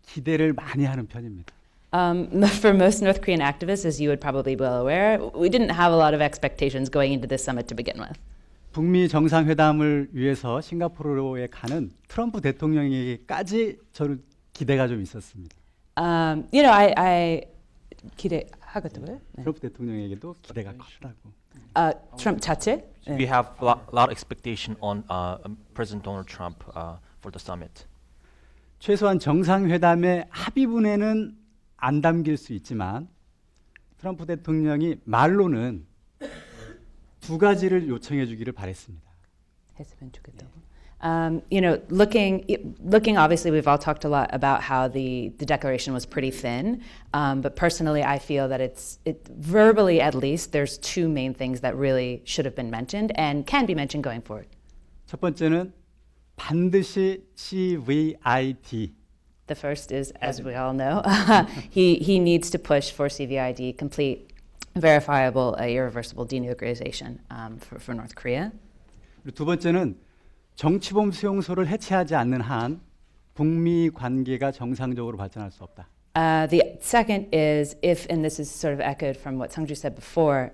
기대를 많이 하는 편입니다. For most North Korean activists, as you would probably be well aware, we didn't have a lot of expectations going into this summit to begin with. 북미 정상회담을 위해서 싱가포르에 가는 트럼프 대통령에게까지 저는 기대가 좀 있었습니다. You know, I 기대하거든요. 트럼프 대통령에게도 기대가 컸다고. 트럼프 자체? We have a lot of expectation on President Donald Trump for the summit. 최소한 정상회담의 합의문에는 안 담길 수 있지만 트럼프 대통령이 말로는 두 가지를 요청해 주기를 바랬습니다. 했으면 좋겠다고. You know, looking, obviously, we've all talked a lot about how the declaration was pretty thin, but personally, I feel that verbally, at least, there's two main things that really should have been mentioned and can be mentioned going forward. 첫 번째는 반드시 CVID. The first is, as we all know, he needs to push for CVID, complete, verifiable, irreversible denuclearization for North Korea. 그리고 두 번째는 정치범 수용소를 해체하지 않는 한 북미 관계가 정상적으로 발전할 수 없다. The second is if, and this is sort of echoed from what Seong-ho said before,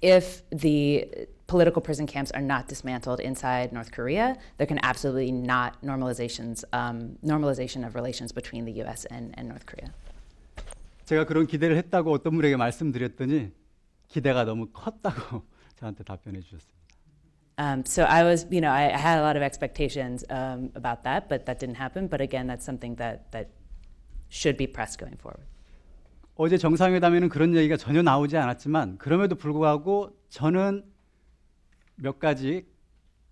if the political prison camps are not dismantled inside North Korea, there can absolutely not normalization of relations between the U.S. and North Korea. 제가 그런 기대를 했다고 어떤 분에게 말씀드렸더니 기대가 너무 컸다고 저한테 답변해 주셨습니다. So I was, you know, I had a lot of expectations about that, but that didn't happen. But again, that's something that should be pressed going forward. 어제 정상회담에는 그런 얘기가 전혀 나오지 않았지만 그럼에도 불구하고 저는 몇 가지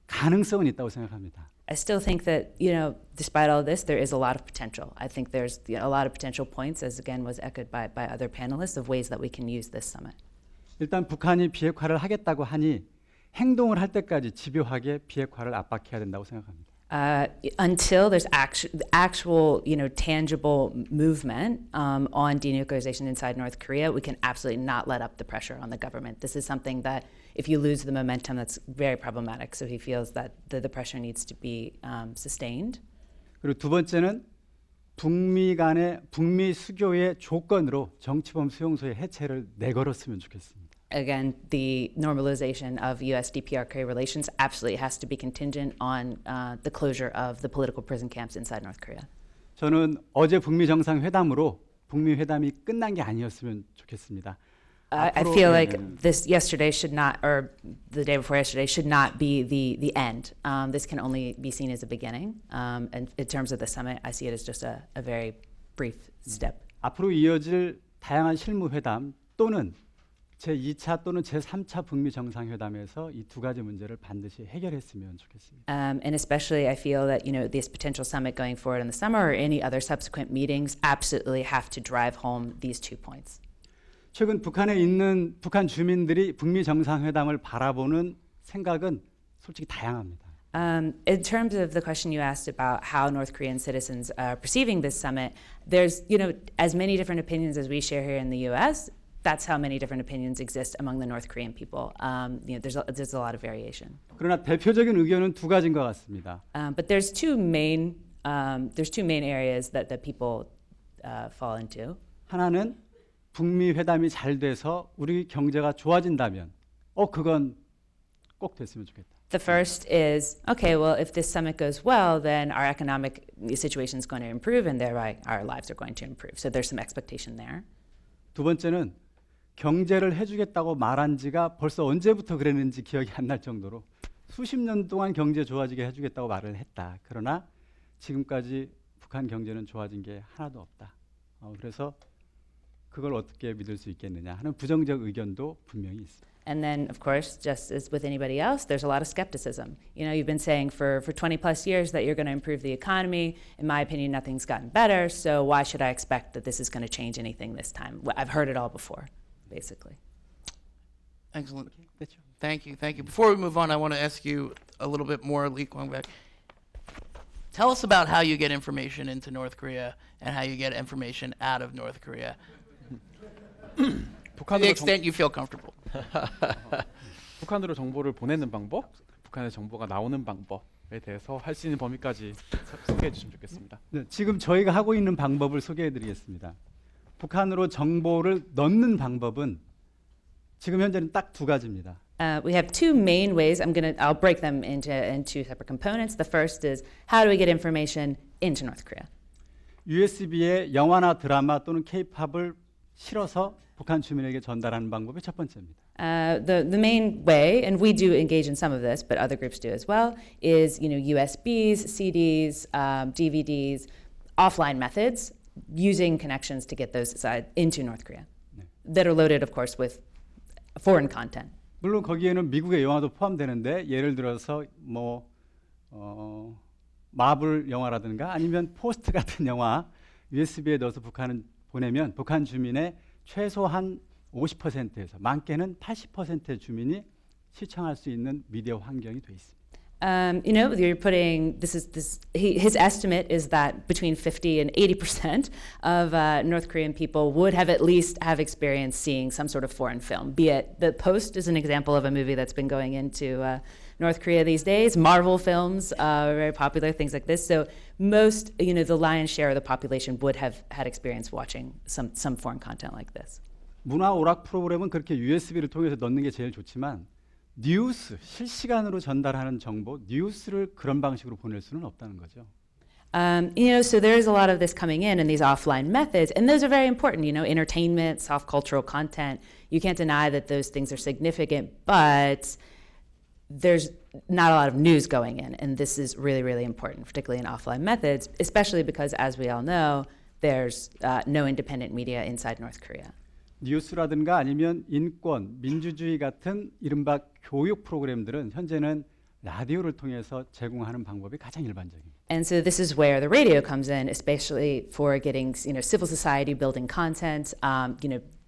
가능성은 있다고 생각합니다. I still think that, you know, despite all of this, there is a lot of potential. I think there's a lot of potential points, as again was echoed by other panelists, of ways that we can use this summit. 일단 북한이 비핵화를 하겠다고 하니 행동을 할 때까지 집요하게 비핵화를 압박해야 된다고 생각합니다. Until there's actual, you know, tangible movement on denuclearization inside North Korea, we can absolutely not let up the pressure on the government. This is something that, if you lose the momentum, that's very problematic. So he feels that the pressure needs to be sustained. 그리고 두 번째는 북미 간의 북미 수교의 조건으로 정치범 수용소의 해체를 내걸었으면 좋겠습니다. Again, the normalization of U.S. DPRK relations absolutely has to be contingent on the closure of the political prison camps inside North Korea. 저는 어제 북미 정상회담으로 북미 회담이 끝난 게 아니었으면 좋겠습니다. I feel like this yesterday should not, or the day before yesterday, should not be the end. This can only be seen as a beginning. And in terms of the summit, I see it as just a very brief step. 앞으로 이어질 다양한 실무 회담 또는 제2차 또는 제3차 북미 정상회담에서 이 두 가지 문제를 반드시 해결했으면 좋겠습니다. And especially I feel that, you know, this potential summit going forward in the summer or any other subsequent meetings absolutely have to drive home these 2 points. 최근 북한에 있는 북한 주민들이 북미 정상회담을 바라보는 생각은 솔직히 다양합니다. In terms of the question you asked about how North Korean citizens are perceiving this summit, there's, you know, as many different opinions as we share here in the U.S., that's how many different opinions exist among the North Korean people. There's a lot of variation. 그러나 대표적인 의견은 두 가지인 것 같습니다. But there's two main areas that people fall into. 하나는 북미 회담이 잘 돼서 우리 경제가 좋아진다면, 그건 꼭 됐으면 좋겠다. The first is, okay, well, if this summit goes well, then our economic situation is going to improve, and thereby our lives are going to improve. So there's some expectation there. 두 번째는 경제를 해주겠다고 말한 지가 벌써 언제부터 그랬는지 기억이 안 날 정도로 수십 년 동안 경제 좋아지게 해주겠다고 말을 했다. 그러나 지금까지 북한 경제는 좋아진 게 하나도 없다. 그래서 그걸 어떻게 믿을 수 있겠느냐 하는 부정적 의견도 분명히 있습니다. And then, of course, just as with anybody else, there's a lot of skepticism. You've been saying for 20 plus years that you're going to improve the economy. In my opinion, nothing's gotten better. So why should I expect that this is going to change anything this time? I've heard it all before, basically. Excellent. Thank you. Before we move on, I want to ask you a little bit more, Lee Kwang-baek. Tell us about how you get information into North Korea and how you get information out of North Korea. To the extent you feel comfortable. 북한으로 정보를 보내는 방법, 북한의 정보가 나오는 방법에 대해서 할 수 있는 범위까지 소개해 주시면 좋겠습니다. 네, 지금 저희가 하고 있는 방법을 소개해드리겠습니다. 북한으로 정보를 넣는 방법은 지금 현재는 딱 두 가지입니다. We have two main ways. I'll break them into separate components. The first is how do we get information into North Korea? USB에 영화나 드라마 또는 K-팝을 실어서 북한 주민에게 전달하는 방법이 첫 번째입니다. The main way, and we do engage in some of this, but other groups do as well, is USBs, CDs, DVDs, offline methods, using connections to get those into North Korea that are loaded, of course, with foreign content. 물론 거기에는 미국의 영화도 포함되는데 예를 들어서 마블 영화라든가 아니면 포스트 같은 영화 USB에 넣어서 북한은 보내면 북한 주민의 최소한 50%에서 많게는 80%의 주민이 시청할 수 있는 미디어 환경이 돼 있습니다. You're putting his estimate is that between 50 and 80% of North Korean people would have at least have experience seeing some sort of foreign film. Be it The Post is an example of a movie that's been going into North Korea these days. Marvel films are very popular, things like this. So most, the lion's share of the population would have had experience watching some foreign content like this. 문화 오락 프로그램은 그렇게 USB를 통해서 넣는 게 제일 좋지만 뉴스, 실시간으로 전달하는 정보, 뉴스를 그런 방식으로 보낼 수는 없다는 거죠. So there's a lot of this coming in and these offline methods, and those are very important. Entertainment, soft cultural content. You can't deny that those things are significant, but there's not a lot of news going in, and this is really, really important, particularly in offline methods, especially because, as we all know, there's no independent media inside North Korea. 뉴스라든가 아니면 인권, 민주주의 같은 이른바 교육 프로그램들은 현재는 라디오를 통해서 제공하는 방법이 가장 일반적입니다. And so this is where the radio comes in, especially for getting civil society building content,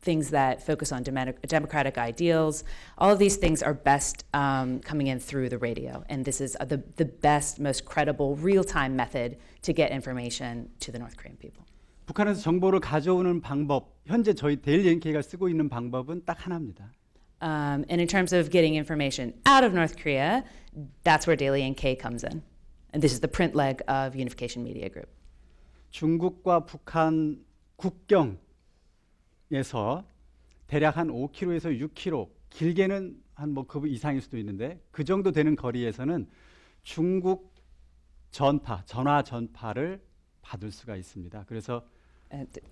things that focus on democratic ideals. All of these things are best coming in through the radio, and this is the best, most credible, real-time method to get information to the North Korean people. 북한에서 정보를 가져오는 방법, 현재 저희 데일리 NK가 쓰고 있는 방법은 딱 하나입니다. And in terms of getting information out of North Korea, that's where Daily NK comes in. And this is the print leg of Unification Media Group. 중국과 북한 국경에서 대략 한 5km에서 6km, 길게는 한 그 이상일 수도 있는데 그 정도 되는 거리에서는 중국 전화 전파를 받을 수가 있습니다. 그래서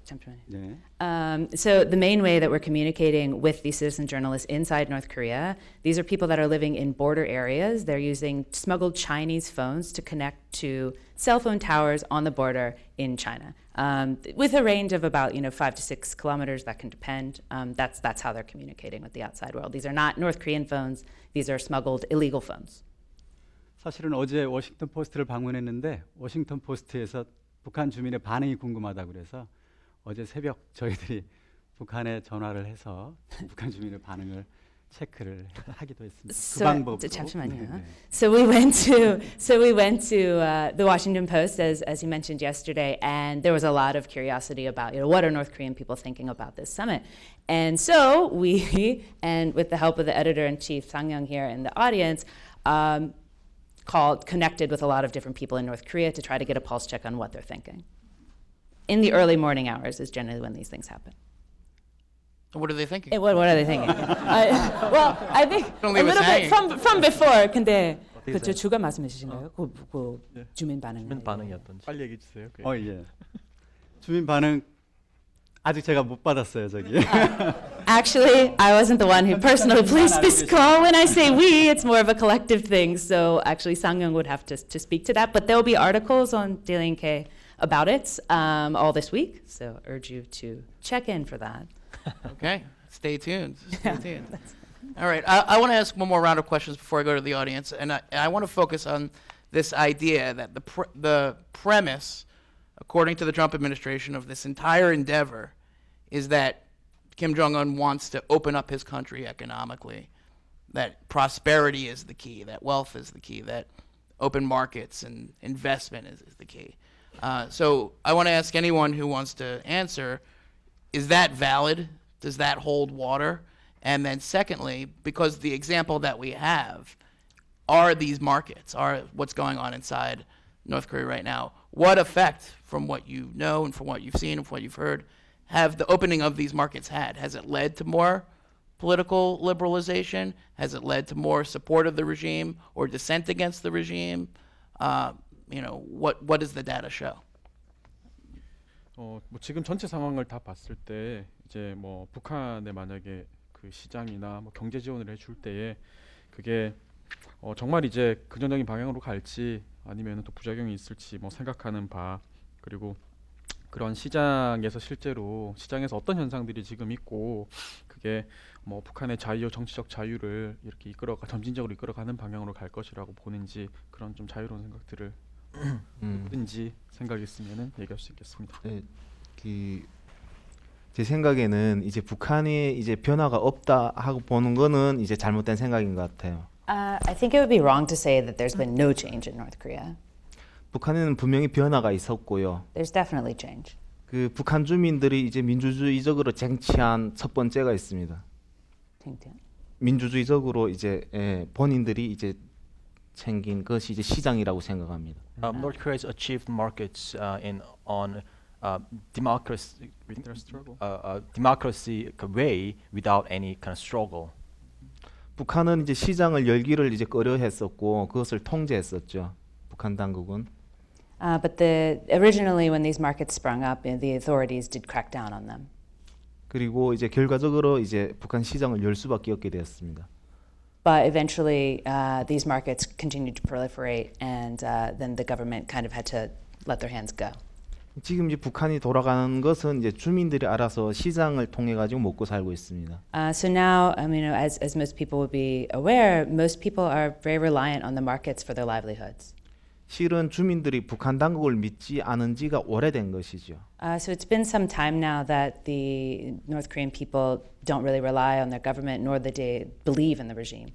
잠시만요. So the main way that we're communicating with these citizen journalists inside North Korea, these are people that are living in border areas. They're using smuggled Chinese phones to connect to cell phone towers on the border in China, with a range of about 5 to 6 kilometers. That can depend. That's how they're communicating with the outside world. These are not North Korean phones. These are smuggled illegal phones. 사실은 어제 워싱턴 포스트를 방문했는데 워싱턴 포스트에서 북한 주민의 반응이 궁금하다고 그래서 어제 새벽 저희들이 북한에 전화를 해서 북한 주민의 반응을 체크를 하기도 했습니다. 그 So, 방법으로. 잠시만요. 네. So we went to the Washington Post as you mentioned yesterday, and there was a lot of curiosity about what are North Korean people thinking about this summit, and so we and with the help of the editor-in-chief Sang-young here in the audience. Connected with a lot of different people in North Korea to try to get a pulse check on what they're thinking. In the early morning hours is generally when these things happen. What are they thinking? What are they thinking? I think a Don't leave us little bit hanging. from before. 근데 어떻게 그 생각해요? 주가 말씀해주신가요? 그 주민 반응. 주민 반응이었던지. 빨리 얘기해 주세요. 예. 주민 반응 아직 제가 못 받았어요, 저기. Actually, I wasn't the one who personally placed this call. When I say we, it's more of a collective thing. So actually, Sang-young would have to speak to that. But there will be articles on Daily NK about it all this week. So urge you to check in for that. Okay, stay tuned. Stay tuned. All right, I want to ask one more round of questions before I go to the audience, and I want to focus on this idea that the premise, according to the Trump administration, of this entire endeavor is that Kim Jong Un wants to open up his country economically, that prosperity is the key, that wealth is the key, that open markets and investment is the key. So I want to ask anyone who wants to answer, is that valid? Does that hold water? And then secondly, because the example that we have are these markets, are what's going on inside North Korea right now, what effect, from what you know and from what you've seen and from what you've heard, have the opening of these markets had? Has it led to more political liberalization? Has it led to more support of the regime or dissent against the regime? What does the data show? 뭐 지금 전체 상황을 다 봤을 때 이제 뭐 북한에 만약에 그 시장이나 뭐 경제 지원을 해줄 때에 그게 정말 이제 긍정적인 방향으로 갈지 아니면 또 부작용이 있을지 뭐 생각하는 바, 그리고 그런 시장에서 실제로 시장에서 어떤 현상들이 지금 있고 그게 뭐 북한의 정치적 자유를 이렇게 점진적으로 이끌어가는 방향으로 갈 것이라고 보는지, 그런 좀 자유로운 생각들을 뭐든지 생각이 있으면은 얘기할 수 있겠습니다. 네, 제 생각에는 이제 북한이 이제 변화가 없다 하고 보는 거는 이제 잘못된 생각인 것 같아요. I think it would be wrong to say that there's been no change in North Korea. 북한에는 분명히 변화가 있었고요. There's definitely change. 그 북한 주민들이 이제 민주주의적으로 쟁취한 첫 번째가 있습니다. 민주주의적으로 이제 본인들이 이제 챙긴 것이 이제 시장이라고 생각합니다. North Korea has achieved markets on democracy way without any kind of struggle. 북한은 이제 시장을 열기를 이제 꺼려했었고 그것을 통제했었죠. 북한 당국은. But originally when these markets sprung up, the authorities did crack down on them. 그리고 이제 결과적으로 이제 북한 시장을 열 수밖에 없게 되었습니다. But eventually, these markets continued to proliferate, and then the government kind of had to let their hands go. 지금 이제 북한이 돌아가는 것은 이제 주민들이 알아서 시장을 통해 가지고 먹고 살고 있습니다. So now, as most people would be aware, most people are very reliant on the markets for their livelihoods. 실은 주민들이 북한 당국을 믿지 않은 지가 오래된 것이죠. So it's been some time now that the North Korean people don't really rely on their government, nor that they believe in the regime.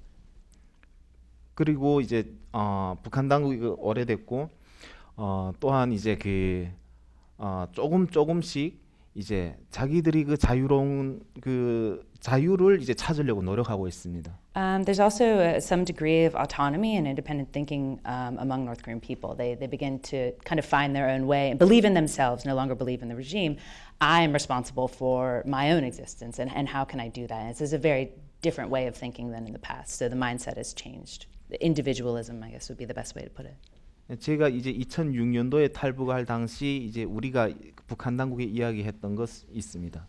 그리고 이제 북한 당국이 오래됐고 또한 이제 조금씩 이제 자기들이 그 자유로운 그 자유를 이제 찾으려고 노력하고 있습니다. There's also some degree of autonomy and independent thinking among North Korean people. They begin to kind of find their own way and believe in themselves, no longer believe in the regime. I am responsible for my own existence, and how can I do that? And this is a very different way of thinking than in the past. So the mindset has changed. The individualism, I guess, would be the best way to put it. 제가 이제 2006년도에 탈북할 당시 이제 우리가 북한 당국에 이야기했던 것 있습니다.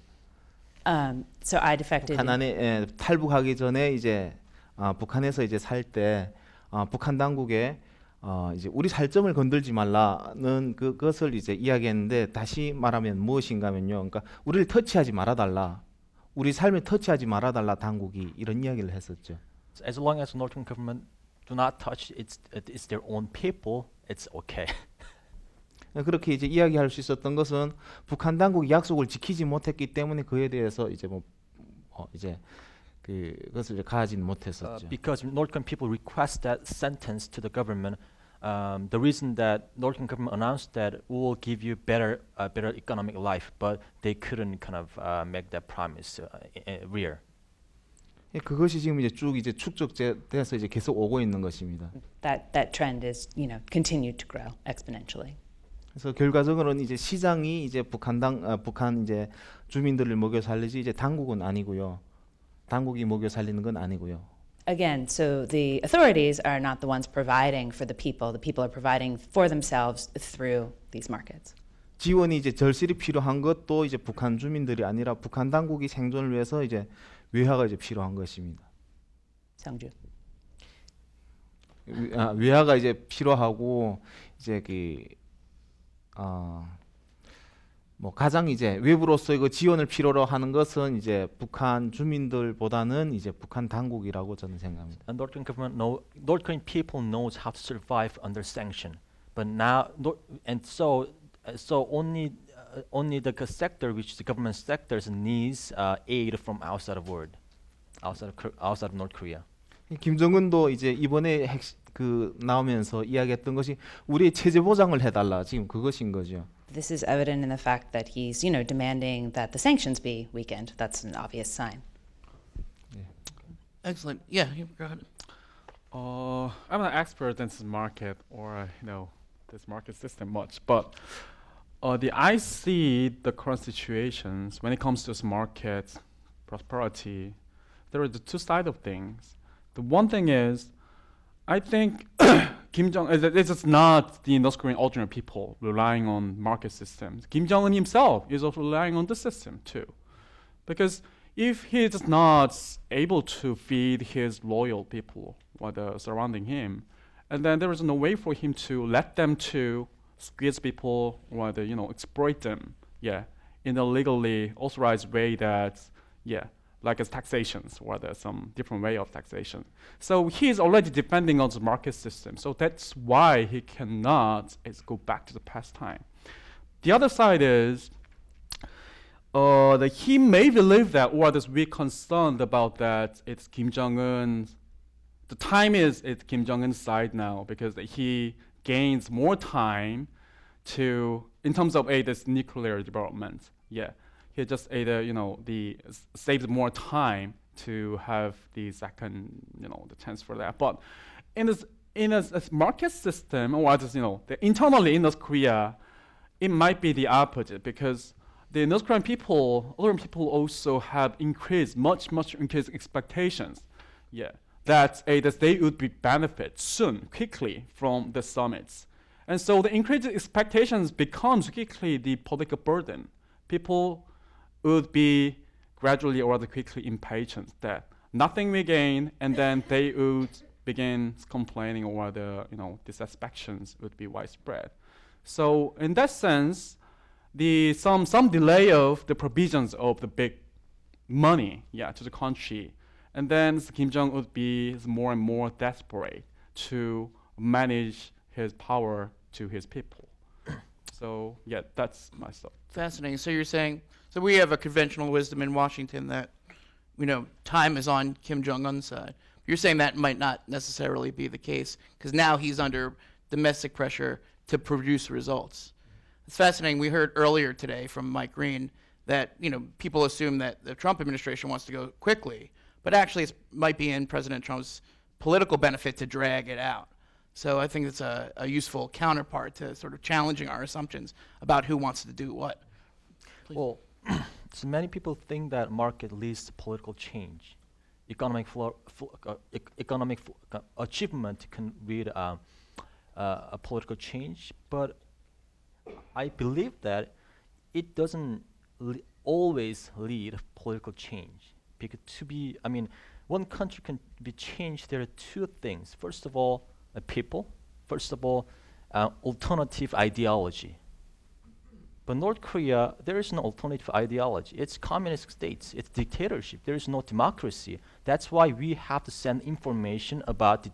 So I defected. 북한 안에 탈북하기 전에 이제 북한에서 이제 살 때 북한 당국에 이제 우리 살점을 건들지 말라는 그것을 이제 이야기했는데, 다시 말하면 무엇인가면요. 그러니까 우리를 터치하지 말아달라, 우리 삶을 터치하지 말아달라 당국이 이런 이야기를 했었죠. As long as North Korean government do not touch it's their own people, it's okay. 그렇게 이제 이야기할 수 있었던 것은 북한 당국이 약속을 지키지 못했기 때문에 그에 대해서 이제 이제 그것을 이제 가하지는 못했었죠. Because North Korean people request that sentence to the government. The reason that North Korean government announced that we will give you better economic life, but they couldn't kind of make that promise real. 예, 그것이 지금 이제 쭉 이제 축적돼서 이제 계속 오고 있는 것입니다. That trend is, continued to grow exponentially. 그래서 결과적으로는 이제 시장이 이제 북한 이제 주민들을 먹여 살리지 이제 당국은 아니고요. 당국이 먹여 살리는 건 아니고요. Again, so the authorities are not the ones providing for the people. The people are providing for themselves through these markets. 지원이 이제 절실히 필요한 것도 이제 북한 주민들이 아니라 북한 당국이 생존을 위해서 이제 외화가 이제 필요한 것입니다. 성주. 외화가 이제 필요하고 이제 뭐 가장 이제 외부로서 이거 지원을 필요로 하는 것은 이제 북한 주민들보다는 이제 북한 당국이라고 저는 생각합니다. And North Korean people knows how to survive under sanction, but now so only the sector which the government sectors needs aid from outside of world, outside of North Korea. 김정은도 이제 이번에 나오면서 이야기했던 것이 우리의 체제 보장을 해달라 지금 그것인 거죠. This is evident in the fact that he's, demanding that the sanctions be weakened. That's an obvious sign. Excellent. Yeah, go ahead. I'm not expert in this market or this market system much, but I see the current situations when it comes to this market prosperity. There are the two sides of things. The one thing is, I think Kim Jong Un, this is not the North Korean ordinary people relying on market systems. Kim Jong Un himself is also relying on the system too. Because if he is not able to feed his loyal people or the surrounding him, and then there is no way for him to let them to squeeze people or exploit them, in a legally authorized way that, like as taxations or there's some different way of taxation. So he is already depending on the market system. So that's why he cannot go back to the past time. The other side is that he may believe that, or that we're concerned about that it's Kim Jong Un. The time is at Kim Jong Un's side now because he gains more time in terms of this nuclear development. He just saves more time to have the second, the chance for that. But in a market system, or just, internally in North Korea, it might be the opposite because the North Korean people, other people also have much increased expectations. That they would be benefit soon, quickly from the summits. And so the increased expectations becomes quickly the political burden. People would be gradually or rather quickly impatient that nothing will gain, and then they would begin complaining or the dissatisfactions would be widespread. So in that sense, some delay of the provisions of the big money to the country, and then Kim Jong would be more and more desperate to manage his power to his people. So that's my thought. Fascinating. So you're saying, so we have a conventional wisdom in Washington that, time is on Kim Jong Un's side. You're saying that might not necessarily be the case because now he's under domestic pressure to produce results. It's fascinating. We heard earlier today from Mike Green that, people assume that the Trump administration wants to go quickly, but actually it might be in President Trump's political benefit to drag it out. So I think it's a useful counterpart to sort of challenging our assumptions about who wants to do what. Please. Well, so many people think that market leads to political change. Economic achievement can lead a political change, but I believe that it doesn't always lead political change. Because one country can be changed. There are two things. First of all, people. First of all, alternative ideology. But North Korea, there is no alternative ideology. It's communist states. It's dictatorship. There is no democracy. That's why we have to send information about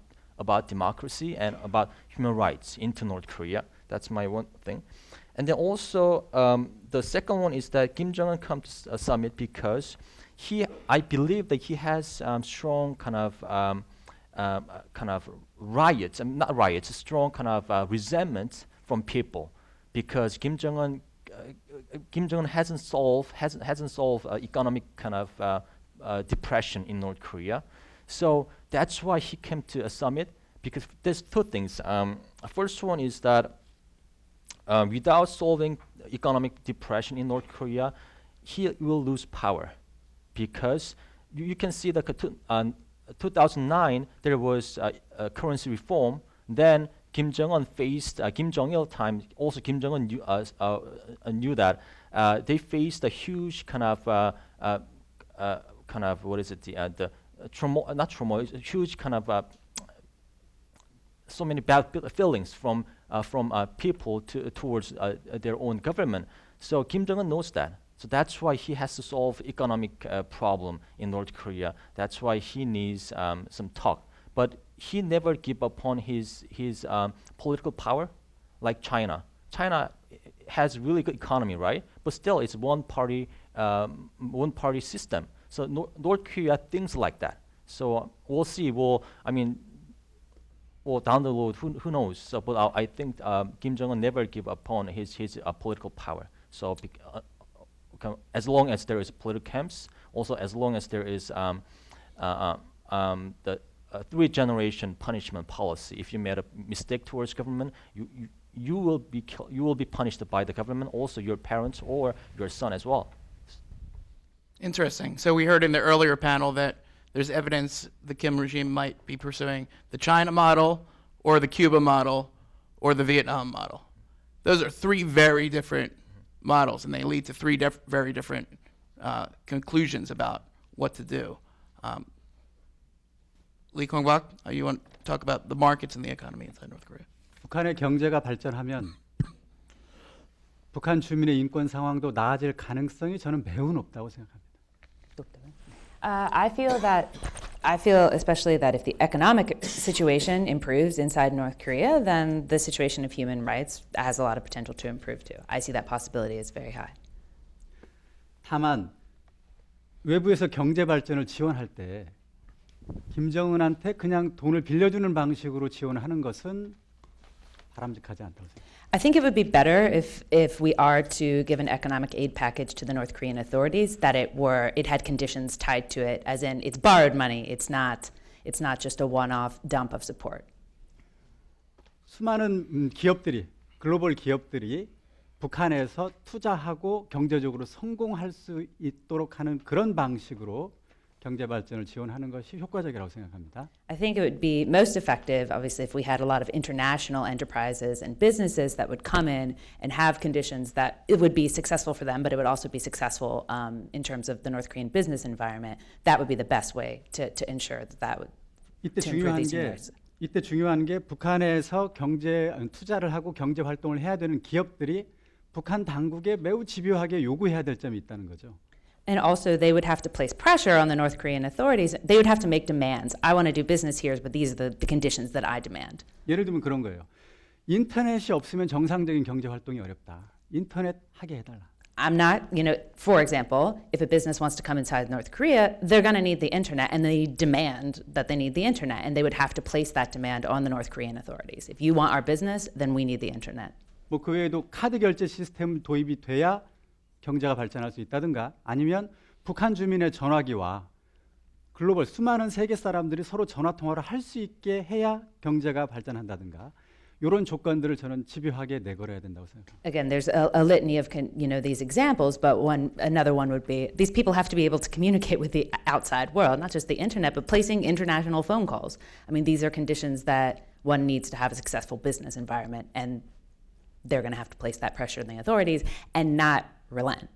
democracy and about human rights into North Korea That's my one thing. And then also, the second one is that Kim Jong Un comes to a summit because I believe that he has strong kind of riots, not riots, strong kind of resentment from people, because Kim Jong Un hasn't solved economic kind of depression in North Korea. So that's why he came to a summit, because there's two things. First one is that without solving economic depression in North Korea, he will lose power, because you can see that 2009 there was a currency reform. Then Kim Jong Un faced Kim Jong Il time. Also, Kim Jong Un knew that they faced a huge kind of what is it? The turmoil, not turmoil. A huge kind of so many bad feelings from people towards their own government. So Kim Jong Un knows that. So that's why he has to solve economic problem in North Korea. That's why he needs some talk. But he never give up on his political power, like China. China has really good economy, right? But still, it's one party system. So North Korea thinks like that. So we'll see. Down the road, who knows? So, but I think Kim Jong Un never give up on his political power. So as long as there is political camps, also as long as there is the 3-generation punishment policy. If you made a mistake towards government, you will be punished by the government, also your parents or your son as well. Interesting. So we heard in the earlier panel that there's evidence the Kim regime might be pursuing the China model or the Cuba model or the Vietnam model. Those are 3 very different models, and they lead to 3 very different conclusions about what to do. Lee Kwang-bak, you want to talk about the markets and the economy inside North Korea? 북한의 경제가 발전하면 북한 주민의 인권 상황도 나아질 가능성이 저는 매우 높다고 생각합니다. I feel especially that if the economic situation improves inside North Korea, then the situation of human rights has a lot of potential to improve too. I see that possibility as very high. 다만 외부에서 경제 발전을 지원할 때 김정은한테 그냥 돈을 빌려주는 방식으로 지원하는 것은 바람직하지 않다고 생각합니다. I think it would be better if we are to give an economic aid package to the North Korean authorities that it had conditions tied to it, as in it's borrowed money. It's not just a one-off dump of support. 수많은 기업들이 글로벌 기업들이 북한에서 투자하고 경제적으로 성공할 수 있도록 하는 그런 방식으로 경제 발전을 지원하는 것이 효과적이라고 생각합니다. I think it would be most effective, obviously, if we had a lot of international enterprises and businesses that would come in and have conditions that it would be successful for them, but it would also be successful in terms of the North Korean business environment. That would be the best way to ensure that would to improve these environments. 이때 중요한 게 북한에서 경제 투자를 하고 경제 활동을 해야 되는 기업들이 북한 당국에 매우 집요하게 요구해야 될 점이 있다는 거죠. And also, they would have to place pressure on the North Korean authorities. They would have to make demands. I want to do business here, but these are the conditions that I demand. 예를 들면 그런 거예요. 인터넷이 없으면 정상적인 경제 활동이 어렵다. 인터넷 하게 해달라. I'm not, for example, if a business wants to come inside North Korea, they're going to need the internet, and they demand that they need the internet, and they would have to place that demand on the North Korean authorities. If you want our business, then we need the internet. 뭐 그 외에도 카드 결제 시스템 도입이 돼야 경제가 발전할 수 있다든가, 아니면 북한 주민의 전화기와 글로벌 수많은 세계 사람들이 서로 전화 통화를 할 수 있게 해야 경제가 발전한다든가, 이런 조건들을 저는 집요하게 내걸어야 된다고 생각합니다. Again, there's a litany of these examples, but another one would be these people have to be able to communicate with the outside world, not just the internet, but placing international phone calls. I mean, these are conditions that one needs to have a successful business environment, and they're going to have to place that pressure on the authorities and not relent.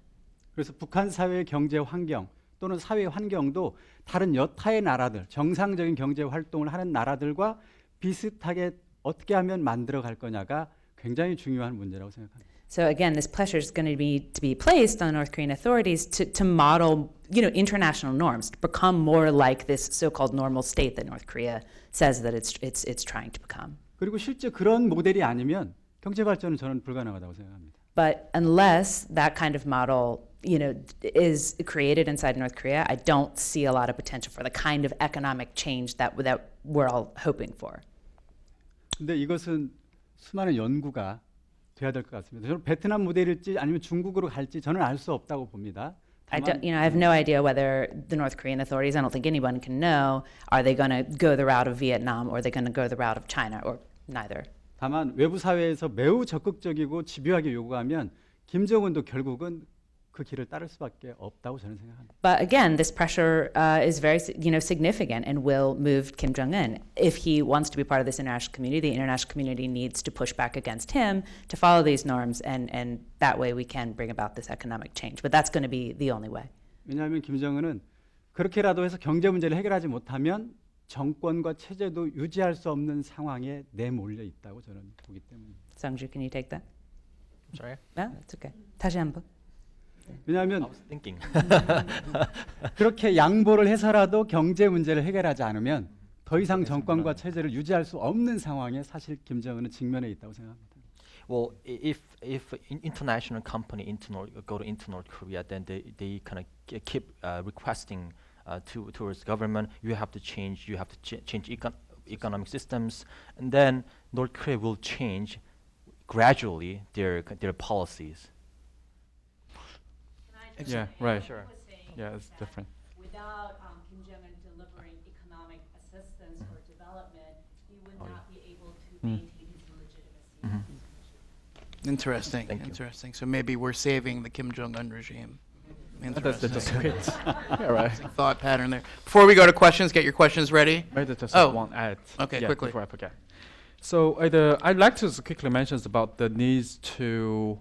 그래서 북한 사회의 경제 환경 또는 사회 환경도 다른 여타의 나라들, 정상적인 경제 활동을 하는 나라들과 비슷하게 어떻게 하면 만들어 갈 거냐가 굉장히 중요한 문제라고 생각합니다. So again, this pressure is going to be placed on North Korean authorities to model, international norms, to become more like this so-called normal state that North Korea says that it's trying to become. 그리고 실제 그런 모델이 아니면 경제 발전은 저는 불가능하다고 생각합니다. But unless that kind of model, is created inside North Korea, I don't see a lot of potential for the kind of economic change that we're all hoping for. 근데 이것은 수많은 연구가 돼야 될 것 같습니다. 저는 베트남 모델일지 아니면 중국으로 갈지 저는 알 수 없다고 봅니다. I have no idea whether the North Korean authorities, I don't think anyone can know, are they going to go the route of Vietnam or are they going to go the route of China or neither. 다만 외부 사회에서 매우 적극적이고 집요하게 요구하면 김정은도 결국은 그 길을 따를 수밖에 없다고 저는 생각합니다. But again, this pressure is very, significant and will move Kim Jong Un. If he wants to be part of this international community, the international community needs to push back against him to follow these norms, and that way we can bring about this economic change. But that's going to be the only way. 왜냐하면 김정은은 그렇게라도 해서 경제 문제를 해결하지 못하면 정권과 체제도 유지할 수 없는 상황에 내몰려 있다고 저는 보기 때문입니다. Seong-ho, can you take that? Sorry? No, it's okay. 다시 한번. 왜냐하면 I was thinking. 그렇게 양보를 해서라도 경제 문제를 해결하지 않으면 더 이상 정권과 체제를 유지할 수 없는 상황에 사실 김정은은 직면해 있다고 생각합니다. Well, if international company go to North Korea, then they kind of keep requesting towards government. You have to change economic systems, and then North Korea will change gradually their policies. Yeah, right. Sure. Yeah, it's different. Without Kim Jong Un delivering economic assistance or development, he would not be able to maintain his legitimacy. Interesting. Interesting. So maybe we're saving the Kim Jong Un regime. That's great. Yeah, right. Thought pattern there. Before we go to questions, get your questions ready. Maybe just Oh. one add. Okay, Yeah, quickly. before I forget. So I'd like to just quickly mention about the needs to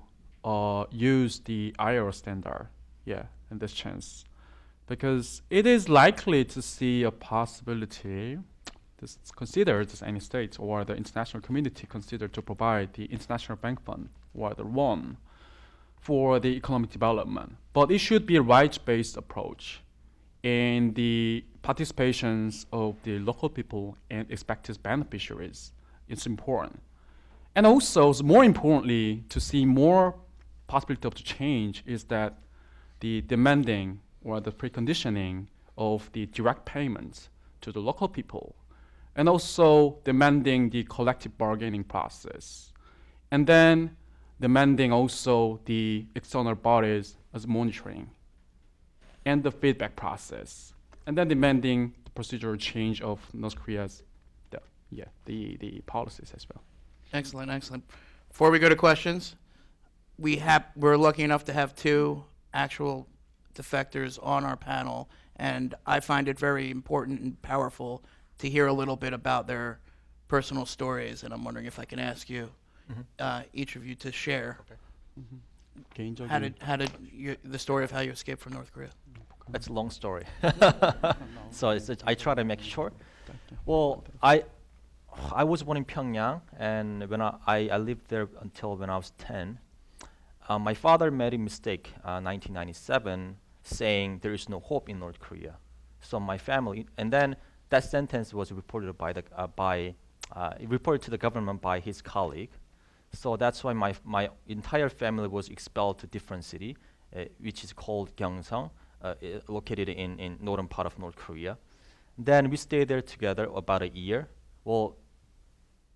use the ILO standard. Yeah, in this chance, because it is likely to see a possibility. This considered as any state or the international community consider to provide the international bank fund or the loan for the economic development, but it should be a rights-based approach, and the participations of the local people and expected beneficiaries is important, and also more importantly, to see more possibility of the change is that the demanding or the preconditioning of the direct payments to the local people, and also demanding the collective bargaining process, and then demanding also the external bodies as monitoring, and the feedback process, and then demanding the procedural change of North Korea's the policies as well. Excellent, excellent. Before we go to questions, we're lucky enough to have two actual defectors on our panel, and I find it very important and powerful to hear a little bit about their personal stories, and I'm wondering if I can ask you, each of you, to share the story of how you escaped from North Korea. It's a long story. So I try to make it short. Well, I was born in Pyongyang, and when I lived there until when I was 10. My father made a mistake 1997, saying there is no hope in North Korea. So my family, and then that sentence was reported reported to the government by his colleague. So that's why my entire family was expelled to different city, which is called Gyeongsang, located in northern part of North Korea. Then we stayed there together about a year. Well,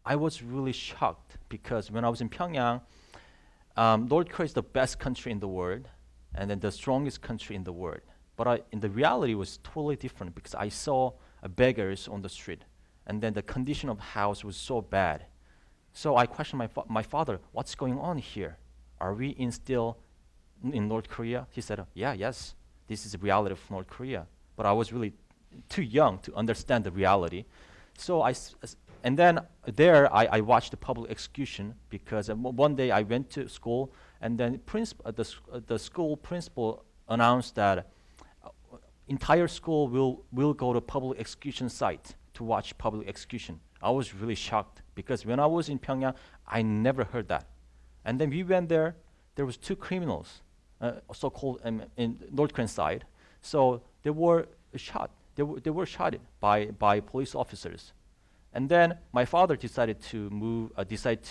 I was really shocked because when I was in Pyongyang, North Korea is the best country in the world, and then the strongest country in the world. But in the reality, it was totally different because I saw beggars on the street, and then the condition of house was so bad. So I questioned my father, what's going on here? Are we still in North Korea? He said, yes, this is the reality of North Korea. But I was really too young to understand the reality. So and then there I watched the public execution because one day I went to school, and then the school principal announced that entire school will go to public execution site to watch public execution. I was really shocked because when I was in Pyongyang, I never heard that. And then we went there. There was two criminals, so-called in North Korean side. So they were shot. They were shot by police officers. And then my father decided to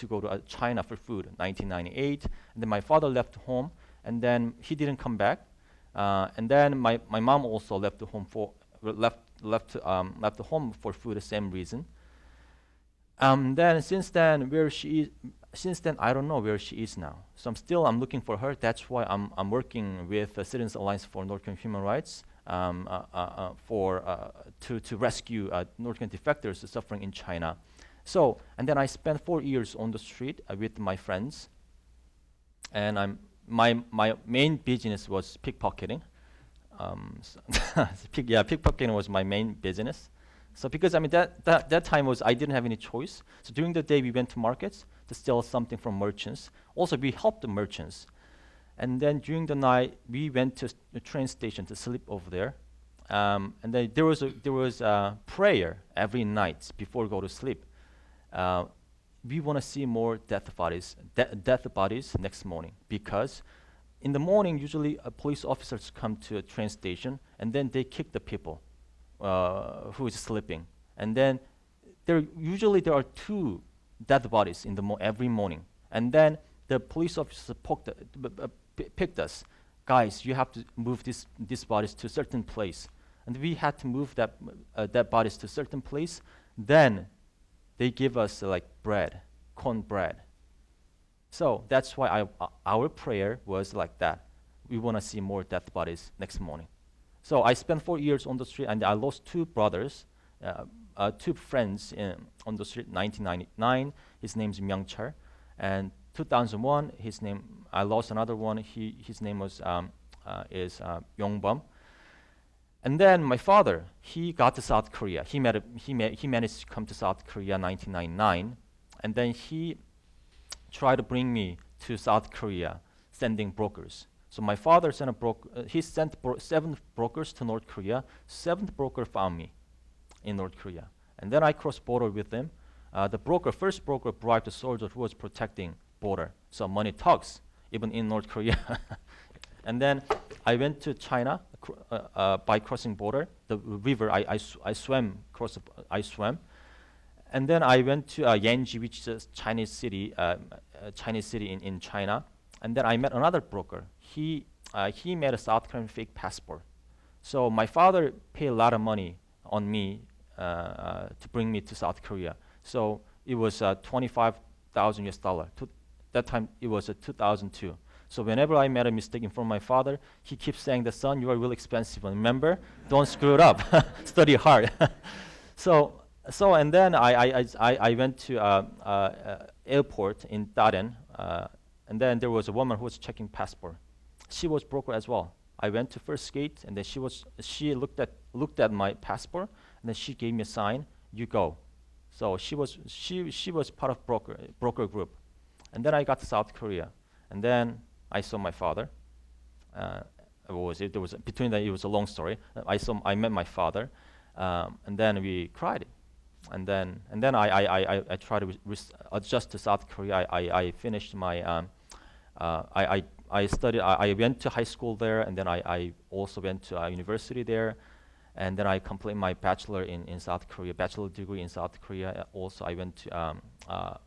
go to China for food, 1998. And then my father left home, and then he didn't come back. And then my mom also left the home for food, the same reason. Then since then I don't know where she is now. So I'm looking for her. That's why I'm working with the Citizens Alliance for North Korean Human Rights to rescue North Korean defectors suffering in China. So and then I spent 4 years on the street with my friends, and my main business was pickpocketing. Pickpocketing was my main business. So because that time I didn't have any choice. So during the day we went to markets to steal something from merchants. Also we helped the merchants. And then during the night we went to the train station to sleep over there. And then there was a prayer every night before we go to sleep. We want to see more death bodies next morning, because in the morning usually police officers come to a train station and then they kick the people who is sleeping, and then there are 2 dead bodies in every morning, and then the police officer picked us, guys, you have to move these bodies to a certain place, and we had to move that bodies to a certain place. Then they give us like corn bread. So that's why our prayer was like that. We want to see more dead bodies next morning. So I spent 4 years on the street, and I lost 2 brothers, 2 friends on the street. 1999, his name's Myung-chul, and 2001, I lost another one. His name was Yong-bum. And then my father, he got to South Korea. He managed to come to South Korea 1999, and then he tried to bring me to South Korea, sending brokers. So my father sent he sent 7 brokers to North Korea. 7th broker found me in North Korea. And then I crossed border with them. First broker bribed the soldier who was protecting border. So money talks, even in North Korea. And then I went to China by crossing border. The river, I swam. And then I went to Yanji, which is a Chinese city in China. And then I met another broker. He made a South Korean fake passport. So my father paid a lot of money on me to bring me to South Korea. So it was $25,000 US. That time it was 2002. So whenever I made a mistake in front of my father, he keeps saying, "The son, you are really expensive. Remember, don't screw it up. Study hard." So and then I went to airport in Daren. And then there was a woman who was checking passport. She was broker as well. I went to first gate, and then she looked at my passport, and then she gave me a sign, "You go." So she was part of broker group. And then I got to South Korea, and then I saw my father. Between that, it was a long story. I met my father, and then we cried. And then I tried to adjust to South Korea. I finished my I studied. I went to high school there, and then I also went to a university there, and then I completed my bachelor in South Korea, bachelor degree in South Korea. Also, I went to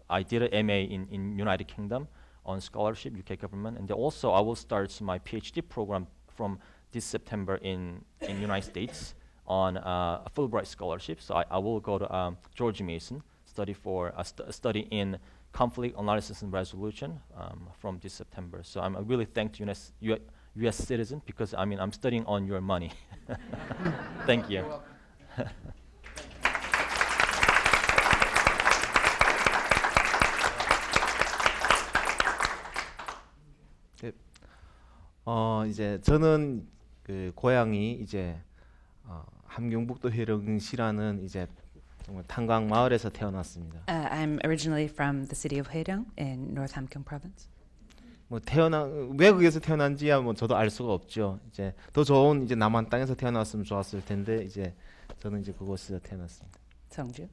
I did an MA in United Kingdom on scholarship, UK government, and then also I will start my PhD program from this September in United States on a Fulbright scholarship. So I will go to George Mason, study in conflict analysis and resolution from this September. So I'm really thankful to U.S. citizen, because I'm studying on your money. Thank you. 이제 저는 그 고향이 이제 함경북도 회령시라는 이제 정말 탄광 마을에서 태어났습니다. I'm originally from the city of Haeryong in North Hamgyong Province. 뭐 외국에서 태어난지야 뭐 저도 알 수가 없죠. 이제 더 좋은 이제 남한 땅에서 태어났으면 좋았을 텐데 이제 저는 이제 그곳에서 태어났습니다. Seong-ho.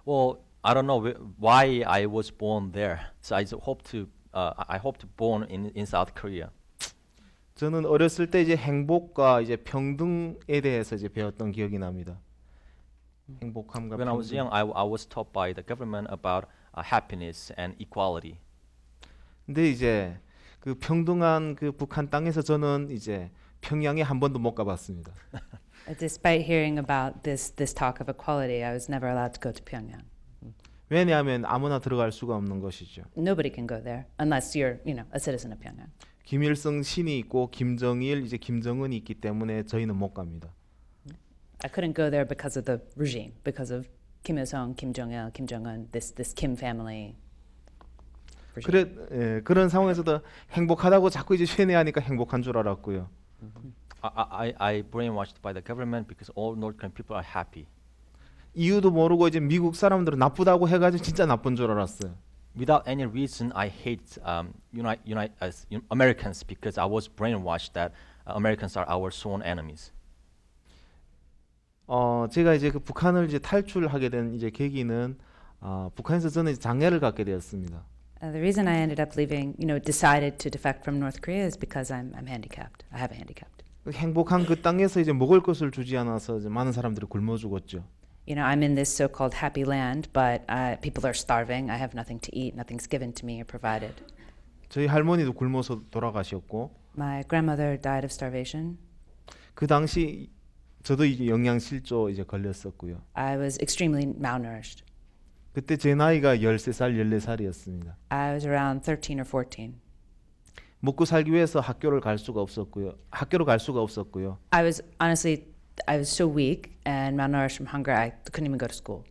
Well, I don't know why I was born there. So I hope to born in South Korea. 저는 어렸을 때 이제 행복과 이제 평등에 대해서 이제 배웠던 기억이 납니다. 행복함과 When I was 평등. young, I was taught by the government about happiness and equality. 근데 이제 그 평등한 그 북한 땅에서 저는 이제 평양에 한 번도 못 가봤습니다. Despite hearing about this talk of equality, I was never allowed to go to Pyongyang. 왜냐하면 아무나 들어갈 수가 없는 것이죠. Nobody can go there unless you're, a citizen of Pyongyang. 김일성 신이 있고 김정일 이제 김정은이 있기 때문에 저희는 못 갑니다. I couldn't go there because of the regime, because of Kim Il-sung, Kim Jong-il, Kim Jong-un, this Kim family. 그런 상황에서도 행복하다고 자꾸 이제 쇠뇌하니까 행복한 줄 알았고요. I brainwashed by the government because all North Korean people are happy. 이유도 모르고 이제 미국 사람들은 나쁘다고 해가지고 진짜 나쁜 줄 알았어요. Without any reason, I hate Americans because I was brainwashed that Americans are our sworn enemies. 제가 이제 그 북한을 이제 탈출하게 된 이제 계기는 북한에서 저는 이제 장애를 갖게 되었습니다. The reason I ended up leaving, decided to defect from North Korea is because I'm handicapped. I have a handicap. 행복한 그 땅에서 이제 먹을 것을 주지 않아서 이제 많은 사람들이 굶어 죽었죠. I'm in this so-called happy land, but people are starving. I have nothing to eat. Nothing's given to me or provided. 저희 할머니도 굶어서 돌아가셨고. My grandmother died of starvation. 그 당시 저도 이제 영양실조 이제 걸렸었고요. I was extremely malnourished. 그때 제 나이가 13살, 14살이었습니다. I was around 13 or 14. 먹고 살기 위해서 학교를 갈 수가 없었고요. I was so weak and malnourished from hunger. I couldn't even go to school.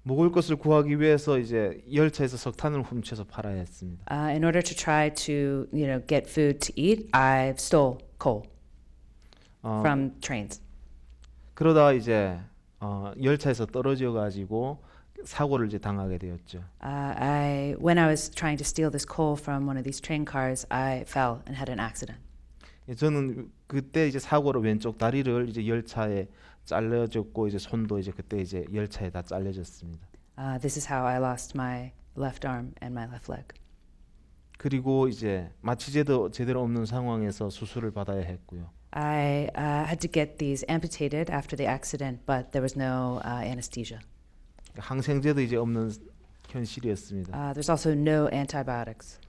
먹을 것을 구하기 위해서 이제 열차에서 석탄을 훔쳐서 팔아야 했습니다. In order to try to, get food to eat, I stole coal from trains. 그러다 이제 열차에서 떨어져 가지고 사고를 이제 당하게 되었죠. When I was trying to steal this coal from one of these train cars, I fell and had an accident. 저는 그때 이제 사고로 왼쪽 다리를 이제 열차에 잘려졌고 이제 손도 이제 그때 이제 열차에 다 잘려졌습니다. This is how I lost my left arm and my left leg. 그리고 이제 마취제도 제대로 없는 상황에서 수술을 받아야 했고요. I had to get these amputated after the accident, but there was no anesthesia. 항생제도 이제 없는 현실이었습니다. There's also no antibiotics.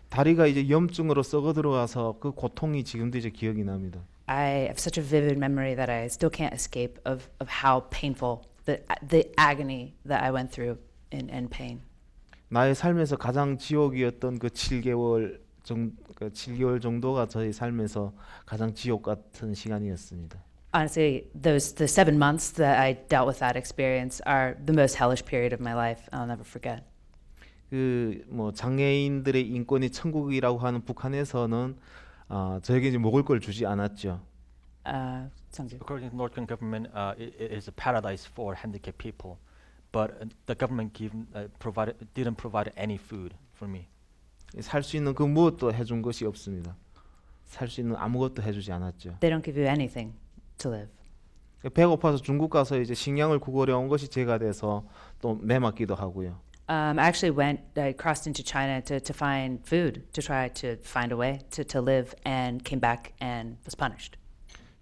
다리가 이제 염증으로 썩어 들어가서 그 고통이 지금도 이제 기억이 납니다. I have such a vivid memory that I still can't escape of how painful the agony that I went through in pain. 나의 삶에서 가장 지옥이었던 그 7개월 정도가 저희 삶에서 가장 지옥 같은 시간이었습니다. Honestly, the 7 months that I dealt with that experience are the most hellish period of my life. I'll never forget. 그 뭐 장애인들의 인권이 천국이라고 하는 북한에서는 저에게 이제 먹을 걸 주지 않았죠. According to the North Korean government, it is a paradise for handicapped people, but the government didn't provide any food for me. 살 수 있는 그 무엇도 해준 것이 없습니다. 살 수 있는 아무것도 해주지 않았죠. They don't give you anything to live. 배고파서 중국 가서 이제 식량을 구걸해 온 것이 제가 돼서 또 매맞기도 하고요. I actually I crossed into China to find food, to try to find a way to live, and came back and was punished.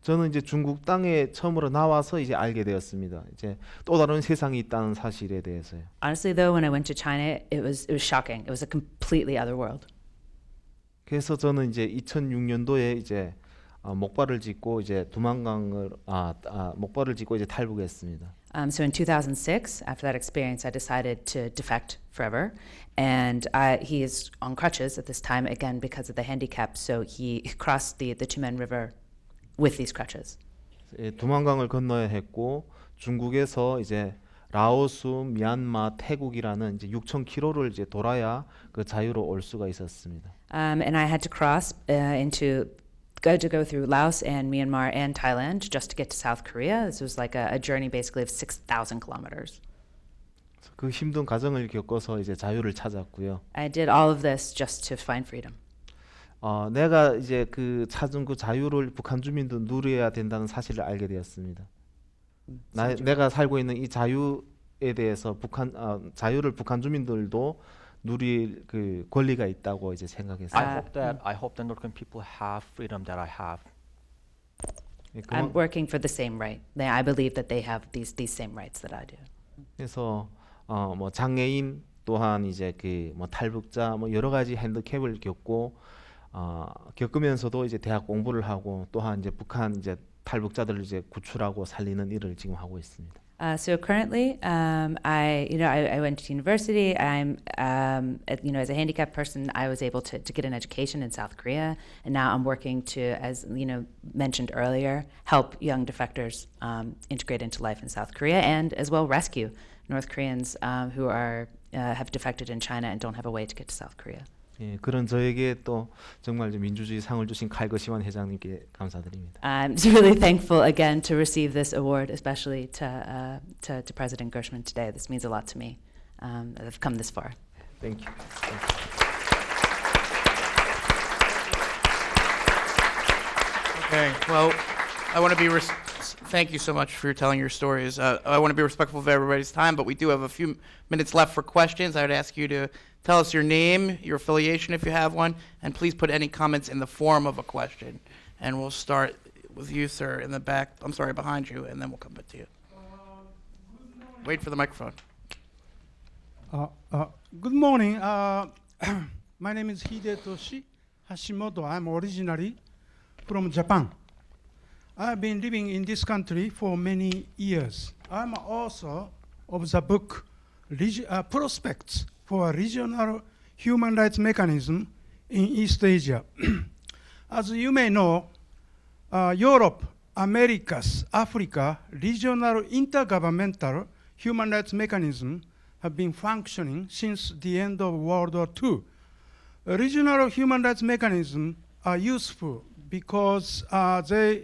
저는 이제 중국 땅에 처음으로 나와서 이제 알게 되었습니다. 이제 또 다른 세상이 있다는 사실에 대해서요. Honestly, though, when I went to China, it was shocking. It was a completely other world. 그래서 저는 이제 2006년도에 이제 목발을 짚고 이제 목발을 짚고 이제 탈북했습니다. So in 2006, after that experience, I decided to defect forever, and he is on crutches at this time again because of the handicap. So he crossed the Tumen River with these crutches. 두만강을 건너야 했고 중국에서 이제 라오스, 미얀마, 태국이라는 이제 6,000km를 이제 돌아야 그 자유로 올 수가 있었습니다. And I had to cross to go through Laos and Myanmar and Thailand just to get to South Korea. This was like a journey basically of 6,000 kilometers. 그 힘든 과정을 겪어서 이제 자유를 찾았고요. I did all of this just to find freedom. 내가 이제 그 찾은 그 자유를 북한 주민도 누려야 된다는 사실을 알게 되었습니다. 내가 살고 있는 이 자유에 대해서 자유를 북한 주민들도 누릴 그 권리가 있다고 이제 생각했어요. I hope that North Korean people have freedom that I have. I'm working for the same right. I believe that they have these same rights that I do. 그래서 뭐 장애인 또한 이제 그 뭐 탈북자 뭐 여러 가지 핸디캡을 겪으면서도 이제 대학 공부를 하고 또한 이제 북한 이제 탈북자들을 이제 구출하고 살리는 일을 지금 하고 있습니다. So currently, I went to university. I'm, as a handicapped person, I was able to get an education in South Korea, and now I'm working to, as mentioned earlier, help young defectors integrate into life in South Korea, and as well rescue North Koreans who have defected in China and don't have a way to get to South Korea. 예, 그런 저에게 또 정말 민주주의 상을 주신 칼거시완 회장님께 감사드립니다. I'm really thankful again to receive this award, especially to President Gershman today. This means a lot to me. I've come this far. Thank you. Okay, well, I want to be thank you so much for telling your stories. I want to be respectful of everybody's time, but we do have a few minutes left for questions. I would ask you to tell us your name, your affiliation if you have one, and please put any comments in the form of a question. And we'll start with you, sir, in the back. I'm sorry, behind you, and then we'll come back to you. Wait for the microphone. Good morning. My name is Hidetoshi Hashimoto. I'm originally from Japan. I've been living in this country for many years. I'm author of the book Prospects for a Regional Human Rights Mechanism in East Asia. As you may know, Europe, Americas, Africa, regional intergovernmental human rights mechanisms have been functioning since the end of World War II. Regional human rights mechanisms are useful because they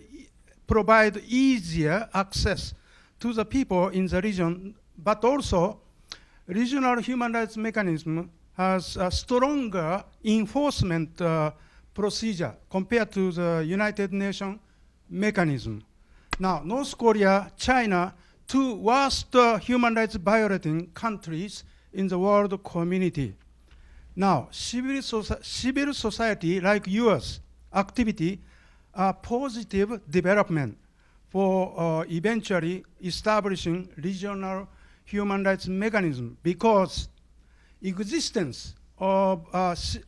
provide easier access to the people in the region, but also regional human rights mechanism has a stronger enforcement procedure compared to the United Nations mechanism. Now, North Korea, China, two worst human rights violating countries in the world community. Now, civil society like yours activity are positive development for eventually establishing regional human rights mechanism, because existence of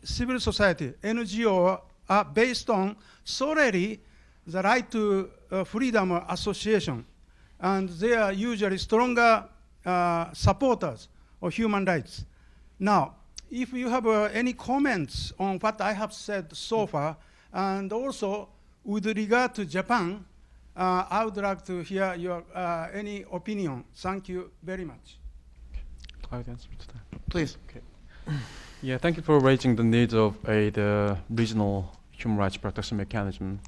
civil society, NGO, are based on solely the right to freedom of association, and they are usually stronger supporters of human rights. Now, if you have any comments on what I have said so far, and also with regard to Japan, I would like to hear your any opinion. Thank you very much. I would answer to that. Please. Okay. Yeah, thank you for raising the needs of the regional human rights protection mechanism.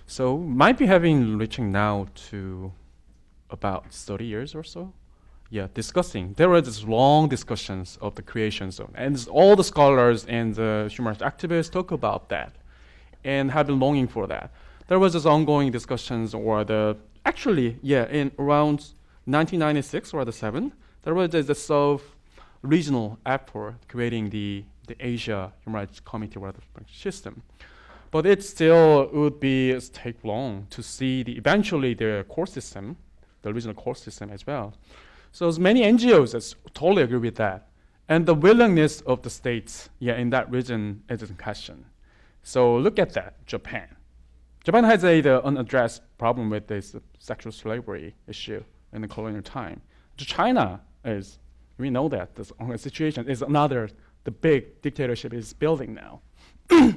So might be reaching now to about 30 years or so. Yeah, discussing. There were these long discussions of the creation zone, and all the scholars and the human rights activists talk about that, and have been longing for that. There was this ongoing discussions, or in around 1996 or the 7, there was this sub-regional effort creating the Asia Human Rights Committee or the system. But it still would take long to see eventually the core system, the regional core system as well. So as many NGOs totally agree with that. And the willingness of the states in that region is in question. So look at that, Japan. Japan has the unaddressed problem with this sexual slavery issue in the colonial time. China we know that this situation is the big dictatorship is building now.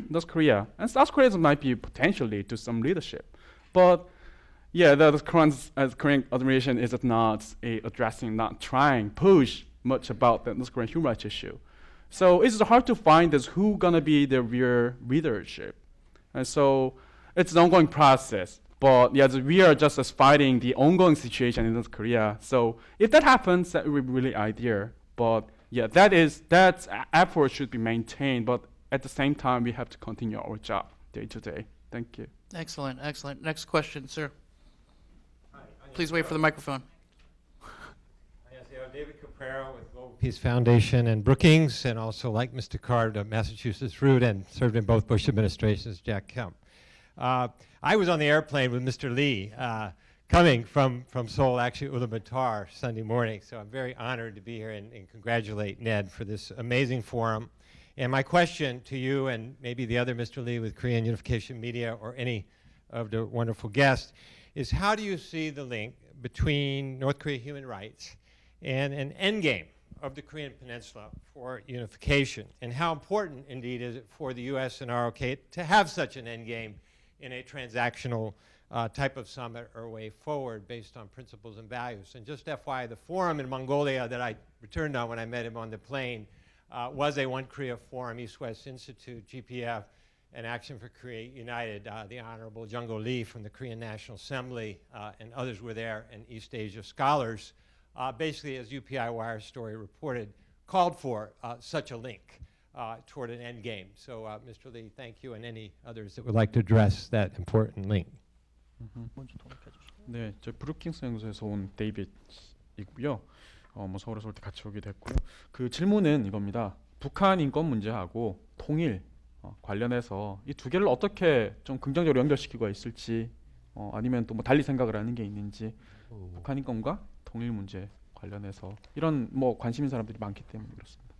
North Korea, and South Korea might be potentially to some leadership. But the current Korean administration is not not trying, push much about the North Korean human rights issue. So it's hard to find who's gonna be the real leadership. And so it's an ongoing process. But we are just fighting the ongoing situation in North Korea. So if that happens, that would be really ideal. But that effort should be maintained. But at the same time, we have to continue our job day to day. Thank you. Excellent, excellent. Next question, sir. Please wait for the microphone. David Caprero with Global Peace Foundation and Brookings, and also, like Mr. Card, a Massachusetts root, and served in both Bush administrations, Jack Kemp. I was on the airplane with Mr. Lee coming from Seoul, actually Ulaanbaatar, Sunday morning. So I'm very honored to be here and congratulate Ned for this amazing forum. And my question to you and maybe the other Mr. Lee with Korean Unification Media or any of the wonderful guests is how do you see the link between North Korea human rights and an endgame of the Korean Peninsula for unification? And how important, indeed, is it for the U.S. and ROK to have such an endgame in a transactional type of summit or way forward based on principles and values? And just FYI, the forum in Mongolia that I returned on when I met him on the plane was a One Korea Forum, East-West Institute, GPF, and Action for Korea United. The Honorable Jung-go Lee from the Korean National Assembly and others were there, and East Asia scholars, basically, as UPI Wire story reported, called for such a link toward an end game. So, Mr. Lee, thank you, and any others that would like to address that important link. 네, 저 브루킹스 연구소에서 온 데이빗이고요. 뭐 서울에서 올 때 같이 오게 됐고요. 그 질문은 이겁니다. 북한 인권 문제하고 통일 관련해서 이 두 개를 어떻게 좀 긍정적으로 연결시키고 있을지, 아니면 또 뭐 달리 생각을 하는 게 있는지, 북한 인권과 통일 문제 관련해서 이런 뭐 관심 있는 사람들이 많기 때문에 그렇습니다.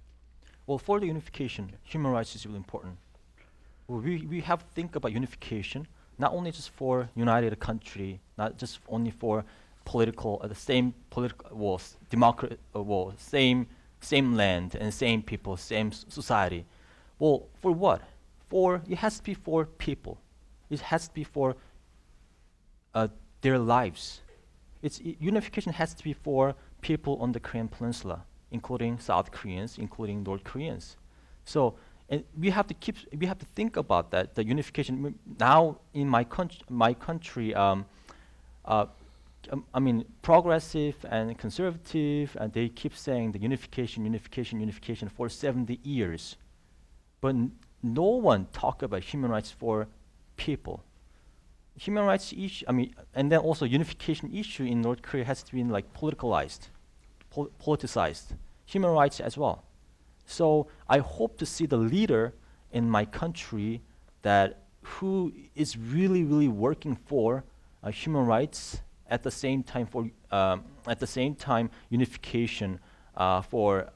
Well, for the unification, human rights is really important. Well, we have to think about unification, not only just for united country, not just only for political, the same political, same land and same people, same society. Well, for what? For it has to be for people. It has to be for their lives. Unification has to be for people on the Korean Peninsula, including South Koreans, including North Koreans. So, and we have to think about that. The unification now in my country. I mean, progressive and conservative, and they keep saying the unification for 70 years. But no one talk about human rights for people. Human rights issue, and then also unification issue in North Korea has to be like politicized. Human rights as well. So I hope to see the leader in my country who is really, really working for human rights. At the same time, unification for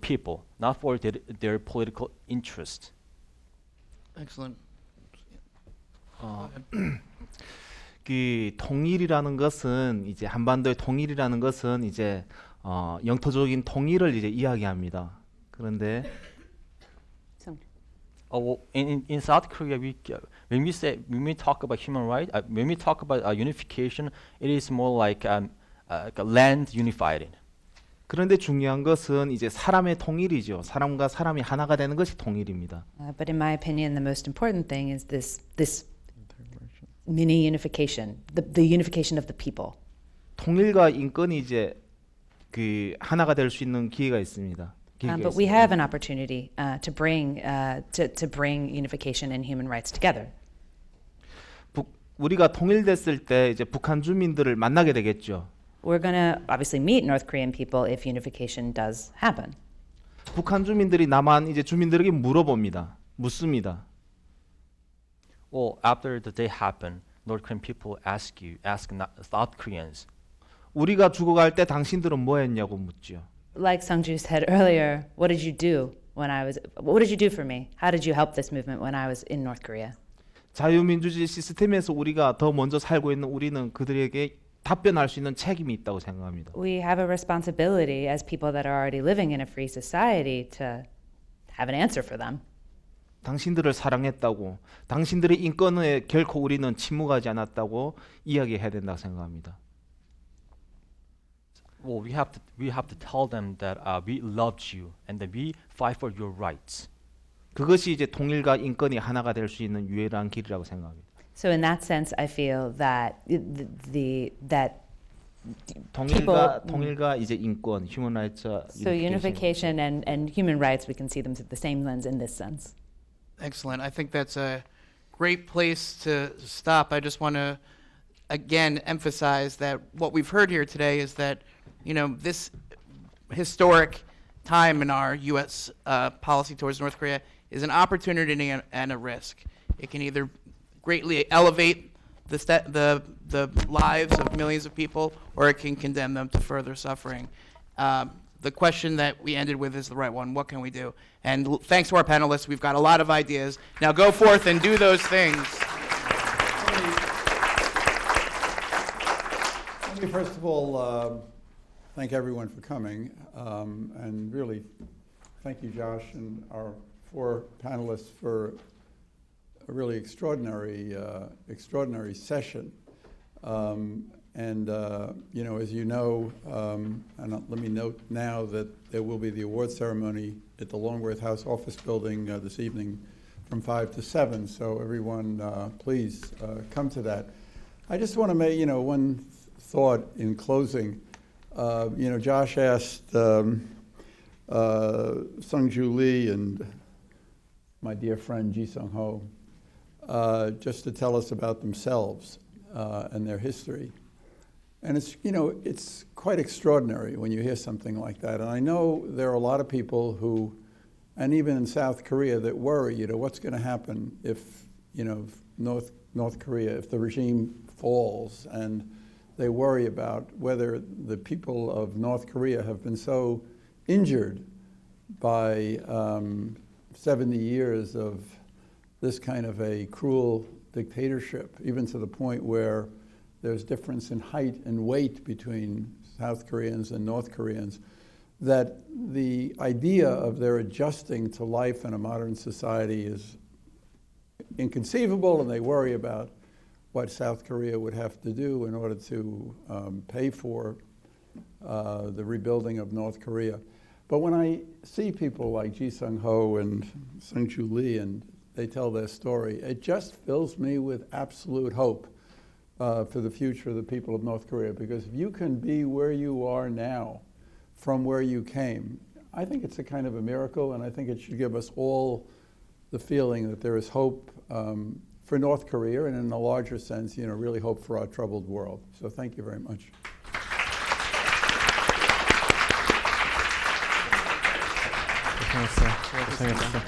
people, not for their political interest. Excellent. 그 통일이라는 것은 이제 한반도의 통일이라는 것은 이제 영토적인 통일을 이제 이야기합니다. 그런데 In South Korea, when we talk about human rights, when we talk about unification, it is more like land unified. 그런데 중요한 것은 이제 사람의 통일이죠. 사람과 사람이 하나가 되는 것이 통일입니다. But in my opinion, the most important thing is this mini unification, the unification of the people. 통일과 인권이 이제 그 하나가 될 수 있는 기회가 있습니다. But we have an opportunity to bring unification and human rights together. 우리가 통일됐을 때 이제 북한 주민들을 만나게 되겠죠. We're going to obviously meet North Korean people if unification does happen. 북한 주민들이 남한 이제 주민들에게 묻습니다. Well, after the day happened, North Korean people ask South Koreans. 우리가 죽어갈 때 당신들은 뭐 했냐고 묻죠. Like Seong-ho said earlier, what did you do for me? How did you help this movement when I was in North Korea? 자유민주주의 시스템에서 우리가 더 먼저 살고 있는 우리는 그들에게 답변할 수 있는 책임이 있다고 생각합니다. We have a responsibility as people that are already living in a free society to have an answer for them. 당신들을 사랑했다고, 당신들의 인권에 결코 우리는 침묵하지 않았다고 이야기해야 된다고 생각합니다. Well, we have to tell them that we loved you and that we fight for your rights. 그것이 이제 통일과 인권이 하나가 될 수 있는 유일한 길이라고 생각합니다. So in that sense, I feel that 통일과 이제 인권, human rights. So unification and human rights, we can see them through the same lens in this sense. Excellent. I think that's a great place to stop. I just want to again emphasize that what we've heard here today is that, this historic time in our U.S. Policy towards North Korea is an opportunity and a risk. It can either greatly elevate the lives of millions of people, or it can condemn them to further suffering. The question that we ended with is the right one. What can we do? And thanks to our panelists, we've got a lot of ideas. Now go forth and do those things. Let me first of all thank everyone for coming, and really thank you, Josh, and our 4 panelists for a really extraordinary session. You know, as you know, and let me note now that there will be the award ceremony at the Longworth House office building this evening from 5 to 7. So everyone, please come to that. I just want to make, you know, one thought in closing. You know, Josh asked Seong-ho Lee and my dear friend Seong-ho just to tell us about themselves and their history. And it's, you know, it's quite extraordinary when you hear something like that. And I know there are a lot of people who, and even in South Korea, that worry, you know, what's going to happen if, you know, North Korea, if the regime falls, and they worry about whether the people of North Korea have been so injured by 70 years of this kind of a cruel dictatorship, even to the point where there's difference in height and weight between South Koreans and North Koreans, that the idea of their adjusting to life in a modern society is inconceivable, and they worry about what South Korea would have to do in order to pay for the rebuilding of North Korea. But when I see people like Seong-ho and Seong-ho Lee, and they tell their story, it just fills me with absolute hope for the future of the people of North Korea. Because if you can be where you are now from where you came, I think it's a kind of a miracle, and I think it should give us all the feeling that there is hope for North Korea, and in a larger sense, you know, really hope for our troubled world. So thank you very much. 고생했어. 고생했어.